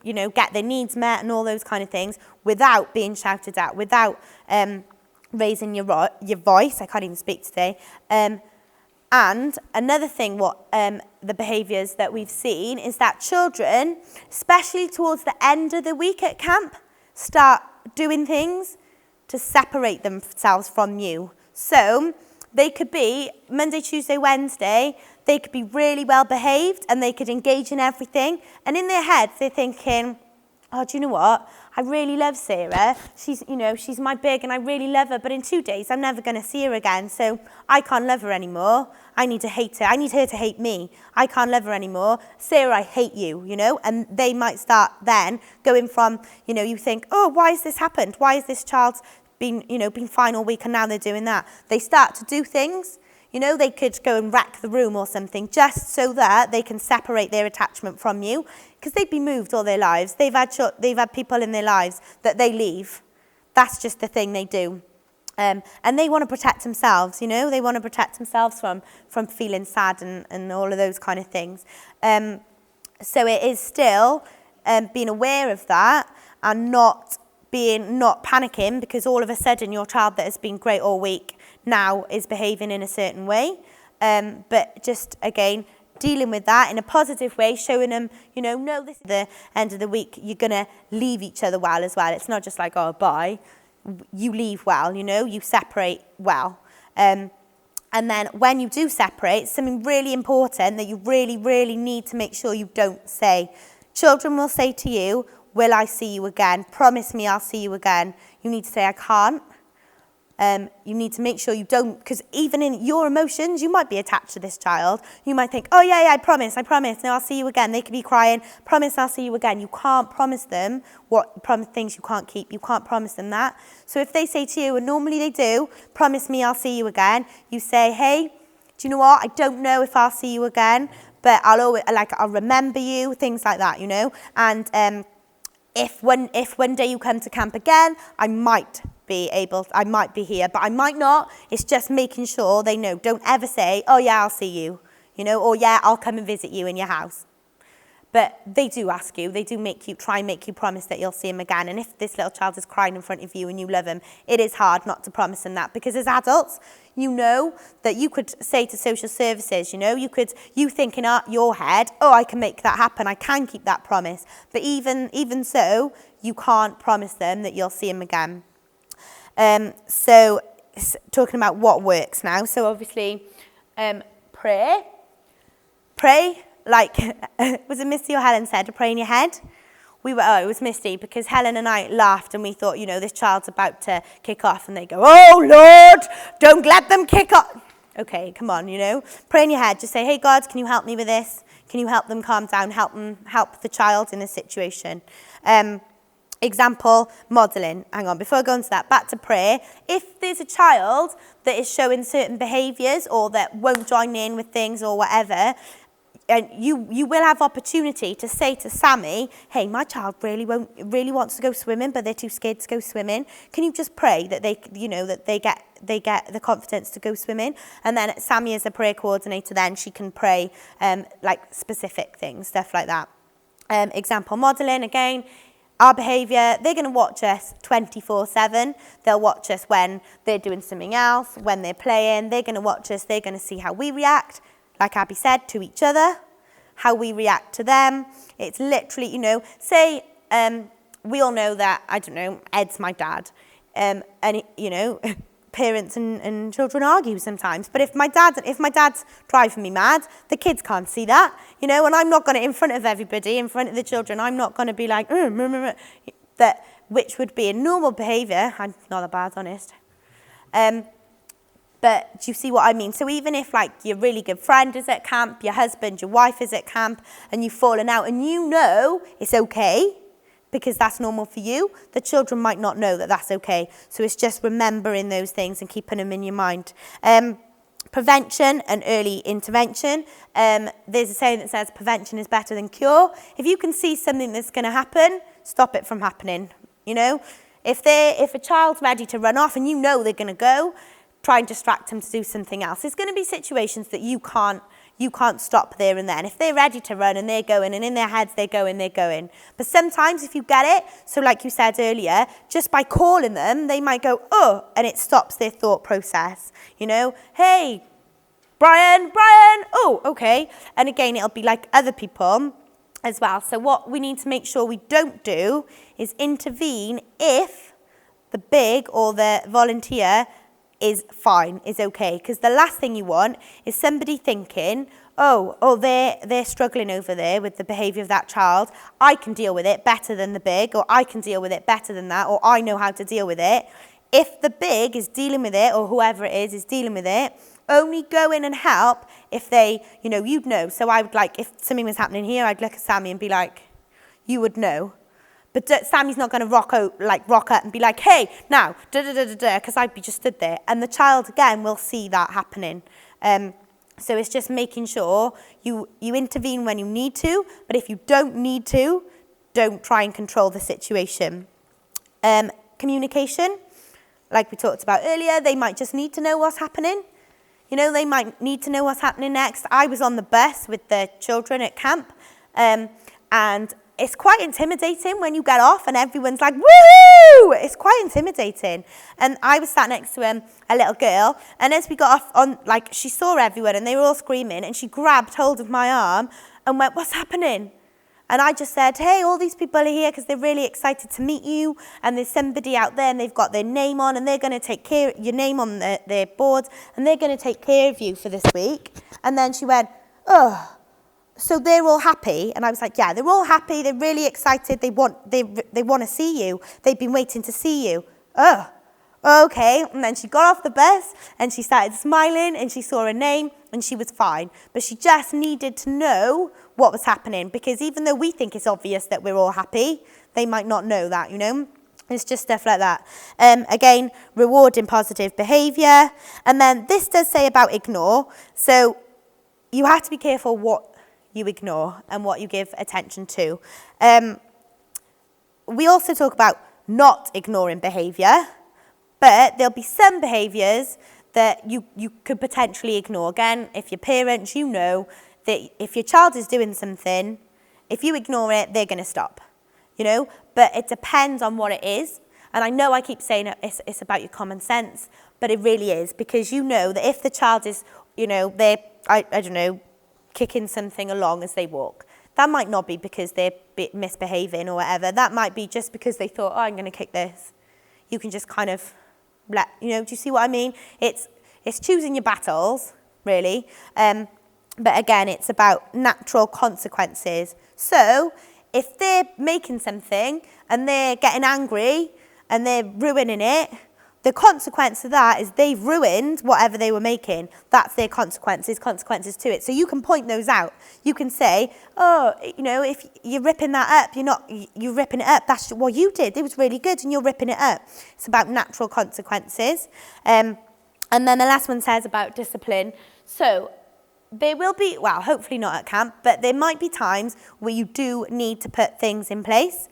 get their needs met and all those kind of things without being shouted at, without raising your voice. I can't even speak today. And another thing, the behaviours that we've seen is that children, especially towards the end of the week at camp, start doing things to separate themselves from you. So they could be Monday, Tuesday, Wednesday, they could be really well behaved and they could engage in everything. And in their heads, they're thinking, oh, do you know what? I really love Sarah. She's my big and I really love her. But in 2 days, I'm never going to see her again. So I can't love her anymore. I need to hate her. I need her to hate me. I can't love her anymore. Sarah, I hate you, And they might start then going from, you think, oh, why has this happened? Why has this child been fine all week and now they're doing that? They start to do things. They could go and wreck the room or something just so that they can separate their attachment from you, because they'd be moved all their lives. They've had people in their lives that they leave. That's just the thing they do. And they want to protect themselves, They want to protect themselves from feeling sad and all of those kind of things. So it is still being aware of that and not panicking because all of a sudden your child that has been great all week now is behaving in a certain way. But just, again, dealing with that in a positive way, showing them, no, this is the end of the week, you're going to leave each other well as well. It's not just like, oh, bye. You leave well, you separate well. And then when you do separate, something really important that you really, really need to make sure you don't say. Children will say to you, will I see you again? Promise me I'll see you again. You need to say, I can't. You need to make sure you don't, because even in your emotions, you might be attached to this child. You might think, oh, yeah, I promise. No, I'll see you again. They could be crying, promise I'll see you again. You can't promise them things you can't keep. You can't promise them that. So if they say to you, and normally they do, promise me I'll see you again, you say, hey, do you know what? I don't know if I'll see you again, but I'll remember you, things like that, And if one day you come to camp again, I might be here, but I might not. It's just making sure they know. Don't ever say, oh yeah, I'll see you, or yeah, I'll come and visit you in your house. But they do ask you, they do try and make you promise that you'll see him again. And if this little child is crying in front of you and you love him, it is hard not to promise them that, because as adults, that you could say to social services, you think in your head, oh, I can make that happen. I can keep that promise. But even so, you can't promise them that you'll see him again. So talking about what works now. So obviously, pray, like, was it Misty or Helen said, to pray in your head? It was Misty, because Helen and I laughed and we thought, this child's about to kick off, and they go, oh Lord, don't let them kick off. Okay, come on, pray in your head. Just say, hey God, can you help me with this? Can you help them calm down? Help the child in this situation. Example, modelling. Hang on, before I go into that, back to prayer. If there's a child that is showing certain behaviours or that won't join in with things or whatever, and you will have opportunity to say to Sammy, hey, my child really wants to go swimming, but they're too scared to go swimming. Can you just pray that they get the confidence to go swimming? And then Sammy, as a prayer coordinator, then she can pray like specific things, stuff like that. Example, modelling again. Our behaviour, they're going to watch us 24/7. They'll watch us when they're doing something else, when they're playing. They're going to watch us. They're going to see how we react, like Abby said, to each other, how we react to them. It's literally, say we all know that, I don't know, Ed's my dad. And, parents and children argue sometimes. But if my dad's driving me mad, the kids can't see that, and I'm not going to, in front of everybody, in front of the children, I'm not going to be like, that, which would be a normal behaviour. I'm not that bad, honest. But do you see what I mean? So even if like your really good friend is at camp, your husband, your wife is at camp, and you've fallen out, and it's okay, because that's normal for you, the children might not know that that's okay. So it's just remembering those things and keeping them in your mind. prevention and early intervention. There's a saying that says prevention is better than cure. If you can see something that's going to happen, stop it from happening. You know, if a child's ready to run off and you know they're going to go, try and distract them to do something else. There's going to be situations that you can't stop there and then. If they're ready to run and they're going, and in their heads they're going. But sometimes if you get it, so like you said earlier, just by calling them, they might go, oh, and it stops their thought process. You know, hey, Brian, oh, okay. And again, it'll be like other people as well. So what we need to make sure we don't do is intervene if the big or the volunteer is fine, is okay. Because the last thing you want is somebody thinking, oh, they're struggling over there with the behaviour of that child. I can deal with it better than the big, or I can deal with it better than that, or I know how to deal with it. If the big is dealing with it, or whoever it is dealing with it, only go in and help if they, you'd know. So I would if something was happening here, I'd look at Sammy and be like, you would know. But Sammy's not going to rock up and be like, hey, now, because I'd be just stood there. And the child, again, will see that happening. So it's just making sure you intervene when you need to, but if you don't need to, don't try and control the situation. Communication, like we talked about earlier, they might just need to know what's happening. They might need to know what's happening next. I was on the bus with the children at camp, and it's quite intimidating when you get off and everyone's like, woo! It's quite intimidating. And I was sat next to a little girl, and as we got off, she saw everyone and they were all screaming, and she grabbed hold of my arm and went, what's happening? And I just said, hey, all these people are here because they're really excited to meet you, and there's somebody out there and they've got their name on, and they're going to take care of your name on their board, and they're going to take care of you for this week. And then she went, oh, so they're all happy? And I was like, yeah, they're all happy. They're really excited. They want to see you. They've been waiting to see you. Oh, okay. And then she got off the bus and she started smiling and she saw her name and she was fine. But she just needed to know what was happening, because even though we think it's obvious that we're all happy, they might not know that, It's just stuff like that. Again, rewarding positive behaviour. And then this does say about ignore. So you have to be careful what you ignore and what you give attention to. We also talk about not ignoring behaviour, but there'll be some behaviours that you could potentially ignore. Again, if you're parents, you know that if your child is doing something, if you ignore it, they're going to stop, But it depends on what it is. And I know I keep saying it's about your common sense, but it really is, because you know that if the child is, they're, I don't know, kicking something along as they walk. That might not be because they're misbehaving or whatever. That might be just because they thought, I'm going to kick this. You can just kind of do you see what I mean? It's choosing your battles, really. But again, it's about natural consequences. So if they're making something and they're getting angry and they're ruining it, the consequence of that is they've ruined whatever they were making. That's their consequences to it. So you can point those out. You can say, oh, if you're ripping that up, you're ripping it up. That's what you did. It was really good and you're ripping it up. It's about natural consequences. And then the last one says about discipline. So there will be, well, hopefully not at camp, but there might be times where you do need to put things in place.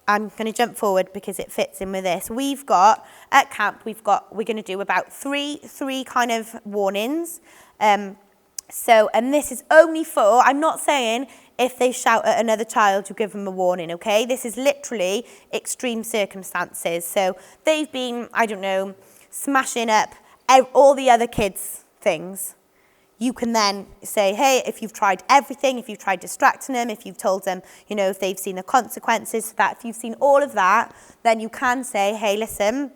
I'm going to jump forward because it fits in with this. At camp, we're going to do about three kind of warnings. And this is only for, I'm not saying if they shout at another child, you give them a warning, okay? This is literally extreme circumstances. So they've been, I don't know, smashing up all the other kids' things. You can then say, hey, if you've tried everything, if you've tried distracting them, if you've told them, if they've seen the consequences, so that if you've seen all of that, then you can say, hey, listen,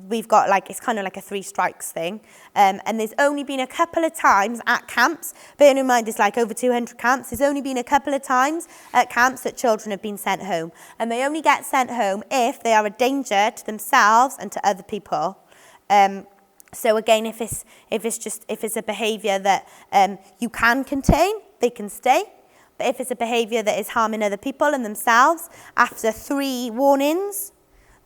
we've got it's kind of like a 3 strikes thing. And there's only been a couple of times at camps, bearing in mind there's over 200 camps, there's only been a couple of times at camps that children have been sent home. And they only get sent home if they are a danger to themselves and to other people. So again, if it's a behaviour that you can contain, they can stay. But if it's a behaviour that is harming other people and themselves, after 3 warnings,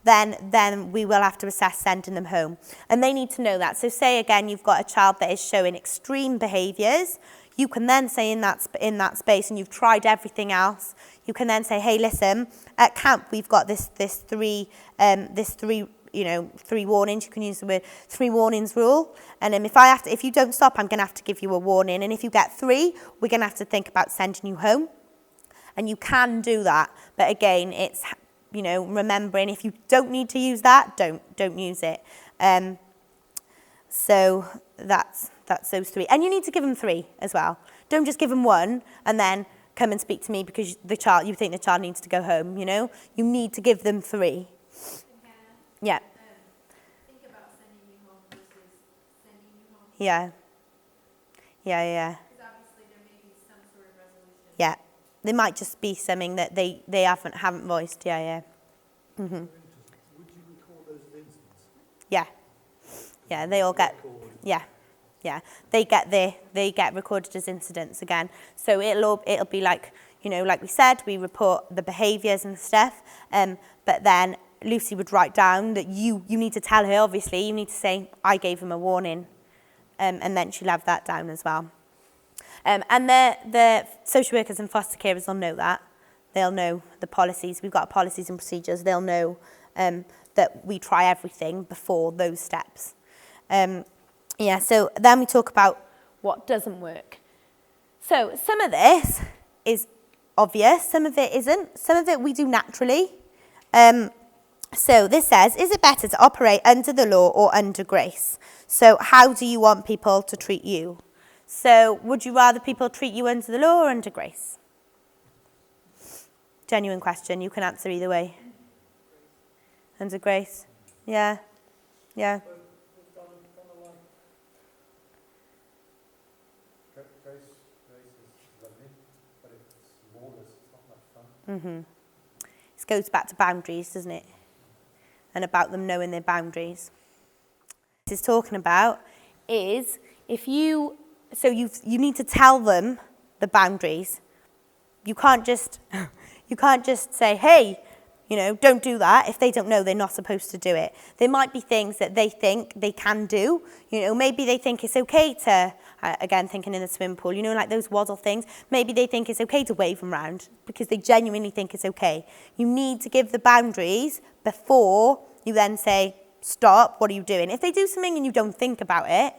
then we will have to assess sending them home. And they need to know that. So say again, you've got a child that is showing extreme behaviours, you can then say in that space, and you've tried everything else, you can then say, hey, listen, at camp we've got this three warnings. You can use the word 3 warnings rule. And if you don't stop, I'm going to have to give you a warning. And if you get 3, we're going to have to think about sending you home. And you can do that. But again, it's, remembering if you don't need to use that, don't use it. So that's those 3. And you need to give them 3 as well. Don't just give them 1 and then come and speak to me because you think the child needs to go home, You need to give them 3. Yeah. Think about sending you home versus sending you home. Yeah. Because obviously there may be some sort of resolution. Yeah. There might just be something that they haven't voiced. Yeah. Would you record those incidents? Yeah. Yeah, they all get. Yeah. They get recorded as incidents again. So it'll be like, like we said, we report the behaviours and stuff. But then Lucy would write down that you need to tell her, obviously, you need to say, I gave him a warning. And then she'll have that down as well. And the social workers and foster carers will know that. They'll know the policies. We've got policies and procedures. They'll know that we try everything before those steps. So then we talk about what doesn't work. So some of this is obvious. Some of it isn't. Some of it we do naturally. So this says, is it better to operate under the law or under grace? So how do you want people to treat you? So would you rather people treat you under the law or under grace? Genuine question. You can answer either way. Under grace? Yeah. Grace is lovely, but if it's lawless, it's not much fun. This goes back to boundaries, doesn't it? And about them knowing their boundaries. What this is talking about is you need to tell them the boundaries. You can't just say, hey, don't do that. If they don't know, they're not supposed to do it. There might be things that they think they can do. Maybe they think it's okay to, again, thinking in the swimming pool, like those waddle things. Maybe they think it's okay to wave them around because they genuinely think it's okay. You need to give the boundaries before you then say, stop, what are you doing? If they do something and you don't think about it,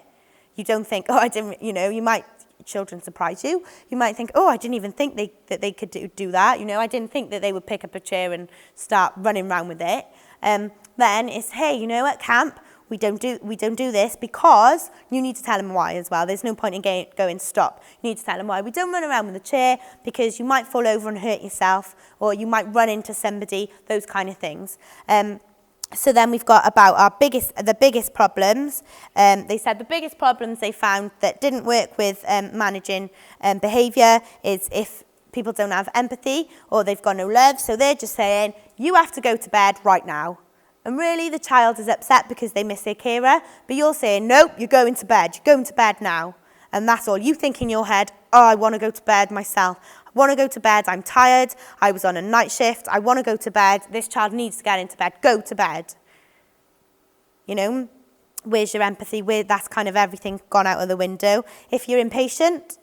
you don't think, oh, I didn't, you might, children surprise you. You might think, oh, I didn't even think that they could do that. I didn't think that they would pick up a chair and start running around with it. Then it's, hey, at camp, we don't do this because you need to tell them why as well. There's no point in going stop. You need to tell them why. We don't run around with a chair because you might fall over and hurt yourself, or you might run into somebody, those kind of things. So then we've got about the biggest problems. They said the biggest problems they found that didn't work with managing behaviour is if people don't have empathy or they've got no love. So they're just saying, you have to go to bed right now. And really the child is upset because they miss their carer. But you're saying, nope, you're going to bed. You're going to bed now. And that's all. You think in your head, oh, I want to go to bed myself. I want to go to bed. I'm tired. I was on a night shift. I want to go to bed. This child needs to get into bed. Go to bed. Where's your empathy? That's kind of everything gone out of the window. If you're impatient,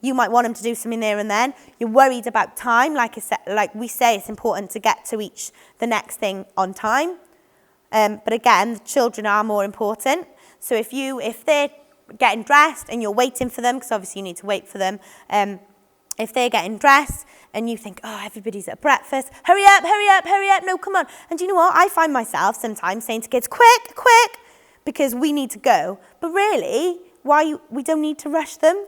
you might want them to do something there and then. You're worried about time. Like we say, it's important to get to the next thing on time. But again, the children are more important. So if they're getting dressed and you're waiting for them, because obviously you need to wait for them, if they're getting dressed and you think, oh, everybody's at breakfast, hurry up, no, come on. And do you know what? I find myself sometimes saying to kids, quick, because we need to go. But really, we don't need to rush them.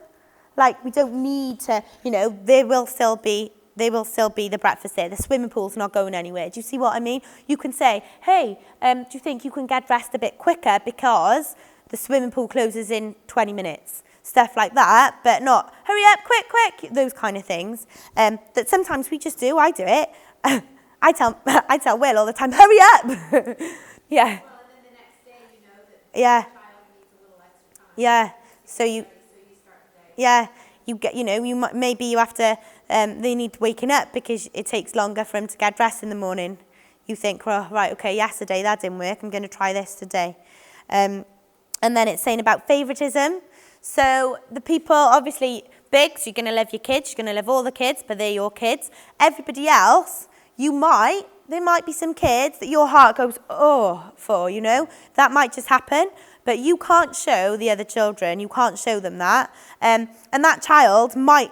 Like, we don't need to, there will still be the breakfast there. The swimming pool's not going anywhere. Do you see what I mean? You can say, hey, do you think you can get dressed a bit quicker because the swimming pool closes in 20 minutes? Stuff like that, but not, hurry up, quick, those kind of things. That sometimes we just do. I do it. I tell Will all the time, hurry up. Yeah. Well, and then the next day, that yeah. the child needs a little extra time. Yeah. So you start the day. Yeah. You get, maybe you have to, they need waking up because it takes longer for them to get dressed in the morning. you think, well, right, okay, yesterday that didn't work, I'm going to try this today. And then it's saying about favoritism. So the people, obviously, big, so you're going to love your kids, you're going to love all the kids, but they're your kids. Everybody else, there might be some kids that your heart goes, oh, for, you know. That might just happen, but you can't show the other children, you can't show them that. And that child might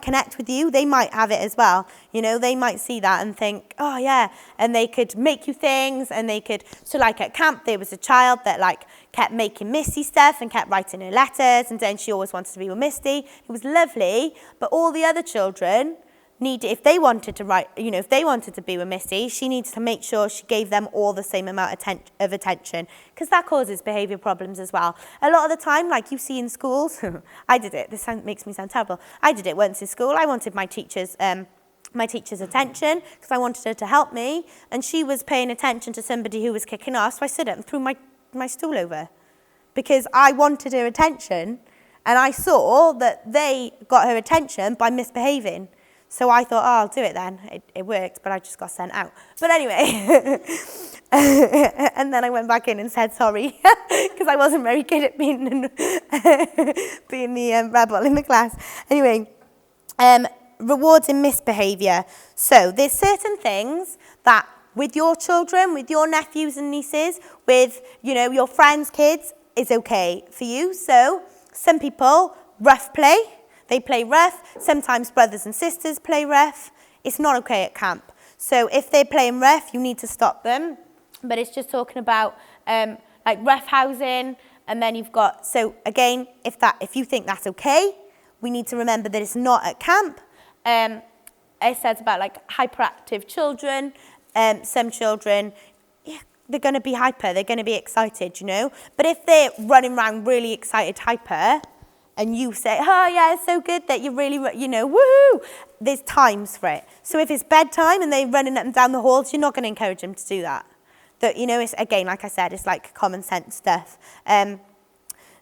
connect with you, they might have it as well. You know, they might see that and think, oh yeah, and they could make you things, and they could, so like at camp, there was a child that like kept making Misty stuff and kept writing her letters, and then she always wanted to be with Misty. It was lovely, but all the other children needed, if they wanted to write, you know, if they wanted to be with Misty, she needs to make sure she gave them all the same amount of attention, because that causes behaviour problems as well. A lot of the time, like you see in schools, I did it, makes me sound terrible. I did it once in school. I wanted my teacher's attention because I wanted her to help me, and she was paying attention to somebody who was kicking off, so I stood up and threw my stool over because I wanted her attention, and I saw that they got her attention by misbehaving. So I thought, oh, I'll do it then. It worked, but I just got sent out. But anyway, and then I went back in and said sorry because I wasn't very good at being the rebel in the class. Anyway, rewards in misbehaviour. So there's certain things that with your children, with your nephews and nieces, with, you know, your friends' kids, is okay for you. So some people, rough play. They play rough. Sometimes brothers and sisters play rough. It's not okay at camp. So if they're playing rough, you need to stop them. But it's just talking about like rough housing. And then you've got, so again, if you think that's okay, we need to remember that it's not at camp. It says about like hyperactive children. Some children, yeah, they're going to be hyper. They're going to be excited, you know. But if they're running around really excited, hyper, and you say, oh, yeah, it's so good that you really, you know, woohoo, there's times for it. So if it's bedtime and they're running up and down the halls, you're not going to encourage them to do that. You know, it's, again, like I said, it's like common sense stuff.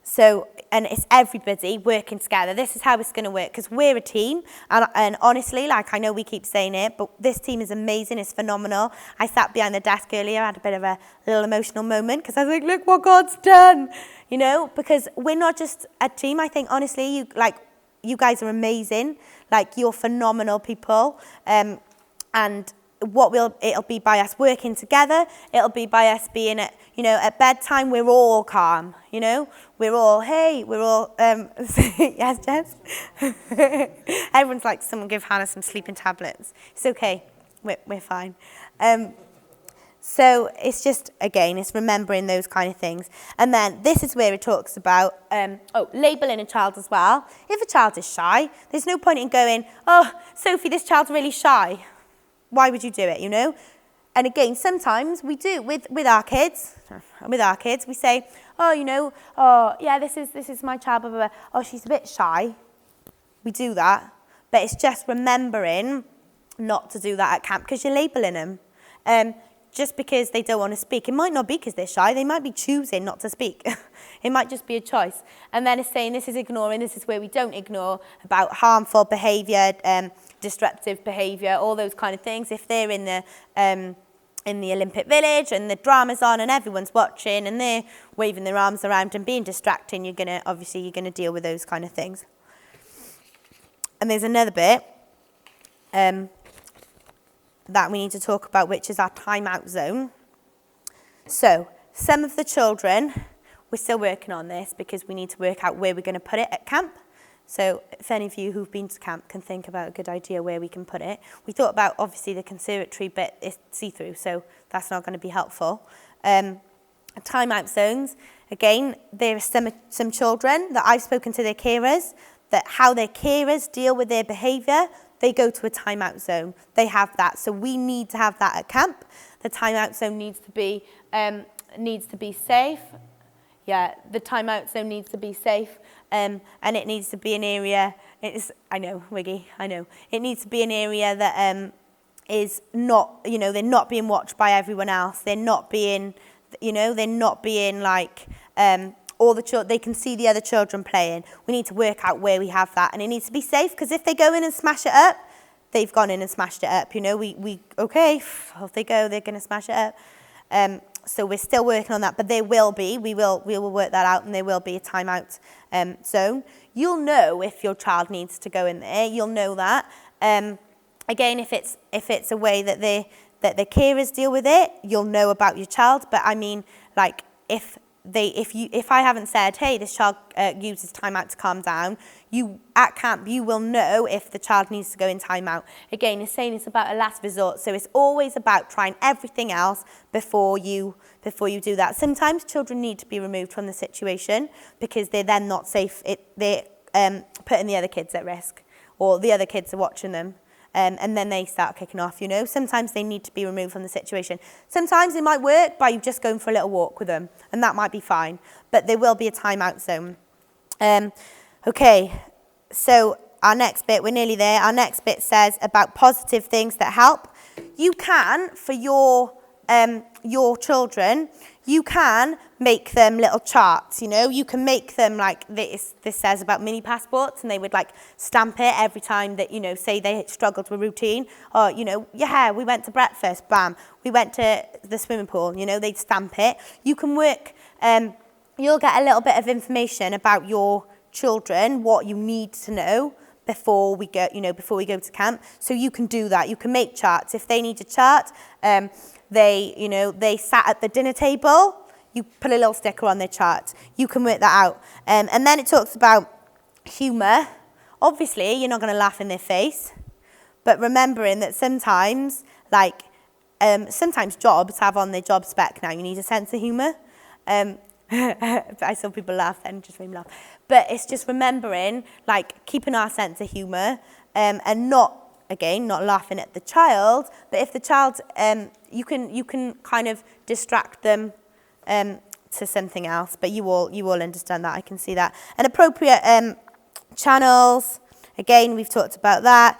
So, and it's everybody working together. This is how it's going to work, because we're a team. And honestly, like I know we keep saying it, but this team is amazing. It's phenomenal. I sat behind the desk earlier, I had a bit of a little emotional moment, because I was like, look what God's done. You know, because we're not just a team. I think, honestly, you guys are amazing. Like, you're phenomenal people. And it'll be by us working together. It'll be by us being at, you know, at bedtime, we're all calm, you know. We're all, yes, Jess? Everyone's like, someone give Hannah some sleeping tablets. It's okay, we're fine. So it's just, again, it's remembering those kind of things. And then this is where it talks about, labelling a child as well. If a child is shy, there's no point in going, oh, Sophie, this child's really shy. Why would you do it, you know? And again, sometimes we do with our kids. We say, oh, you know, oh, yeah, this is my child, blah, blah, blah. Oh, she's a bit shy. We do that. But it's just remembering not to do that at camp, because you're labelling them. Just because they don't want to speak. It might not be because they're shy. They might be choosing not to speak. It might just be a choice. And then it's saying this is ignoring, this is where we don't ignore, about harmful behaviour, disruptive behaviour, all those kind of things. If they're in the Olympic Village and the drama's on and everyone's watching and they're waving their arms around and being distracting, you're going to deal with those kind of things. And there's another bit that we need to talk about, which is our timeout zone. So some of the children, we're still working on this because we need to work out where we're going to put it at camp. So if any of you who've been to camp can think about a good idea where we can put it. We thought about, obviously, the conservatory, but it's see-through, so that's not going to be helpful. Timeout zones, again, there are some children that I've spoken to their carers, that how their carers deal with their behaviour, they go to a timeout zone. They have that. So we need to have that at camp. The timeout zone needs to be safe. Yeah, the timeout zone needs to be safe. And it needs to be an area, I know, Wiggy, I know. It needs to be an area that is not, you know, they're not being watched by everyone else. They're not being, you know, like, they can see the other children playing. We need to work out where we have that, and it needs to be safe, because if they go in and smash it up, they've gone in and smashed it up. You know, we okay, off they go, they're going to smash it up. So we're still working on that, but we will work that out, and there will be a timeout zone. You'll know if your child needs to go in there. You'll know that. Again, if it's a way that the carers deal with it, you'll know about your child. But I mean, like if I haven't said, hey, this child uses timeout to calm down, at camp you will know if the child needs to go in timeout. Again, it's saying it's about a last resort, so it's always about trying everything else before you do that. Sometimes children need to be removed from the situation because they're then not safe. They're putting the other kids at risk, or the other kids are watching them. And then they start kicking off, you know. Sometimes they need to be removed from the situation. Sometimes it might work by just going for a little walk with them, and that might be fine. But there will be a timeout zone. Okay, so our next bit, we're nearly there. Our next bit says about positive things that help. You can, for your children, you can make them little charts, you know. You can make them like this says about mini passports, and they would like stamp it every time that, you know, say they struggled with routine. Or, you know, yeah, we went to breakfast, bam. We went to the swimming pool, you know, they'd stamp it. You can work, you'll get a little bit of information about your children, what you need to know before we go to camp. So you can do that. You can make charts. If they need a chart, they sat at the dinner table, you put a little sticker on their chart. You can work that out. And then it talks about humour. Obviously, you're not going to laugh in their face, but remembering that sometimes, sometimes jobs have on their job spec now, you need a sense of humour. I saw people laugh then, just made me laugh. But it's just remembering, like, keeping our sense of humour, and not laughing at the child, but if the child, you can kind of distract them to something else, but you all understand that, I can see that. And appropriate channels, again, we've talked about that,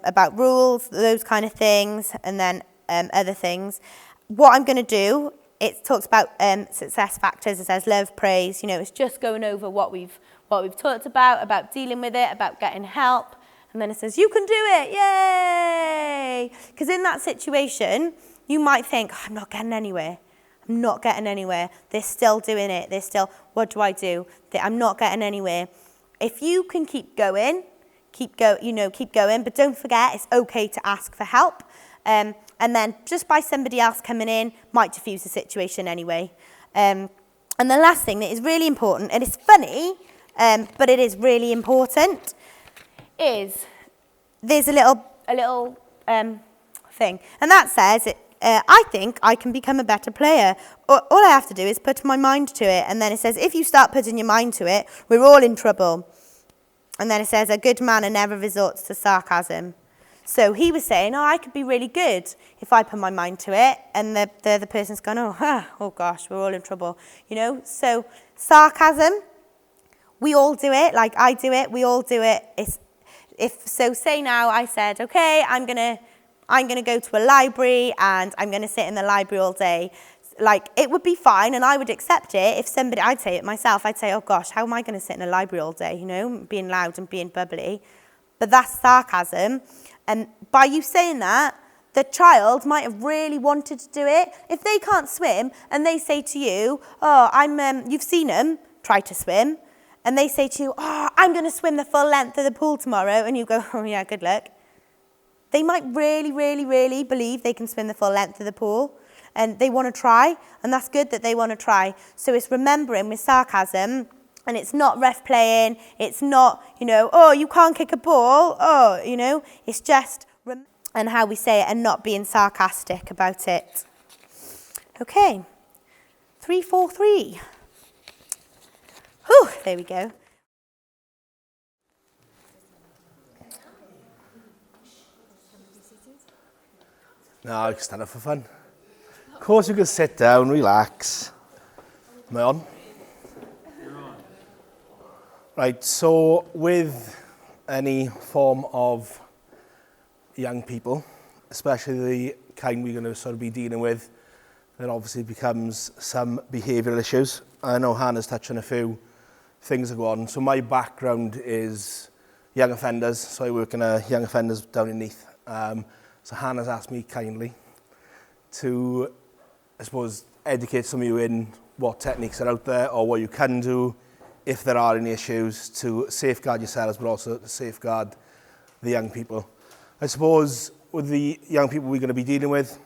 about rules, those kind of things, and then other things. What I'm going to do, it talks about success factors. It says love, praise. You know, it's just going over what we've talked about dealing with it, about getting help. And then it says, you can do it, yay! Because in that situation, you might think, I'm not getting anywhere. They're still doing it. What do I do? I'm not getting anywhere. If you can keep going, keep going. But don't forget, it's okay to ask for help. And then just by somebody else coming in might diffuse the situation anyway. And the last thing that is really important, and it's funny, but it is really important, is there's a little thing. And that says, I think I can become a better player. All I have to do is put my mind to it. And then it says, if you start putting your mind to it, we're all in trouble. And then it says, a good manner never resorts to sarcasm. So he was saying, I could be really good if I put my mind to it. And the other person's gone, oh gosh, we're all in trouble. You know, so sarcasm, we all do it, like I do it, we all do it. Say now I said, okay, I'm gonna go to a library and I'm gonna sit in the library all day. Like, it would be fine and I would accept it if I'd say it myself, I'd say, oh gosh, how am I gonna sit in a library all day, you know, being loud and being bubbly. But that's sarcasm. And by you saying that, the child might have really wanted to do it. If they can't swim and they say to you, you've seen them try to swim, and they say to you, I'm going to swim the full length of the pool tomorrow, and you go, oh yeah, good luck. They might really, really, really believe they can swim the full length of the pool, and they want to try, and that's good that they want to try. So it's remembering with sarcasm, and it's not ref playing, it's not, you can't kick a ball, it's just, and how we say it and not being sarcastic about it. Okay, 3, 4, 3. Whew, there we go. No, you can stand up for fun. Of course you can sit down, relax. Am I on? Right, so with any form of young people, especially the kind we're going to sort of be dealing with, there obviously becomes some behavioural issues. I know Hannah's touched on a few things that go on. So my background is young offenders, so I work in a young offenders down in Neath. So Hannah's asked me kindly to, I suppose, educate some of you in what techniques are out there or what you can do if there are any issues to safeguard yourselves, but also to safeguard the young people. I suppose with the young people we're going to be dealing with,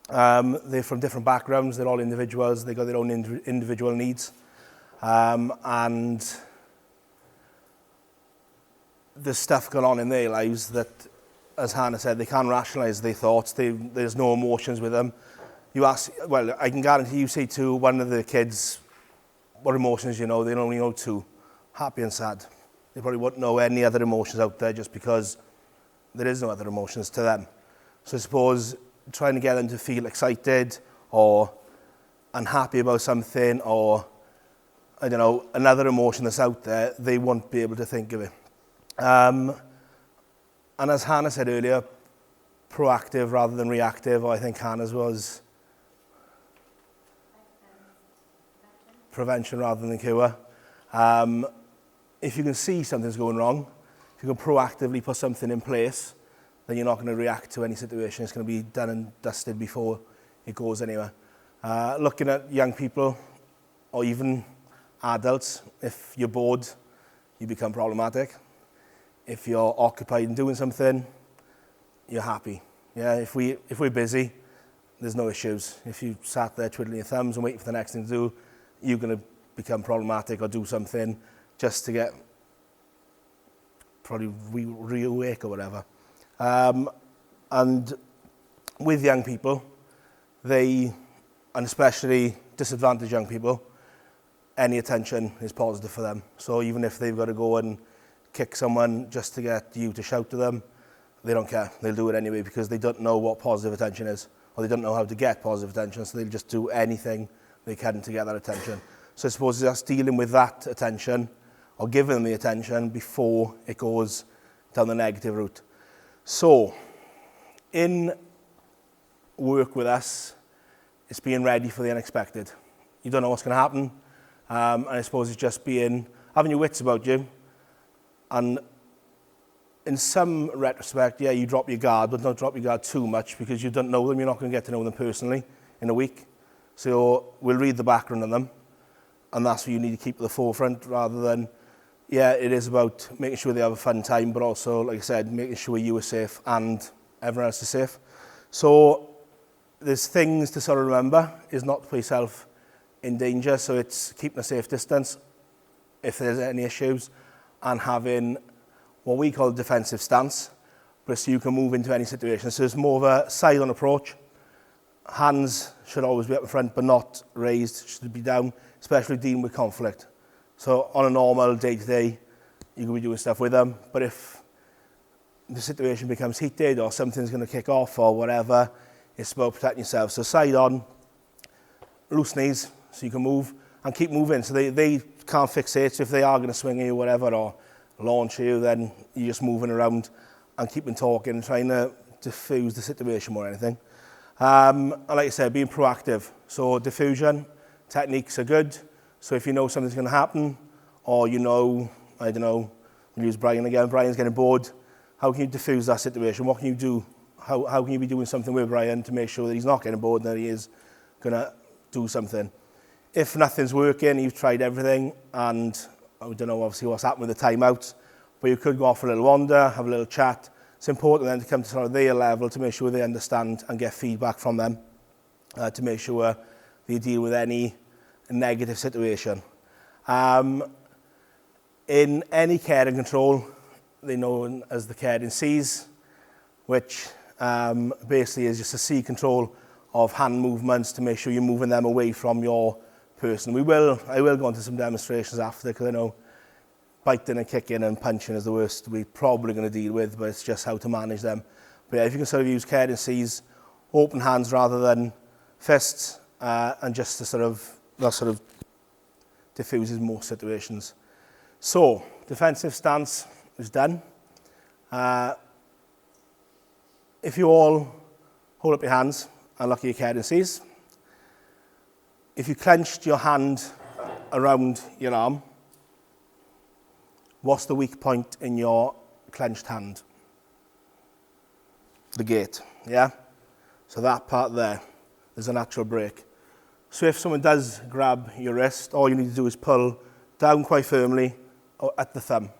they're from different backgrounds, they're all individuals, they've got their own individual needs. And there's stuff going on in their lives that, as Hannah said, they can't rationalise their thoughts, there's no emotions with them. You ask, well, I can guarantee you say to one of the kids, what emotions you know, they only know two, happy and sad. They probably won't know any other emotions out there just because there is no other emotions to them. So I suppose trying to get them to feel excited or unhappy about something or, I don't know, another emotion that's out there, they won't be able to think of it. And as Hannah said earlier, proactive rather than reactive, or I think Hannah's was prevention rather than cure. If you can see something's going wrong, if you can proactively put something in place, then you're not going to react to any situation. It's going to be done and dusted before it goes anywhere. Looking at young people, or even adults, if you're bored, you become problematic. If you're occupied and doing something, you're happy. Yeah, if we're busy, there's no issues. If you sat there twiddling your thumbs and waiting for the next thing to do, you're going to become problematic or do something just to get probably reawake or whatever. And with young people, and especially disadvantaged young people, any attention is positive for them. So even if they've got to go and kick someone just to get you to shout to them, they don't care. They'll do it anyway because they don't know what positive attention is, or they don't know how to get positive attention, so they'll just do anything they can to get that attention. So I suppose just dealing with that attention, or giving them the attention before it goes down the negative route. So, in work with us, it's being ready for the unexpected. You don't know what's going to happen, and I suppose it's just having your wits about you. And in some retrospect, yeah, you drop your guard, but don't drop your guard too much because you don't know them. You're not going to get to know them personally in a week. So we'll read the background on them, and that's what you need to keep at the forefront rather than, yeah, it is about making sure they have a fun time, but also, like I said, making sure you are safe and everyone else is safe. So there's things to sort of remember, is not to put yourself in danger. So it's keeping a safe distance if there's any issues, and having what we call a defensive stance, but so you can move into any situation. So it's more of a silent approach. Hands should always be up in front, but not raised, should be down, especially dealing with conflict. So on a normal day-to-day, you can be doing stuff with them, but if the situation becomes heated or something's going to kick off or whatever, it's about protecting yourself. So side on, loose knees, so you can move and keep moving. So they can't fixate, so if they are going to swing at you or whatever, or launch you, then you're just moving around and keeping talking and trying to diffuse the situation more than anything. And like I said, being proactive. So diffusion techniques are good. So if you know something's going to happen, or you know, I don't know, we'll use Brian again, Brian's getting bored, how can you diffuse that situation? What can you do? How can you be doing something with Brian to make sure that he's not getting bored and that he is going to do something? If nothing's working, you've tried everything, and I don't know obviously what's happened with the timeout, but you could go off for a little wander, have a little chat. It's important then to come to sort of their level to make sure they understand and get feedback from them to make sure they deal with any negative situation. In any care and control, they're known as the caring C's, which basically is just a C control of hand movements to make sure you're moving them away from your person. I will go into some demonstrations after, because I know biting and kicking and punching is the worst we're probably going to deal with, but it's just how to manage them. But yeah, if you can sort of use caring C's, open hands rather than fists, and just to that sort of diffuses most situations. So, defensive stance is done. If you all hold up your hands and look at your caring C's, if you clenched your hand around your arm, what's the weak point in your clenched hand? the gate, yeah? So that part there, there's a natural break. So if someone does grab your wrist, all you need to do is pull down quite firmly at the thumb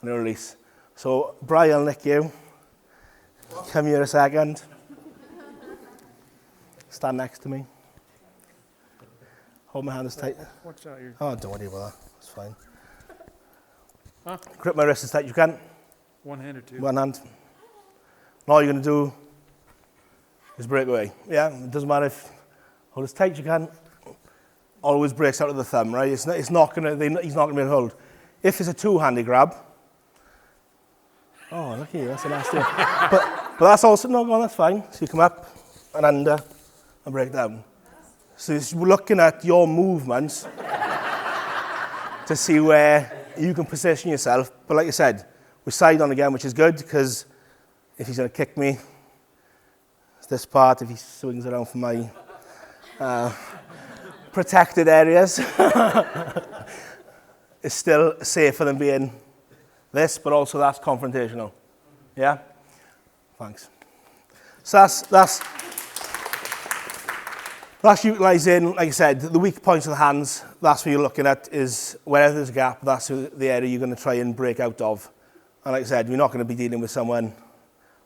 and it'll release. So Brian will nick you. Come here a second. Stand next to me. Hold my hand as tight. Watch out, Oh, don't worry about that. It's fine. Huh? Grip my wrist as tight as you can. one hand or two. One hand. And all you're going to do is break away. Yeah, it doesn't matter if hold as tight as you can. Always breaks out of the thumb, right? He's not going to be able to hold. If it's a two-handed grab, oh, look here, that's a nasty one. But that's also, no, go on, that's fine. So you come up and under and break down. So we're looking at your movements to see where you can position yourself. But like I said, we're side on again, which is good because if he's going to kick me, it's this part. If he swings around for my protected areas, it's still safer than being this, but also that's confrontational. Yeah? Thanks. So that's utilising, like I said, the weak points of the hands. That's what you're looking at, is wherever there's a gap, that's the area you're going to try and break out of. And like I said, we're not going to be dealing with someone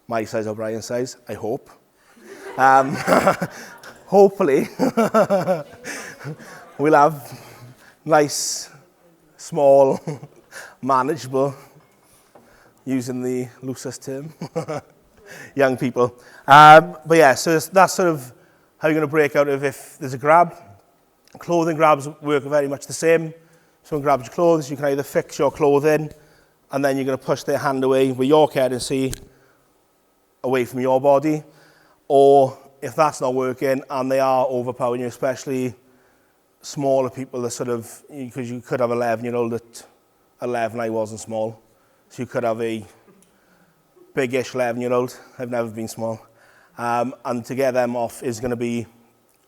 my size or Brian's size, I hope. Hopefully, we'll have nice, small, manageable, using the loosest term, young people. But yeah, so that's sort of how you're going to break out of if there's a grab. Clothing grabs work very much the same. Someone grabs your clothes, you can either fix your clothing and then you're going to push their hand away with your currency away from your body. Or if that's not working and they are overpowering you, especially smaller people, that sort of, because you could have 11-year-old at 11, I wasn't small. So you could have a big-ish 11-year-old. I've never been small. And to get them off is going to be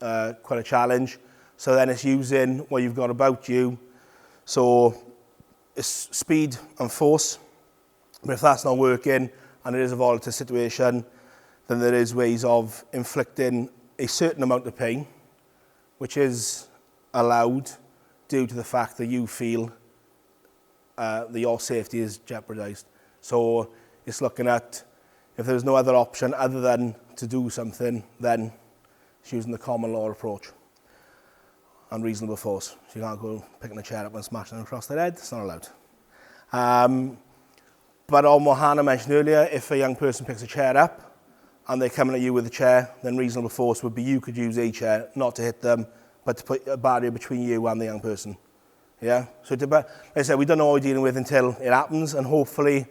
quite a challenge. So then it's using what you've got about you. So it's speed and force. But if that's not working and it is a volatile situation, then there is ways of inflicting a certain amount of pain, which is allowed due to the fact that you feel that your safety is jeopardized. So it's looking at, if there's no other option other than to do something, then it's using the common law approach and reasonable force. So you can't go picking a chair up and smashing it across their head. It's not allowed. But on what Hannah mentioned earlier, if a young person picks a chair up and they're coming at you with a chair, then reasonable force would be you could use a chair, not to hit them, but to put a barrier between you and the young person. Yeah? So like I said, we don't know what we're dealing with until it happens, and hopefully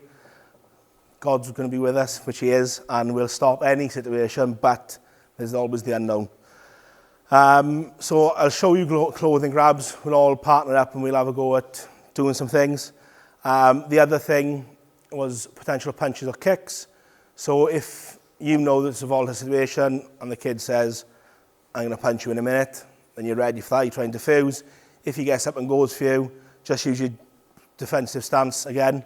God's going to be with us, which he is, and we'll stop any situation, but there's always the unknown. So I'll show you clothing grabs. We'll all partner up and we'll have a go at doing some things. The other thing was potential punches or kicks. So if you know that it's a volatile situation and the kid says, I'm going to punch you in a minute, then you're ready for that, you try and defuse. If he gets up and goes for you, just use your defensive stance again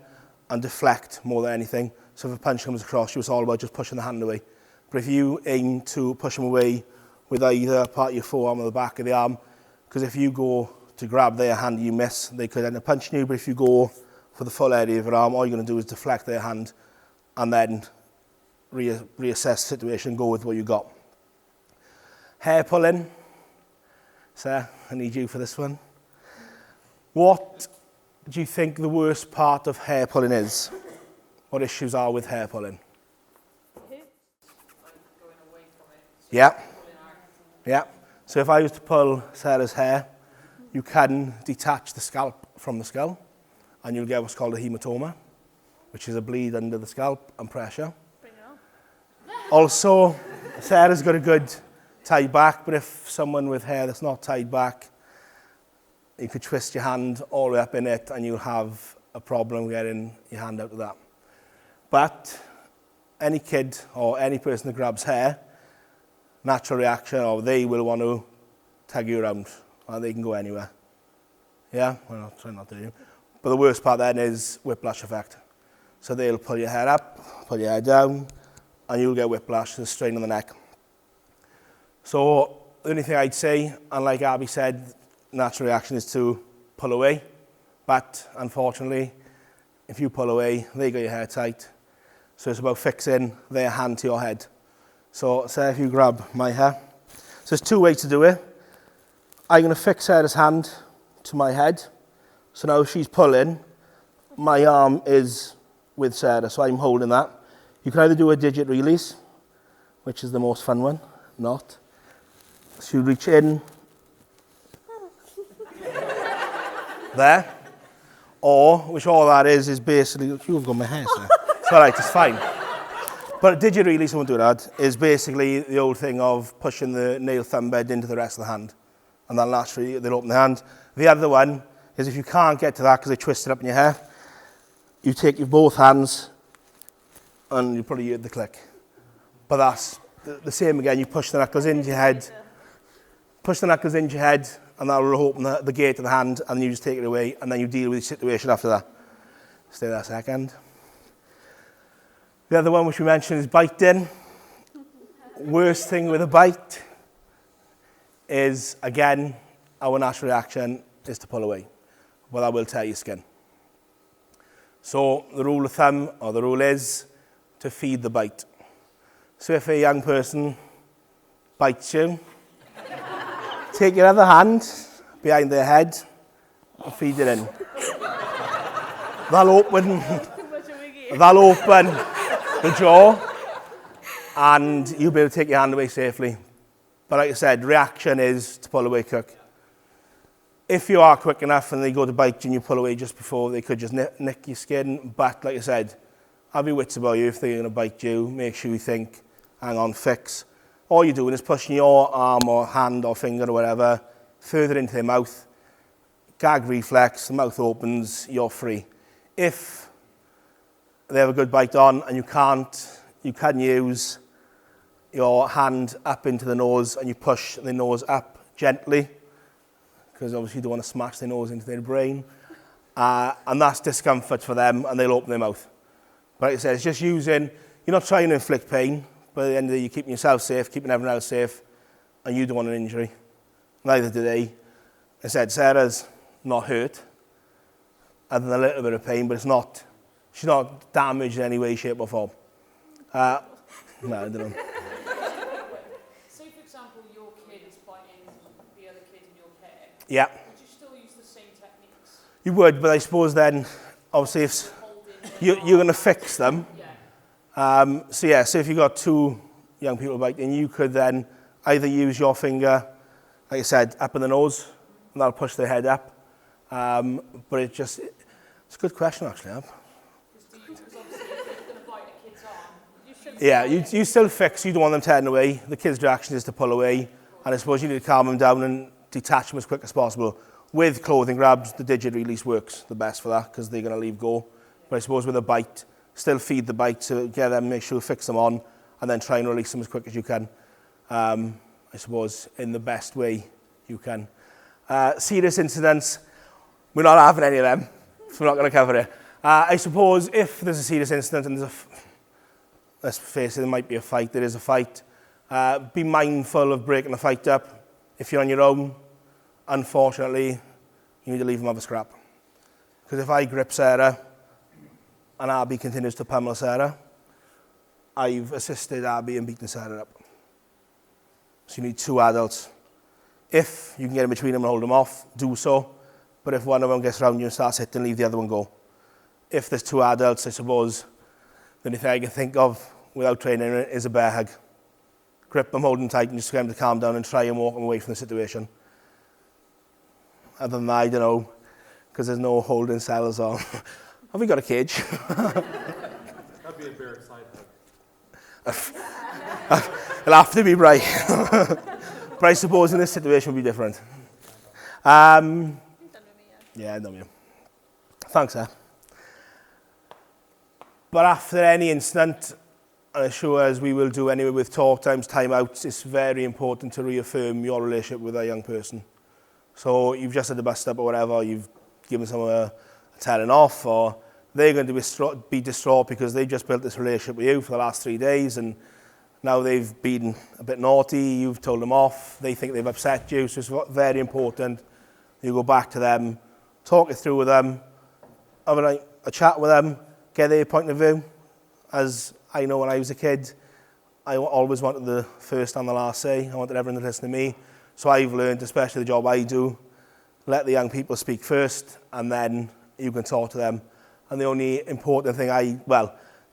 and deflect more than anything. So if a punch comes across you, it's all about just pushing the hand away. But if you aim to push them away with either part of your forearm or the back of the arm, because if you go to grab their hand, you miss, they could end up punching you. But if you go for the full area of your arm, all you're going to do is deflect their hand and then reassess the situation and go with what you got. Hair pulling. Sir, I need you for this one. What do you think the worst part of hair pulling is? What issues are with hair pulling? Yeah. Yeah. So if I was to pull Sarah's hair, you can detach the scalp from the skull and you'll get what's called a hematoma, which is a bleed under the scalp and pressure. Also, Sarah's got a good tie back, but if someone with hair that's not tied back, you could twist your hand all the way up in it and you'll have a problem getting your hand out of that. But any kid or any person that grabs hair, natural reaction, or they will want to tag you around, and they can go anywhere. Yeah? Well, I'll try not to do. But the worst part then is whiplash effect. So they'll pull your hair up, pull your hair down, and you'll get whiplash, the strain on the neck. So the only thing I'd say, and like Abby said, natural reaction is to pull away. But unfortunately, if you pull away, they got your hair tight. So it's about fixing their hand to your head. So say if you grab my hair. So there's two ways to do it. I'm going to fix Sarah's hand to my head. So now if she's pulling, my arm is with Sarah, so I'm holding that. You can either do a digit release, which is the most fun one, not. So you reach in, there, or, which all that is basically, you've got my hair, sir. It's all right, it's fine. But a digit release, I won't do that, is basically the old thing of pushing the nail thumb bed into the rest of the hand. And then naturally, they'll open the hand. The other one is if you can't get to that because they twist it up in your hair, you take your both hands and you probably hear the click. But that's the same again, you push the knuckles into your head, and that will open the gate of the hand, and then you just take it away, and then you deal with the situation after that. Stay there a second. The other one which we mentioned is biting. Worst thing with a bite is, again, our natural reaction is to pull away. Well, that will tear your skin. So the rule of thumb, or the rule is, to feed the bite. So if a young person bites you, take your other hand behind their head and feed it in. That'll open the jaw, and you'll be able to take your hand away safely. But like I said, reaction is to pull away quick. If you are quick enough and they go to bite you and you pull away just before, they could just nick your skin. But like I said, have your wits about you. If they're going to bite you, make sure you think, hang on, fix. All you're doing is pushing your arm or hand or finger or whatever further into their mouth. Gag reflex, the mouth opens, you're free. If they have a good bite on and you can't, you can use your hand up into the nose and you push the nose up gently, because obviously you don't want to smash their nose into their brain. And that's discomfort for them, and they'll open their mouth. But like I said, it's just using, you're not trying to inflict pain, but at the end of the day, you're keeping yourself safe, keeping everyone else safe, and you don't want an injury. Neither do they. I said, Sarah's not hurt, other than a little bit of pain, but she's not damaged in any way, shape or form. No, I don't know. Say, for example, your kid is biting the other kid in your care. Yeah. Would you still use the same techniques? You would, but I suppose then, obviously, if you're going to fix them. Yeah. So if you've got two young people biting, you could then either use your finger, like I said, up in the nose, and that'll push their head up. But it's a good question, actually, Ab. Yeah, you still fix, you don't want them tearing away. The kid's reaction is to pull away, and I suppose you need to calm them down and detach them as quick as possible. With clothing grabs, the digit release works the best for that, because they're going to leave go. But I suppose with a bite, still feed the bite to get them, make sure you fix them on, and then try and release them as quick as you can. I suppose in the best way you can. Serious incidents, we're not having any of them, so we're not going to cover it. I suppose if there's a serious incident and let's face it, there might be a fight, there is a fight. Be mindful of breaking the fight up. If you're on your own, unfortunately, you need to leave them have a scrap. Because if I grip Sarah and Abby continues to pummel Sarah, I've assisted Abby in beating Sarah up. So you need two adults. If you can get in between them and hold them off, do so. But if one of them gets around you and starts hitting, leave the other one go. If there's two adults, I suppose the only thing I can think of without training is a bear hug. Grip them, hold them tight, and just get them to calm down and try and walk them away from the situation. Other than that, I don't know, because there's no holding cells on. Have we got a cage? That'd be a bear side hug. It'll have to be right. But I suppose in this situation would be different. Yeah, no, yeah. Thanks, sir. But after any incident, and I'm sure as we will do anyway with talk times, timeouts, it's very important to reaffirm your relationship with a young person. So you've just had the bus stop or whatever, you've given someone a telling off, or they're going to be distraught because they've just built this relationship with you for the last 3 days, and now they've been a bit naughty, you've told them off, they think they've upset you, so it's very important you go back to them, talk it through with them, have a chat with them, get their point of view. As I know when I was a kid, I always wanted the first and the last say. I wanted everyone to listen to me. So I've learned, especially the job I do, let the young people speak first, and then you can talk to them. And the only important thing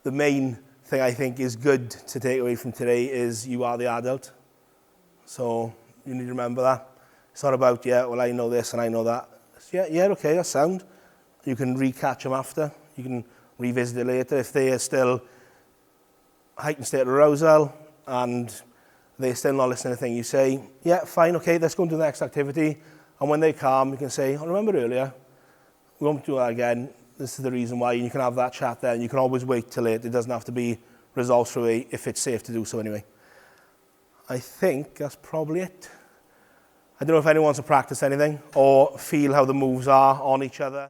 the main thing I think is good to take away from today is you are the adult. So you need to remember that. It's not about, I know this and I know that. Okay, that's sound. You can re-catch them after. You can revisit it later. If they are still heightened state of arousal and they're still not listening to anything you say, fine, okay, let's go and do the next activity. And when they calm, you can say, remember earlier, we won't do that again. This is the reason why. And you can have that chat there, and you can always wait till it doesn't have to be resolved through if it's safe to do so anyway. I think that's probably it. I don't know if anyone wants to practice anything or feel how the moves are on each other.